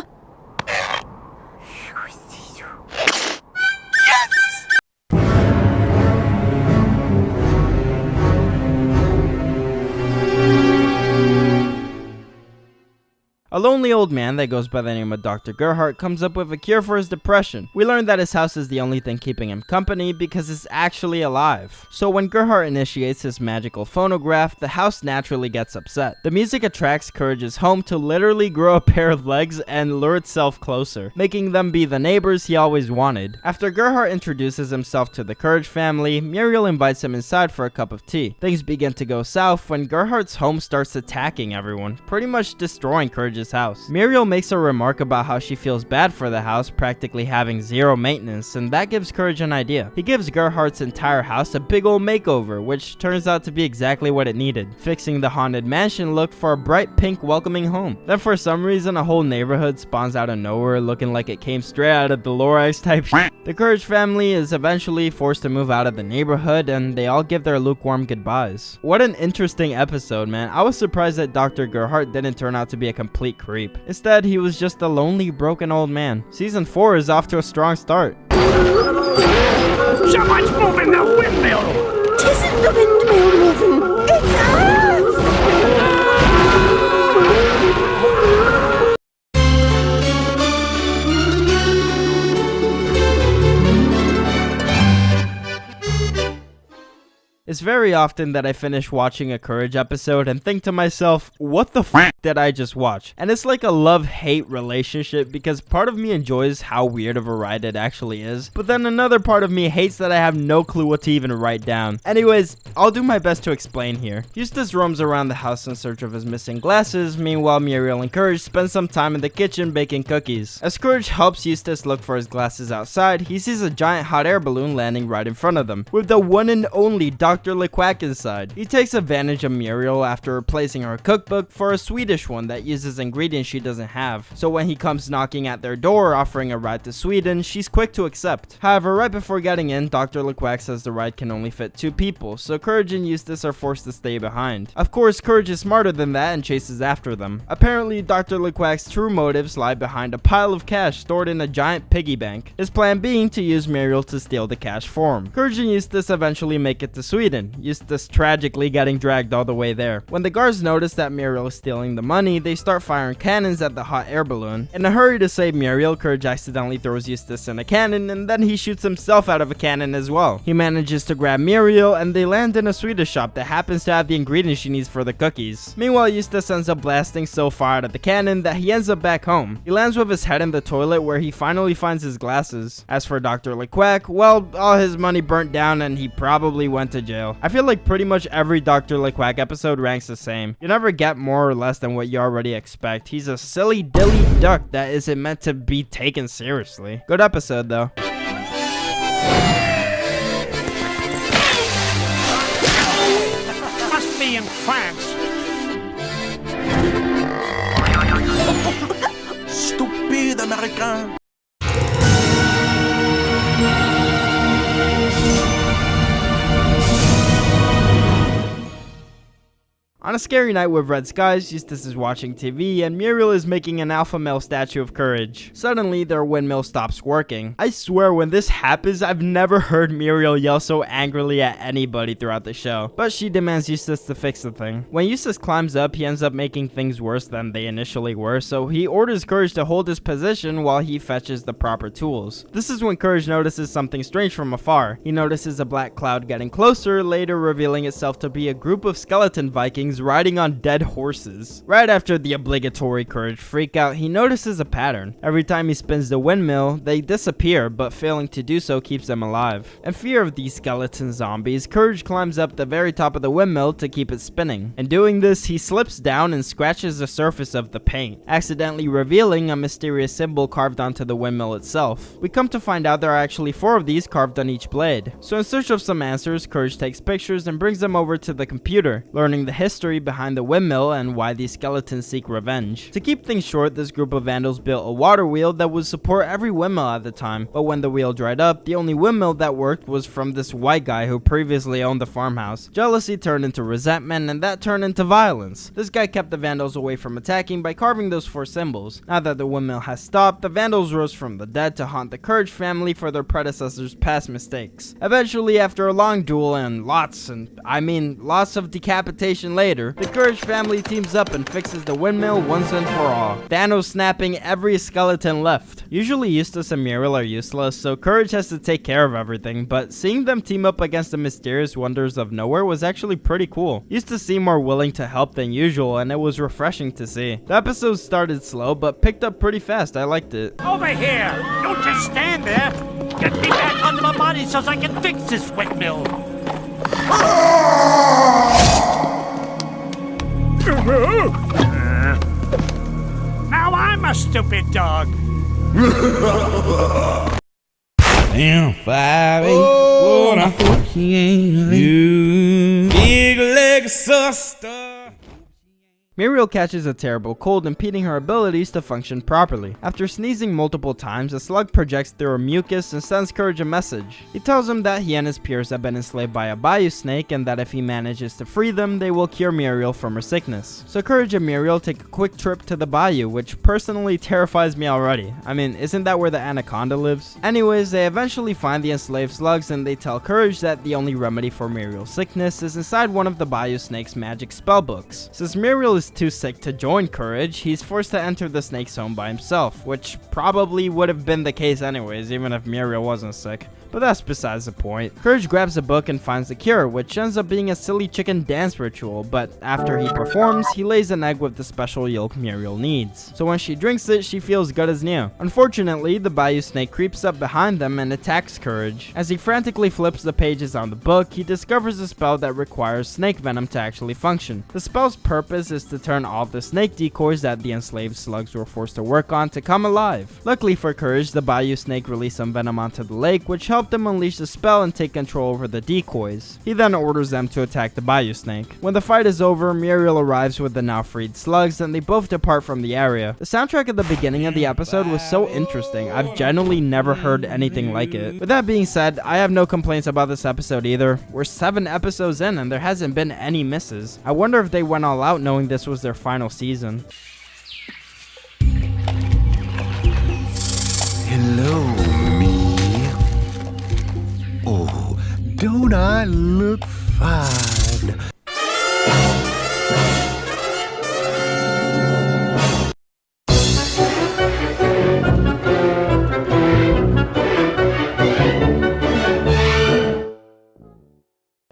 A lonely old man that goes by the name of Dr. Gerhardt comes up with a cure for his depression. We learn that his house is the only thing keeping him company because it's actually alive. So when Gerhardt initiates his magical phonograph, the house naturally gets upset. The music attracts Courage's home to literally grow a pair of legs and lure itself closer, making them be the neighbors he always wanted. After Gerhardt introduces himself to the Courage family, Muriel invites him inside for a cup of tea. Things begin to go south when Gerhardt's home starts attacking everyone, pretty much destroying Courage's house. Muriel makes a remark about how she feels bad for the house practically having zero maintenance, and that gives Courage an idea. He gives Gerhardt's entire house a big old makeover, which turns out to be exactly what it needed, fixing the haunted mansion look for a bright pink welcoming home. Then for some reason a whole neighborhood spawns out of nowhere looking like it came straight out of the Lorax type shit. The Courage family is eventually forced to move out of the neighborhood, and they all give their lukewarm goodbyes. What an interesting episode, man. I was surprised that Dr. Gerhardt didn't turn out to be a complete creep. Instead, he was just a lonely, broken old man. Season 4 is off to a strong start. Someone's moving the windmill! Tisn't the windmill moving, it's us! It's very often that I finish watching a Courage episode and think to myself, what the f did I just watch? And it's like a love-hate relationship because part of me enjoys how weird of a ride it actually is, but then another part of me hates that I have no clue what to even write down. Anyways, I'll do my best to explain here. Eustace roams around the house in search of his missing glasses, meanwhile Muriel and Courage spend some time in the kitchen baking cookies. As Courage helps Eustace look for his glasses outside, he sees a giant hot air balloon landing right in front of them, with the one and only Dr. Dr. LeQuack inside. He takes advantage of Muriel after replacing her cookbook for a Swedish one that uses ingredients she doesn't have. So when he comes knocking at their door offering a ride to Sweden, she's quick to accept. However, right before getting in, Dr. LeQuack says the ride can only fit 2 people, so Courage and Eustace are forced to stay behind. Of course, Courage is smarter than that and chases after them. Apparently, Dr. LeQuack's true motives lie behind a pile of cash stored in a giant piggy bank, his plan being to use Muriel to steal the cash for him. Courage and Eustace eventually make it to Sweden, Eustace tragically getting dragged all the way there. When the guards notice that Muriel is stealing the money, they start firing cannons at the hot air balloon. In a hurry to save Muriel, Courage accidentally throws Eustace in a cannon, and then he shoots himself out of a cannon as well. He manages to grab Muriel, and they land in a Swedish shop that happens to have the ingredients she needs for the cookies. Meanwhile, Eustace ends up blasting so far out of the cannon that he ends up back home. He lands with his head in the toilet where he finally finds his glasses. As for Dr. LeQuack, well, all his money burnt down and he probably went to jail. I feel like pretty much every Dr. LeQuack episode ranks the same. You never get more or less than what you already expect. He's a silly dilly duck that isn't meant to be taken seriously. Good episode though. Must be in France. Stupide Américain. On a scary night with red skies, Eustace is watching TV and Muriel is making an alpha male statue of Courage. Suddenly, their windmill stops working. I swear when this happens, I've never heard Muriel yell so angrily at anybody throughout the show. But she demands Eustace to fix the thing. When Eustace climbs up, he ends up making things worse than they initially were, so he orders Courage to hold his position while he fetches the proper tools. This is when Courage notices something strange from afar. He notices a black cloud getting closer, later revealing itself to be a group of skeleton Vikings riding on dead horses. Right after the obligatory Courage freakout, he notices a pattern. Every time he spins the windmill, they disappear, but failing to do so keeps them alive. In fear of these skeleton zombies, Courage climbs up the very top of the windmill to keep it spinning. In doing this, he slips down and scratches the surface of the paint, accidentally revealing a mysterious symbol carved onto the windmill itself. We come to find out there are actually 4 of these carved on each blade. So in search of some answers, Courage takes pictures and brings them over to the computer, learning the history behind the windmill and why these skeletons seek revenge. To keep things short, this group of vandals built a water wheel that would support every windmill at the time, but when the wheel dried up, the only windmill that worked was from this white guy who previously owned the farmhouse. Jealousy turned into resentment, and that turned into violence. This guy kept the vandals away from attacking by carving those 4 symbols. Now that the windmill has stopped, the vandals rose from the dead to haunt the Courage family for their predecessors' past mistakes. Eventually, after a long duel and lots of decapitation later, the Courage family teams up and fixes the windmill once and for all, Thanos snapping every skeleton left. Usually Eustace and Muriel are useless, so Courage has to take care of everything, but seeing them team up against the mysterious wonders of nowhere was actually pretty cool. Eustace seemed more willing to help than usual, and it was refreshing to see. The episode started slow, but picked up pretty fast. I liked it. Over here! Don't just stand there! Get me back onto my body so I can fix this windmill! Now I'm a stupid dog! Damn, 5 8 you big leg sister. Muriel catches a terrible cold, impeding her abilities to function properly. After sneezing multiple times, a slug projects through her mucus and sends Courage a message. He tells him that he and his peers have been enslaved by a bayou snake and that if he manages to free them, they will cure Muriel from her sickness. So Courage and Muriel take a quick trip to the bayou, which personally terrifies me already. I mean, isn't that where the anaconda lives? Anyways, they eventually find the enslaved slugs and they tell Courage that the only remedy for Muriel's sickness is inside one of the bayou snake's magic spellbooks. Since Muriel is too sick to join Courage, he's forced to enter the snake's home by himself, which probably would have been the case anyways, even if Muriel wasn't sick. But that's besides the point. Courage grabs a book and finds the cure, which ends up being a silly chicken dance ritual, but after he performs, he lays an egg with the special yolk Muriel needs. So when she drinks it, she feels good as new. Unfortunately, the bayou snake creeps up behind them and attacks Courage. As he frantically flips the pages on the book, he discovers a spell that requires snake venom to actually function. The spell's purpose is to turn all the snake decoys that the enslaved slugs were forced to work on to come alive. Luckily for Courage, the bayou snake released some venom onto the lake, which helps help them unleash the spell and take control over the decoys. He then orders them to attack the bayou snake. When the fight is over, Muriel arrives with the now freed slugs and they both depart from the area. The soundtrack at the beginning of the episode was so interesting. I've genuinely never heard anything like it. With that being said, I have no complaints about this episode either. We're 7 episodes in and there hasn't been any misses. I wonder if they went all out knowing this was their final season. Hello, me. Oh, don't I look fine?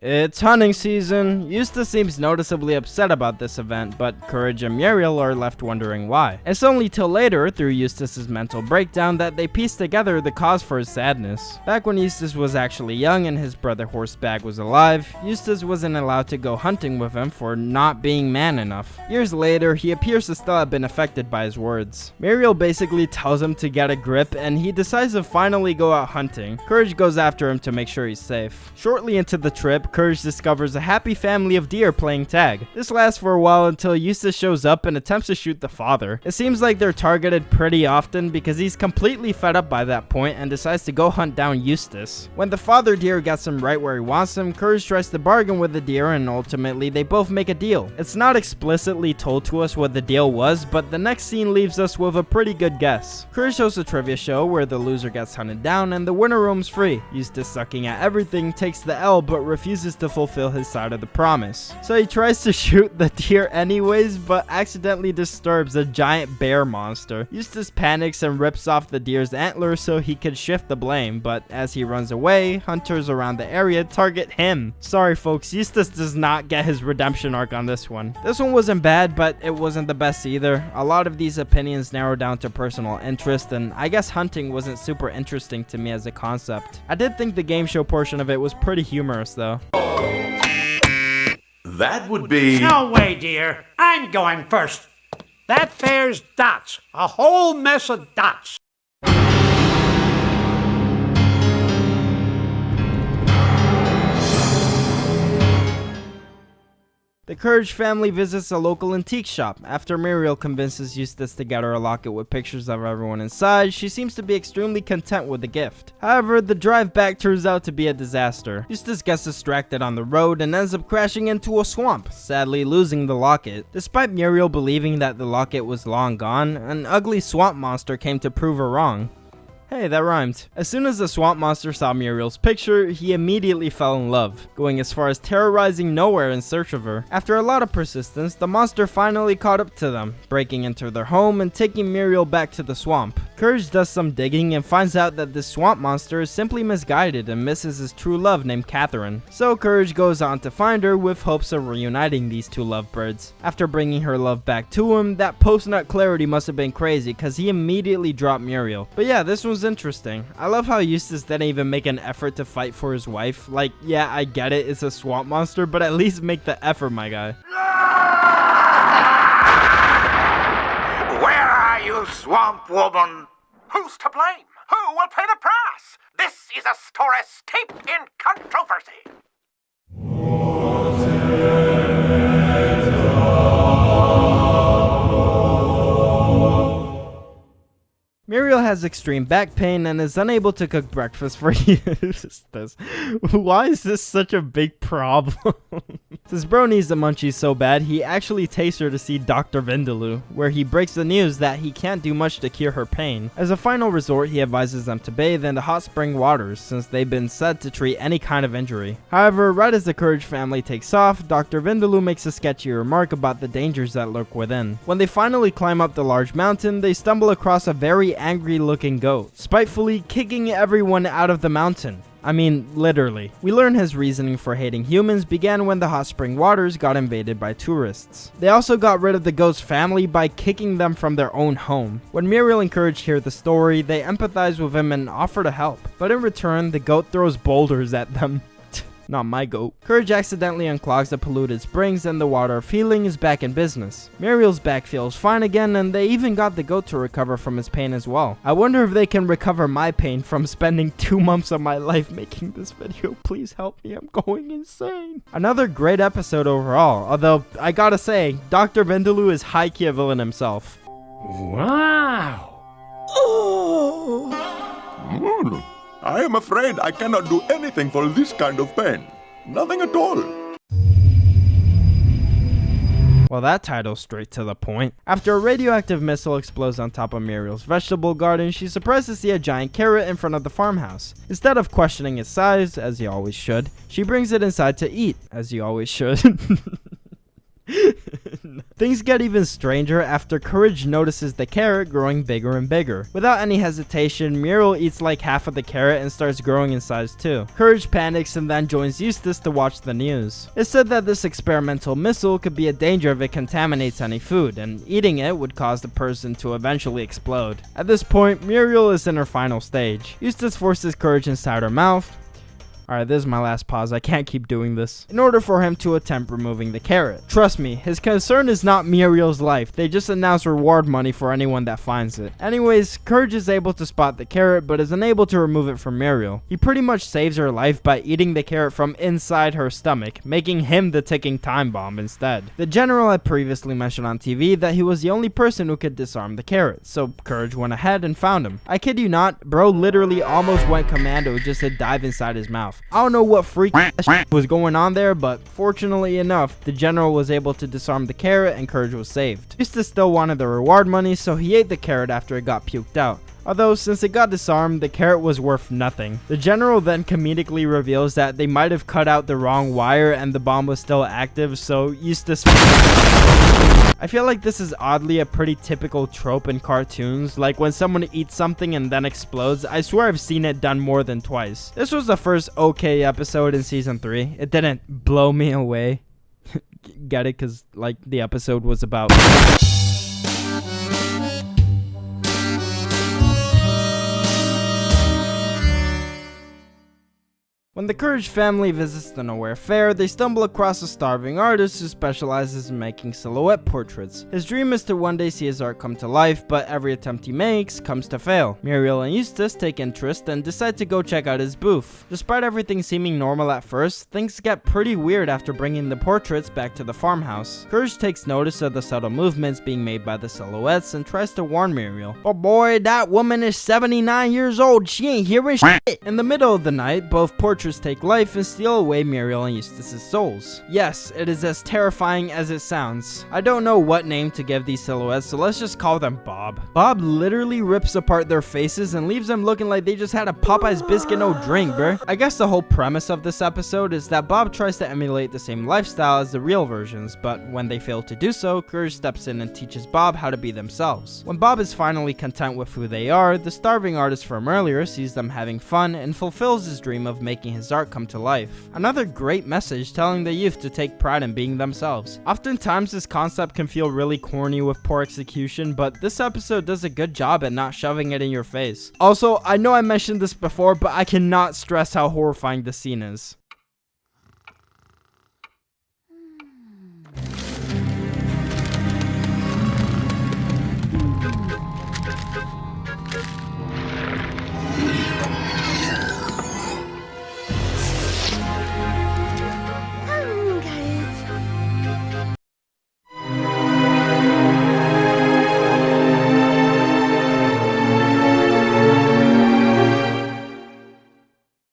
It's hunting season. Eustace seems noticeably upset about this event, but Courage and Muriel are left wondering why. It's only till later, through Eustace's mental breakdown, that they piece together the cause for his sadness. Back when Eustace was actually young and his brother Horsebag was alive, Eustace wasn't allowed to go hunting with him for not being man enough. Years later, he appears to still have been affected by his words. Muriel basically tells him to get a grip, and he decides to finally go out hunting. Courage goes after him to make sure he's safe. Shortly into the trip, Courage discovers a happy family of deer playing tag. This lasts for a while until Eustace shows up and attempts to shoot the father. It seems like they're targeted pretty often because he's completely fed up by that point and decides to go hunt down Eustace. When the father deer gets him right where he wants him, Courage tries to bargain with the deer and ultimately they both make a deal. It's not explicitly told to us what the deal was, but the next scene leaves us with a pretty good guess. Courage hosts a trivia show where the loser gets hunted down and the winner roams free. Eustace, sucking at everything, takes the L but refuses to fulfill his side of the promise. So he tries to shoot the deer anyways, but accidentally disturbs a giant bear monster. Eustace panics and rips off the deer's antlers so he could shift the blame, but as he runs away, hunters around the area target him. Sorry folks, Eustace does not get his redemption arc on this one. This one wasn't bad, but it wasn't the best either. A lot of these opinions narrow down to personal interest, and I guess hunting wasn't super interesting to me as a concept. I did think the game show portion of it was pretty humorous though. That would be... No way, dear. I'm going first. That bear's dots. A whole mess of dots. The Courage family visits a local antique shop. After Muriel convinces Eustace to get her a locket with pictures of everyone inside, she seems to be extremely content with the gift. However, the drive back turns out to be a disaster. Eustace gets distracted on the road and ends up crashing into a swamp, sadly losing the locket. Despite Muriel believing that the locket was long gone, an ugly swamp monster came to prove her wrong. Hey, that rhymed. As soon as the swamp monster saw Muriel's picture, he immediately fell in love, going as far as terrorizing nowhere in search of her. After a lot of persistence, the monster finally caught up to them, breaking into their home and taking Muriel back to the swamp. Courage does some digging and finds out that this swamp monster is simply misguided and misses his true love named Catherine. So Courage goes on to find her with hopes of reuniting these two lovebirds. After bringing her love back to him, that post-nut clarity must have been crazy because he immediately dropped Muriel. But yeah, this was interesting. I love how Eustace didn't even make an effort to fight for his wife. Like, yeah, I get it, it's a swamp monster, but at least make the effort, my guy. Where are you, swamp woman? Who's to blame? Who will pay the price? This is a story steeped in controversy. Muriel has extreme back pain and is unable to cook breakfast for Eustace. Why is this such a big problem? Since Bro needs the munchies so bad, he actually takes her to see Dr. Vindaloo, where he breaks the news that he can't do much to cure her pain. As a final resort, he advises them to bathe in the hot spring waters, since they've been said to treat any kind of injury. However, right as the Courage family takes off, Dr. Vindaloo makes a sketchy remark about the dangers that lurk within. When they finally climb up the large mountain, they stumble across a very angry looking goat, spitefully kicking everyone out of the mountain. I mean, literally. We learn his reasoning for hating humans began when the hot spring waters got invaded by tourists. They also got rid of the goat's family by kicking them from their own home. When Muriel and Courage hear the story, they empathize with him and offer to help. But in return, the goat throws boulders at them. Not my goat. Courage accidentally unclogs the polluted springs and the water of healing is back in business. Muriel's back feels fine again and they even got the goat to recover from his pain as well. I wonder if they can recover my pain from spending 2 months of my life making this video. Please help me, I'm going insane. Another great episode overall, although I gotta say, Dr. Vindaloo is high-key a villain himself. Wow. I am afraid I cannot do anything for this kind of pain. Nothing at all. Well, that title's straight to the point. After a radioactive missile explodes on top of Muriel's vegetable garden, she's surprised to see a giant carrot in front of the farmhouse. Instead of questioning its size, as you always should, she brings it inside to eat, as you always should. Things get even stranger after Courage notices the carrot growing bigger and bigger. Without any hesitation, Muriel eats like half of the carrot and starts growing in size too. Courage panics and then joins Eustace to watch the news. It's said that this experimental missile could be a danger if it contaminates any food, and eating it would cause the person to eventually explode. At this point, Muriel is in her final stage. Eustace forces Courage inside her mouth. Alright, this is my last pause. I can't keep doing this. In order for him to attempt removing the carrot. Trust me, his concern is not Muriel's life. They just announce reward money for anyone that finds it. Anyways, Courage is able to spot the carrot, but is unable to remove it from Muriel. He pretty much saves her life by eating the carrot from inside her stomach, making him the ticking time bomb instead. The general had previously mentioned on TV that he was the only person who could disarm the carrot, so Courage went ahead and found him. I kid you not, bro literally almost went commando just to dive inside his mouth. I don't know what freak was going on there, but fortunately enough, the general was able to disarm the carrot and Courage was saved. Eustace still wanted the reward money, so he ate the carrot after it got puked out. Although, since it got disarmed, the carrot was worth nothing. The general then comedically reveals that they might have cut out the wrong wire and the bomb was still active, so Eustace... I feel like this is oddly a pretty typical trope in cartoons, like when someone eats something and then explodes. I swear I've seen it done more than twice. This was the first okay episode in season 3. It didn't blow me away. Get it? Because, like, the episode was about... When the Courage family visits the Nowhere Fair, they stumble across a starving artist who specializes in making silhouette portraits. His dream is to one day see his art come to life, but every attempt he makes comes to fail. Muriel and Eustace take interest and decide to go check out his booth. Despite everything seeming normal at first, things get pretty weird after bringing the portraits back to the farmhouse. Courage takes notice of the subtle movements being made by the silhouettes and tries to warn Muriel. But boy, that woman is 79 years old, she ain't hearing shit. In the middle of the night, both portraits take life and steal away Muriel and Eustace's souls. Yes, it is as terrifying as it sounds. I don't know what name to give these silhouettes, so let's just call them Bob. Bob literally rips apart their faces and leaves them looking like they just had a Popeye's biscuit no drink, bruh. I guess the whole premise of this episode is that Bob tries to emulate the same lifestyle as the real versions, but when they fail to do so, Courage steps in and teaches Bob how to be themselves. When Bob is finally content with who they are, the starving artist from earlier sees them having fun and fulfills his dream of making his art come to life. Another great message telling the youth to take pride in being themselves. Oftentimes this concept can feel really corny with poor execution, but this episode does a good job at not shoving it in your face. Also, I know I mentioned this before, but I cannot stress how horrifying the scene is.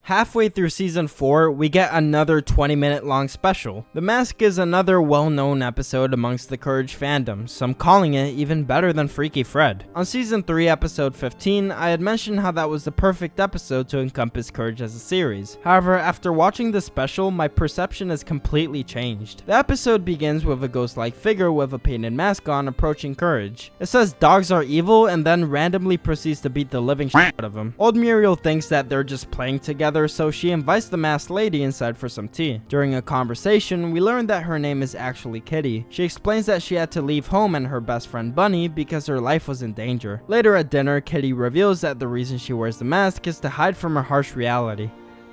Halfway through season 4, we get another 20-minute long special. The Mask is another well-known episode amongst the Courage fandom, some calling it even better than Freaky Fred. On season 3 episode 15, I had mentioned how that was the perfect episode to encompass Courage as a series. However, after watching the special, my perception has completely changed. The episode begins with a ghost-like figure with a painted mask on approaching Courage. It says dogs are evil and then randomly proceeds to beat the living shit out of him. Old Muriel thinks that they're just playing together, so she invites the masked lady inside for some tea. During a conversation, we learn that her name is actually Kitty. She explains that she had to leave home and her best friend Bunny because her life was in danger. Later at dinner, Kitty reveals that the reason she wears the mask is to hide from her harsh reality.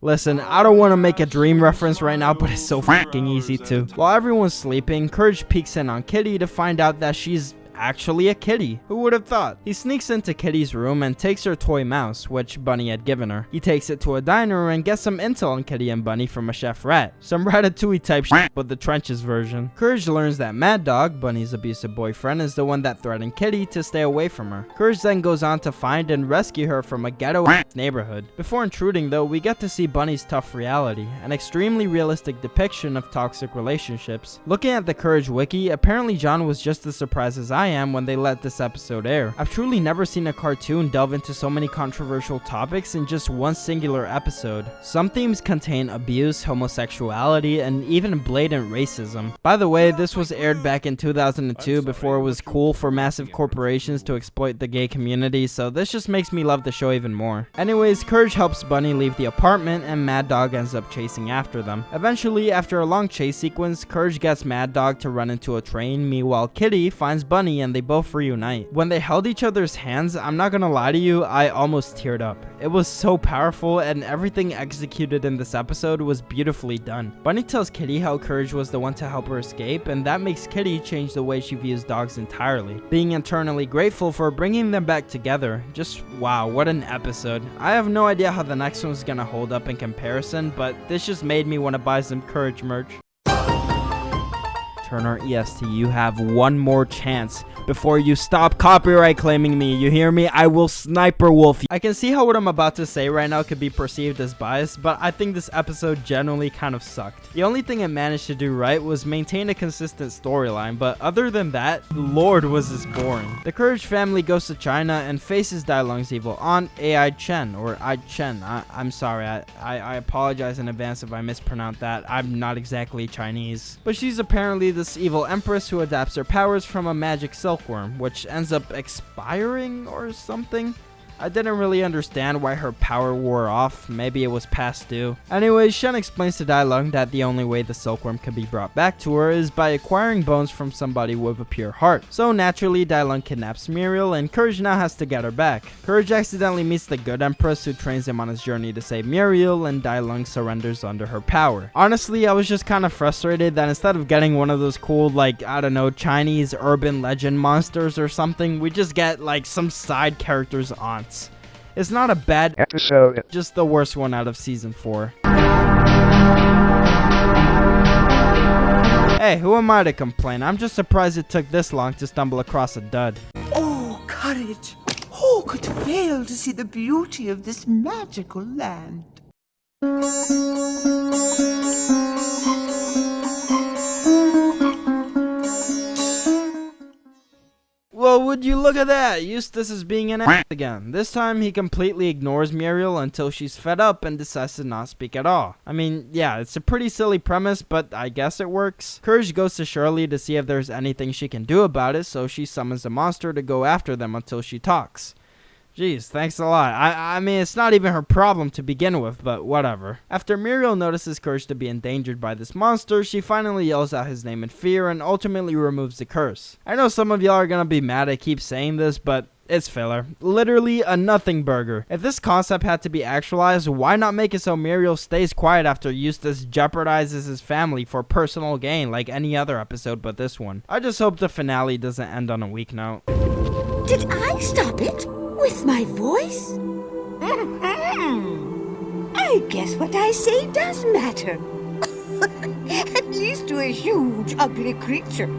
Listen, I don't want to make a dream reference right now, but it's so fucking easy to. While everyone's sleeping, Courage peeks in on Kitty to find out that she's actually a kitty. Who would have thought? He sneaks into Kitty's room and takes her toy mouse, which Bunny had given her. He takes it to a diner and gets some intel on Kitty and Bunny from a chef rat. Some Ratatouille type shit, but the trenches version. Courage learns that Mad Dog, Bunny's abusive boyfriend, is the one that threatened Kitty to stay away from her. Courage then goes on to find and rescue her from a ghetto neighborhood. Before intruding though, we get to see Bunny's tough reality, an extremely realistic depiction of toxic relationships. Looking at the Courage wiki, apparently John was just as surprised as I am when they let this episode air. I've truly never seen a cartoon delve into so many controversial topics in just one singular episode. Some themes contain abuse, homosexuality, and even blatant racism. By the way, this was aired back in 2002 before it was cool for massive corporations to exploit the gay community, so this just makes me love the show even more. Anyways, Courage helps Bunny leave the apartment and Mad Dog ends up chasing after them. Eventually, after a long chase sequence, Courage gets Mad Dog to run into a train, meanwhile Kitty finds Bunny and they both reunite. When they held each other's hands, I'm not gonna lie to you, I almost teared up. It was so powerful and everything executed in this episode was beautifully done. Bunny tells Kitty how Courage was the one to help her escape, and that makes Kitty change the way she views dogs entirely, being internally grateful for bringing them back together. Just wow, what an episode. I have no idea how the next one's gonna hold up in comparison, but this just made me want to buy some Courage merch. Turner EST, you have one more chance before you stop copyright claiming me. You hear me? I will sniper wolf you. I can see how what I'm about to say right now could be perceived as biased, but I think this episode generally kind of sucked. The only thing it managed to do right was maintain a consistent storyline, but other than that, Lord was this boring. The Courage family goes to China and faces Dai Lung's evil aunt, Ai Chen, or Ai Chen. I'm sorry, I apologize in advance if I mispronounced that. I'm not exactly Chinese. But she's apparently this evil empress who adapts her powers from a magic silkworm, which ends up expiring or something. I didn't really understand why her power wore off. Maybe it was past due. Anyways, Shen explains to Dai Lung that the only way the silkworm can be brought back to her is by acquiring bones from somebody with a pure heart. So naturally, Dai Lung kidnaps Muriel and Courage now has to get her back. Courage accidentally meets the good empress who trains him on his journey to save Muriel, and Dai Lung surrenders under her power. Honestly, I was just kind of frustrated that instead of getting one of those cool, like, I don't know, Chinese urban legend monsters or something, we just get like some side characters on. It's not a bad episode, just the worst one out of season 4. Hey, who am I to complain? I'm just surprised it took this long to stumble across a dud. Oh, courage! Who could fail to see the beauty of this magical land? Well, would you look at that? Eustace is being an ass again. This time, he completely ignores Muriel until she's fed up and decides to not speak at all. I mean, yeah, it's a pretty silly premise, but I guess it works. Courage goes to Shirley to see if there's anything she can do about it, so she summons a monster to go after them until she talks. Jeez, thanks a lot. I mean, it's not even her problem to begin with, but whatever. After Muriel notices Courage to be endangered by this monster, she finally yells out his name in fear and ultimately removes the curse. I know some of y'all are gonna be mad I keep saying this, but it's filler. Literally a nothing burger. If this concept had to be actualized, why not make it so Muriel stays quiet after Eustace jeopardizes his family for personal gain like any other episode but this one? I just hope the finale doesn't end on a weak note. Did I stop it? With my voice? I guess what I say does matter. At least to a huge, ugly creature.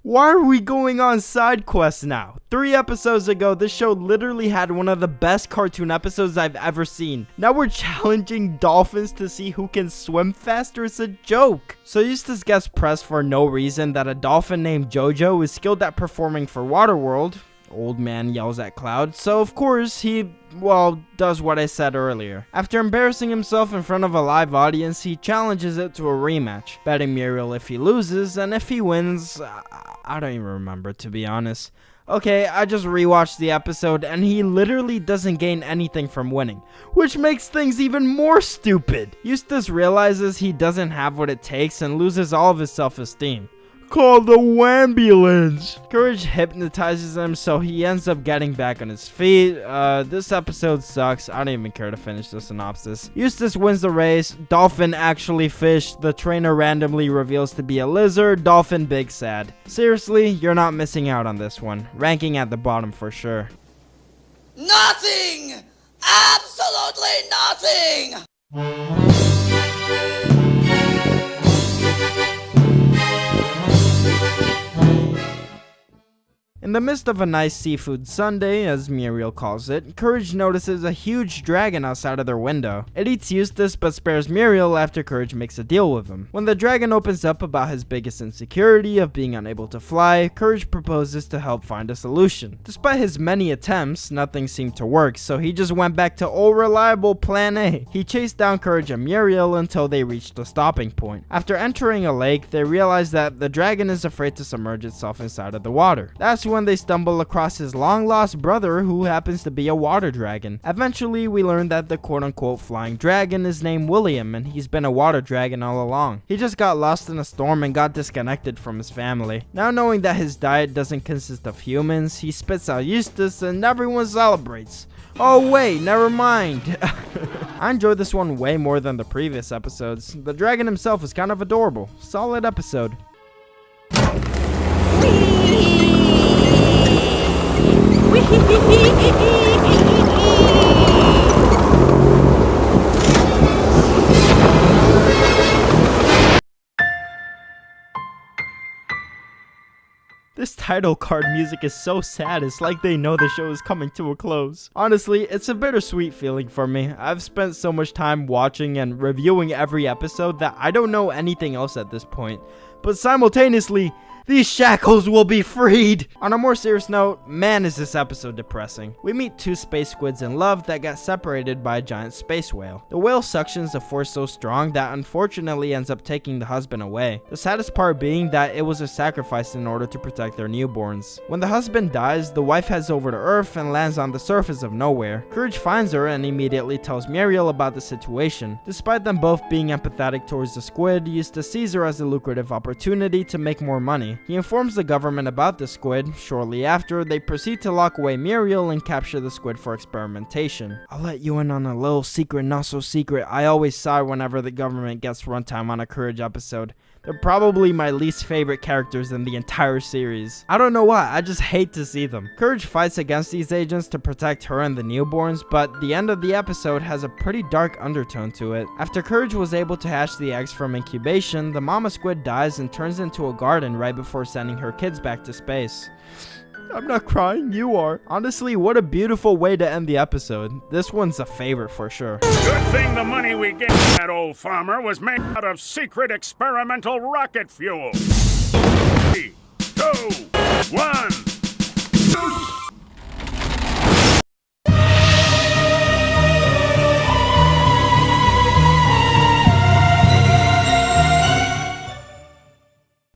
Why are we going on side quests now? 3 episodes ago, this show literally had one of the best cartoon episodes I've ever seen. Now we're challenging dolphins to see who can swim faster. It's a joke. So Eustace gets pressed for no reason that a dolphin named Jojo is skilled at performing for Waterworld. Old man yells at Cloud, so of course he, well, does what I said earlier. After embarrassing himself in front of a live audience, he challenges it to a rematch, betting Muriel if he loses, and if he wins, I don't even remember, to be honest. Okay, I just rewatched the episode, and he literally doesn't gain anything from winning, which makes things even more stupid. Eustace realizes he doesn't have what it takes and loses all of his self-esteem. Call the wambulance. Courage hypnotizes him, so he ends up getting back on his feet. This episode sucks. I don't even care to finish the synopsis. Eustace wins the race. Dolphin actually fished. The trainer randomly reveals to be a lizard. Dolphin big sad. Seriously, you're not missing out on this one. Ranking at the bottom for sure. Nothing! Absolutely nothing! In the midst of a nice seafood Sunday, as Muriel calls it, Courage notices a huge dragon outside of their window. It eats Eustace but spares Muriel after Courage makes a deal with him. When the dragon opens up about his biggest insecurity of being unable to fly, Courage proposes to help find a solution. Despite his many attempts, nothing seemed to work, so he just went back to old reliable Plan A. He chased down Courage and Muriel until they reached a stopping point. After entering a lake, they realize that the dragon is afraid to submerge itself inside of the water. That's when they stumble across his long-lost brother, who happens to be a water dragon. Eventually, we learn that the quote-unquote flying dragon is named William, and he's been a water dragon all along. He just got lost in a storm and got disconnected from his family. Now knowing that his diet doesn't consist of humans, he spits out Eustace and everyone celebrates. Oh wait, never mind. I enjoyed this one way more than the previous episodes. The dragon himself is kind of adorable. Solid episode. This title card music is so sad, it's like they know the show is coming to a close. Honestly, it's a bittersweet feeling for me. I've spent so much time watching and reviewing every episode that I don't know anything else at this point. But simultaneously, these shackles will be freed! On a more serious note, man is this episode depressing. We meet two space squids in love that got separated by a giant space whale. The whale suctions a force so strong that unfortunately ends up taking the husband away. The saddest part being that it was a sacrifice in order to protect their newborns. When the husband dies, the wife heads over to Earth and lands on the surface of nowhere. Courage finds her and immediately tells Muriel about the situation. Despite them both being empathetic towards the squid, Eustace sees her as a lucrative opportunity to make more money. He informs the government about the squid. Shortly after, they proceed to lock away Muriel and capture the squid for experimentation. I'll let you in on a little secret, not so secret. I always sigh whenever the government gets runtime on a Courage episode. They're probably my least favorite characters in the entire series. I don't know why, I just hate to see them. Courage fights against these agents to protect her and the newborns, but the end of the episode has a pretty dark undertone to it. After Courage was able to hatch the eggs from incubation, the mama squid dies and turns into a garden right before sending her kids back to space. I'm not crying, you are. Honestly, what a beautiful way to end the episode. This one's a favorite for sure. Good thing the money we gave that old farmer was made out of secret experimental rocket fuel. 3, 2, 1.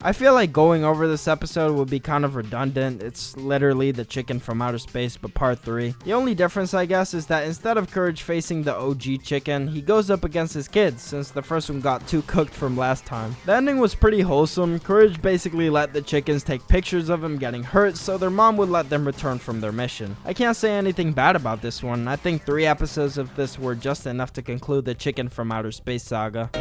I feel like going over this episode would be kind of redundant. It's literally the chicken from outer space, but part 3. The only difference, I guess, is that instead of Courage facing the OG chicken, he goes up against his kids, since the first one got too cooked from last time. The ending was pretty wholesome. Courage basically let the chickens take pictures of him getting hurt, so their mom would let them return from their mission. I can't say anything bad about this one. I think 3 episodes of this were just enough to conclude the chicken from outer space saga.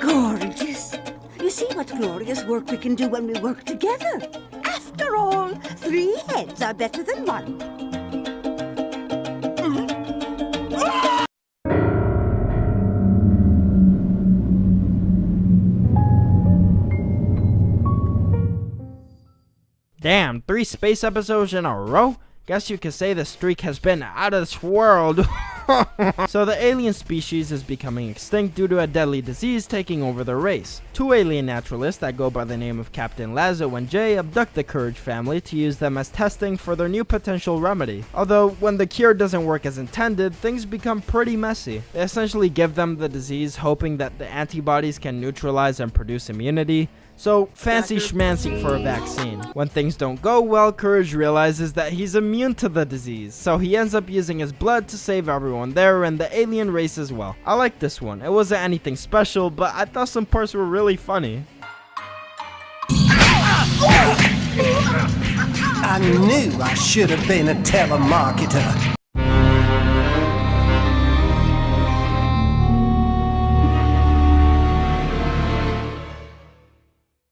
Gorgeous. You see what glorious work we can do when we work together. After all, 3 heads are better than 1. Damn, 3 space episodes in a row? Guess you could say the streak has been out of this world. So the alien species is becoming extinct due to a deadly disease taking over their race. 2 alien naturalists that go by the name of Captain Lazo and Jay abduct the Courage family to use them as testing for their new potential remedy. Although when the cure doesn't work as intended, things become pretty messy. They essentially give them the disease hoping that the antibodies can neutralize and produce immunity. So, fancy schmancy for a vaccine. When things don't go well, Courage realizes that he's immune to the disease, so he ends up using his blood to save everyone there and the alien race as well. I like this one. It wasn't anything special, but I thought some parts were really funny. I knew I should have been a telemarketer.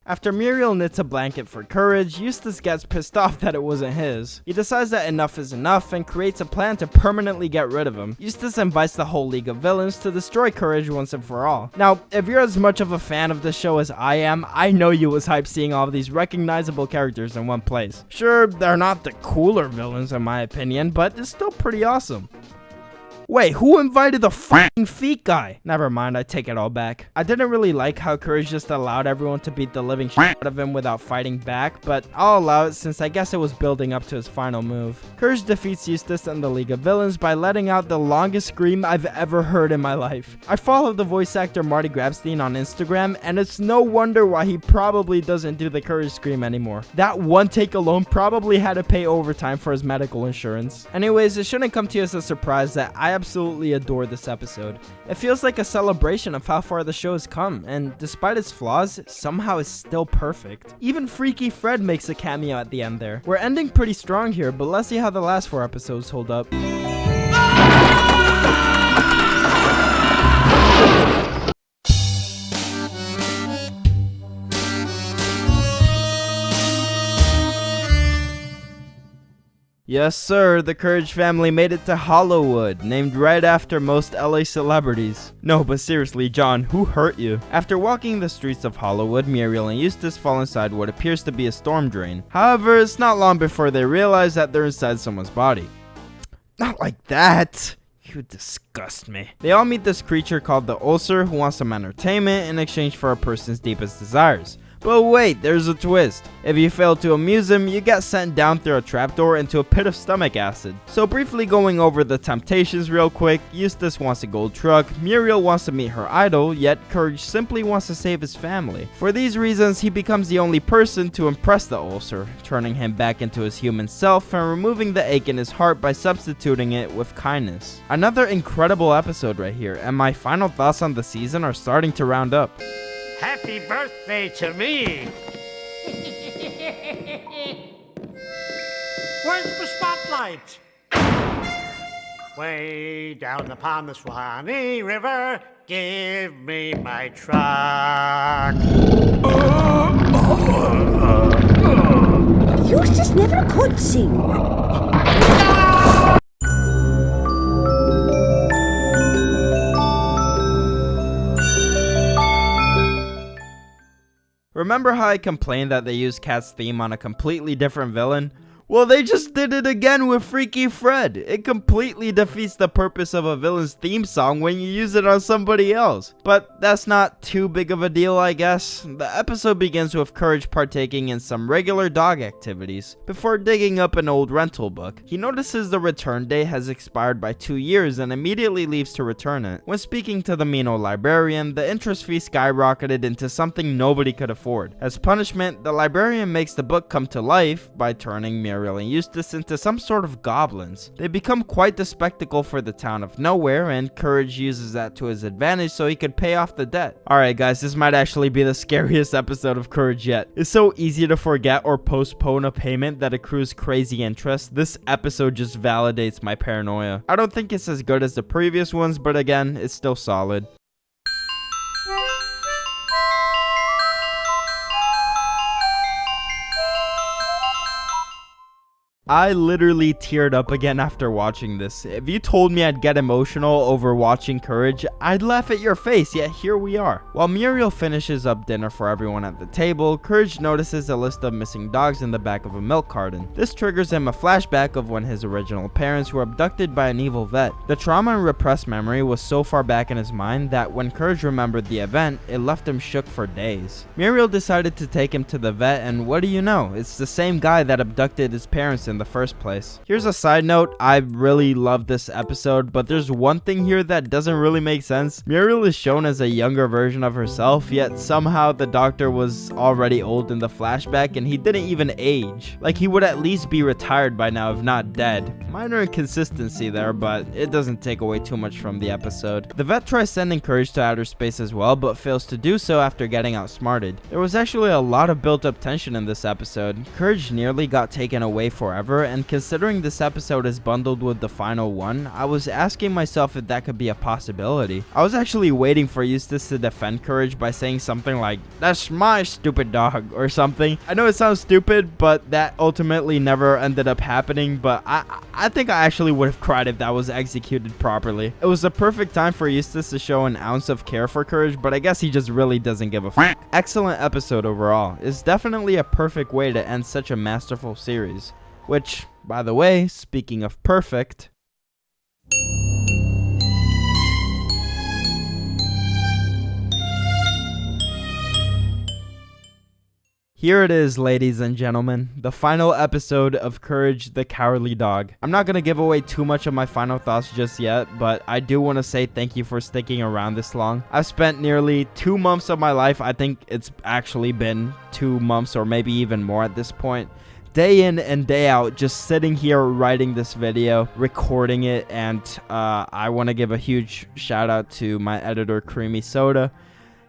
After Muriel knits a blanket for Courage, Eustace gets pissed off that it wasn't his. He decides that enough is enough and creates a plan to permanently get rid of him. Eustace invites the whole League of Villains to destroy Courage once and for all. Now, if you're as much of a fan of the show as I am, I know you was hyped seeing all of these recognizable characters in one place. Sure, they're not the cooler villains in my opinion, but it's still pretty awesome. Wait, who invited the f***ing feet guy? Never mind, I take it all back. I didn't really like how Courage just allowed everyone to beat the living shit out of him without fighting back, but I'll allow it since I guess it was building up to his final move. Courage defeats Eustace and the League of Villains by letting out the longest scream I've ever heard in my life. I follow the voice actor Marty Grabstein on Instagram, and it's no wonder why he probably doesn't do the Courage scream anymore. That one take alone probably had to pay overtime for his medical insurance. Anyways, it shouldn't come to you as a surprise that I absolutely adore this episode. It feels like a celebration of how far the show has come, and despite its flaws, somehow it's still perfect. Even Freaky Fred makes a cameo at the end there. We're ending pretty strong here, but let's see how the last 4 episodes hold up. Yes sir, the Courage family made it to Hollywood, named right after most LA celebrities. No, but seriously, John, who hurt you? After walking the streets of Hollywood, Muriel and Eustace fall inside what appears to be a storm drain. However, it's not long before they realize that they're inside someone's body. Not like that! You disgust me. They all meet this creature called the Ulcer who wants some entertainment in exchange for a person's deepest desires. But wait, there's a twist. If you fail to amuse him, you get sent down through a trapdoor into a pit of stomach acid. So briefly going over the temptations real quick, Eustace wants a gold truck, Muriel wants to meet her idol, yet Courage simply wants to save his family. For these reasons, he becomes the only person to impress the Ulcer, turning him back into his human self and removing the ache in his heart by substituting it with kindness. Another incredible episode right here, and my final thoughts on the season are starting to round up. Happy birthday to me! Where's the spotlight? Way down upon the Swanee River, give me my truck. Eustace never could sing. Remember how I complained that they used Cat's theme on a completely different villain? Well, they just did it again with Freaky Fred. It completely defeats the purpose of a villain's theme song when you use it on somebody else. But that's not too big of a deal, I guess. The episode begins with Courage partaking in some regular dog activities before digging up an old rental book. He notices the return date has expired by 2 years and immediately leaves to return it. When speaking to the mean old librarian, the interest fee skyrocketed into something nobody could afford. As punishment, the librarian makes the book come to life by turning Muriel and Eustace into some sort of goblins. They become quite the spectacle for the town of Nowhere, and Courage uses that to his advantage so he could pay off the debt. Alright guys, this might actually be the scariest episode of Courage yet. It's so easy to forget or postpone a payment that accrues crazy interest. This episode just validates my paranoia. I don't think it's as good as the previous ones, but again, it's still solid. I literally teared up again after watching this. If you told me I'd get emotional over watching Courage, I'd laugh at your face, yet here we are. While Muriel finishes up dinner for everyone at the table, Courage notices a list of missing dogs in the back of a milk carton. This triggers him a flashback of when his original parents were abducted by an evil vet. The trauma and repressed memory was so far back in his mind that when Courage remembered the event, it left him shook for days. Muriel decided to take him to the vet, and what do you know, it's the same guy that abducted his parents in in the first place. Here's a side note, I really love this episode, but there's one thing here that doesn't really make sense. Muriel is shown as a younger version of herself, yet somehow the doctor was already old in the flashback and he didn't even age. Like he would at least be retired by now if not dead. Minor inconsistency there, but it doesn't take away too much from the episode. The vet tries sending Courage to outer space as well, but fails to do so after getting outsmarted. There was actually a lot of built-up tension in this episode. Courage nearly got taken away forever, and considering this episode is bundled with the final one, I was asking myself if that could be a possibility. I was actually waiting for Eustace to defend Courage by saying something like, "That's my stupid dog," or something. I know it sounds stupid, but that ultimately never ended up happening, but I think I actually would have cried if that was executed properly. It was a perfect time for Eustace to show an ounce of care for Courage, but I guess he just really doesn't give a f***. Excellent episode overall. It's definitely a perfect way to end such a masterful series. Which, by the way, speaking of perfect... Here it is, ladies and gentlemen, the final episode of Courage the Cowardly Dog. I'm not going to give away too much of my final thoughts just yet, but I do want to say thank you for sticking around this long. I've spent nearly 2 months of my life, I think it's actually been 2 months or maybe even more at this point, day in and day out, just sitting here writing this video, recording it, and I want to give a huge shout out to my editor, Creamy Soda.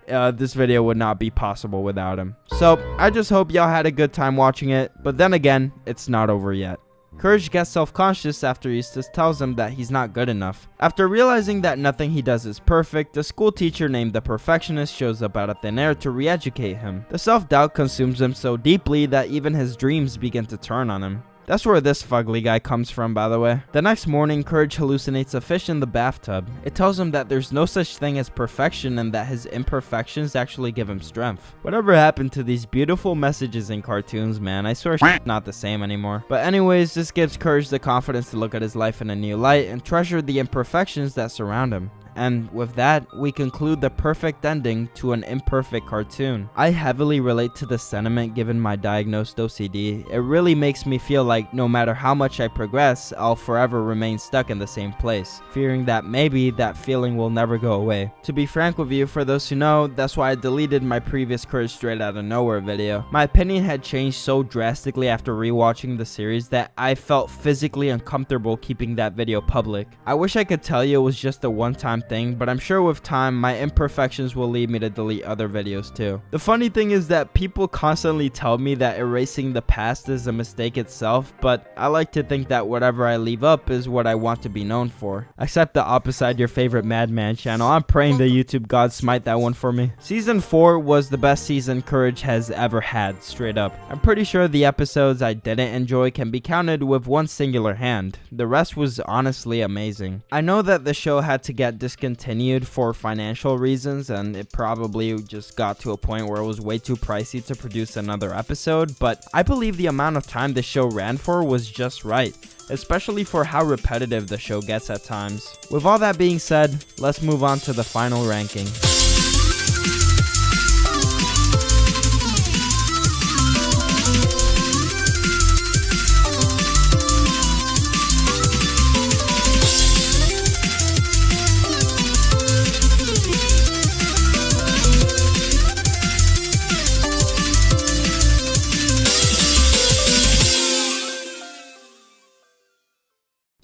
This video would not be possible without him. So, I just hope y'all had a good time watching it, but then again, it's not over yet. Courage gets self-conscious after Eustace tells him that he's not good enough. After realizing that nothing he does is perfect, a school teacher named the Perfectionist shows up out of thin air to re-educate him. The self-doubt consumes him so deeply that even his dreams begin to turn on him. That's where this fugly guy comes from, by the way. The next morning, Courage hallucinates a fish in the bathtub. It tells him that there's no such thing as perfection and that his imperfections actually give him strength. Whatever happened to these beautiful messages in cartoons, man? I swear shit's not the same anymore. But anyways, this gives Courage the confidence to look at his life in a new light and treasure the imperfections that surround him. And with that, we conclude the perfect ending to an imperfect cartoon. I heavily relate to the sentiment given my diagnosed OCD. It really makes me feel like no matter how much I progress, I'll forever remain stuck in the same place, fearing that maybe that feeling will never go away. To be frank with you, for those who know, that's why I deleted my previous Courage Straight Outta Nowhere video. My opinion had changed so drastically after rewatching the series that I felt physically uncomfortable keeping that video public. I wish I could tell you it was just a one-time thing, but I'm sure with time my imperfections will lead me to delete other videos too. The funny thing is that people constantly tell me that erasing the past is a mistake itself, but I like to think that whatever I leave up is what I want to be known for. Except the opposite your favorite Madman channel. I'm praying the YouTube gods smite that one for me. Season 4 was the best season Courage has ever had, straight up. I'm pretty sure the episodes I didn't enjoy can be counted with one singular hand. The rest was honestly amazing. I know that the show had to get discontinued for financial reasons, and it probably just got to a point where it was way too pricey to produce another episode, but I believe the amount of time the show ran for was just right, especially for how repetitive the show gets at times. With all that being said, let's move on to the final ranking.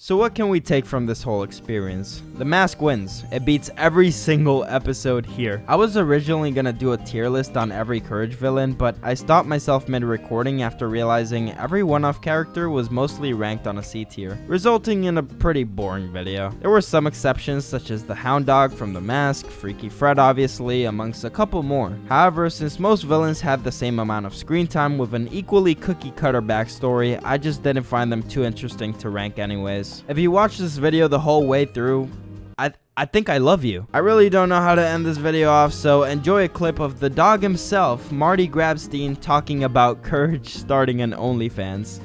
So what can we take from this whole experience? The Mask wins. It beats every single episode here. I was originally gonna do a tier list on every Courage villain, but I stopped myself mid-recording after realizing every one-off character was mostly ranked on a C tier, resulting in a pretty boring video. There were some exceptions such as the Hound Dog from The Mask, Freaky Fred obviously, amongst a couple more. However, since most villains have the same amount of screen time with an equally cookie-cutter backstory, I just didn't find them too interesting to rank anyways. If you watch this video the whole way through, I think I love you. I really don't know how to end this video off, so enjoy a clip of the dog himself, Marty Grabstein, talking about Courage starting an OnlyFans.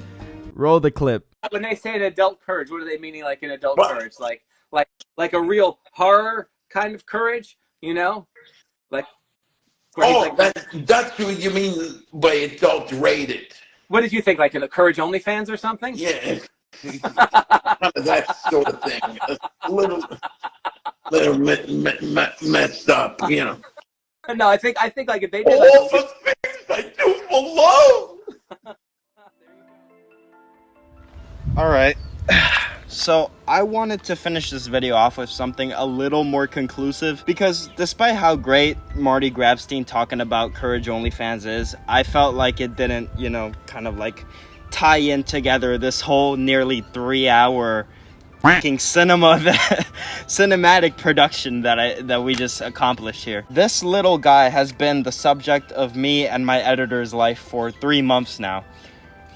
Roll the clip. When they say an adult courage, what are they meaning like an adult courage? Like a real horror kind of courage, you know? Like that's what you mean by adult rated. What did you think? Like a Courage OnlyFans or something? Yeah. That sort of thing. A little messed up, you know. No, I think like if they did All the things I do for love. Alright, so I wanted to finish this video off with something a little more conclusive, because despite how great Marty Grabstein talking about Courage OnlyFans is, I felt like it didn't, you know, kind of like tie in together this whole nearly 3-hour fucking cinematic production that we just accomplished here. This little guy has been the subject of me and my editor's life for 3 months now.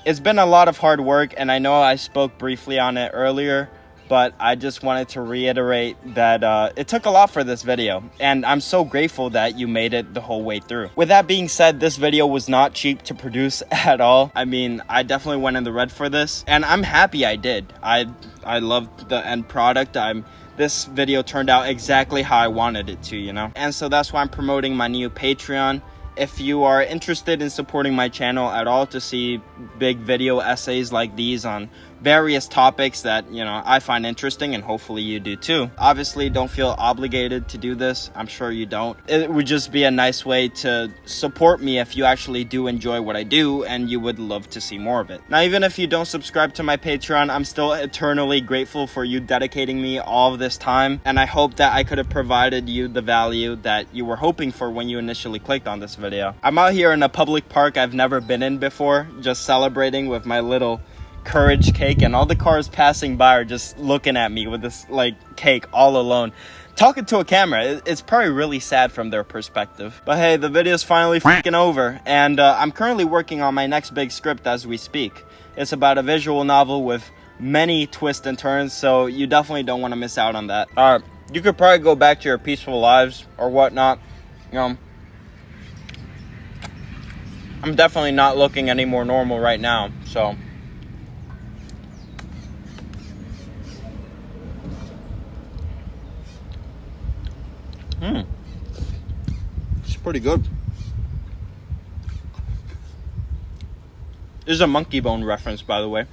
It's been a lot of hard work, and I know I spoke briefly on it earlier, but I just wanted to reiterate that it took a lot for this video, and I'm so grateful that you made it the whole way through. With that being said, this video was not cheap to produce at all. I mean, I definitely went in the red for this, and I'm happy I did. I loved the end product. This video turned out exactly how I wanted it to, you know? And so that's why I'm promoting my new Patreon. If you are interested in supporting my channel at all to see big video essays like these on various topics that, you know, I find interesting, and hopefully you do too. Obviously, don't feel obligated to do this. I'm sure you don't. It would just be a nice way to support me if you actually do enjoy what I do and you would love to see more of it. Now, even if you don't subscribe to my Patreon, I'm still eternally grateful for you dedicating me all of this time, and I hope that I could have provided you the value that you were hoping for when you initially clicked on this video. I'm out here in a public park I've never been in before, just celebrating with my little Courage cake, and all the cars passing by are just looking at me with this like cake all alone, talking to a camera. It's probably really sad from their perspective, but hey, the video's finally freaking over, and I'm currently working on my next big script as we speak. It's about a visual novel with many twists and turns, so you definitely don't want to miss out on that. Alright, you could probably go back to your peaceful lives or whatnot. You know, I'm definitely not looking any more normal right now, so it's pretty good. This is a monkey bone reference, by the way.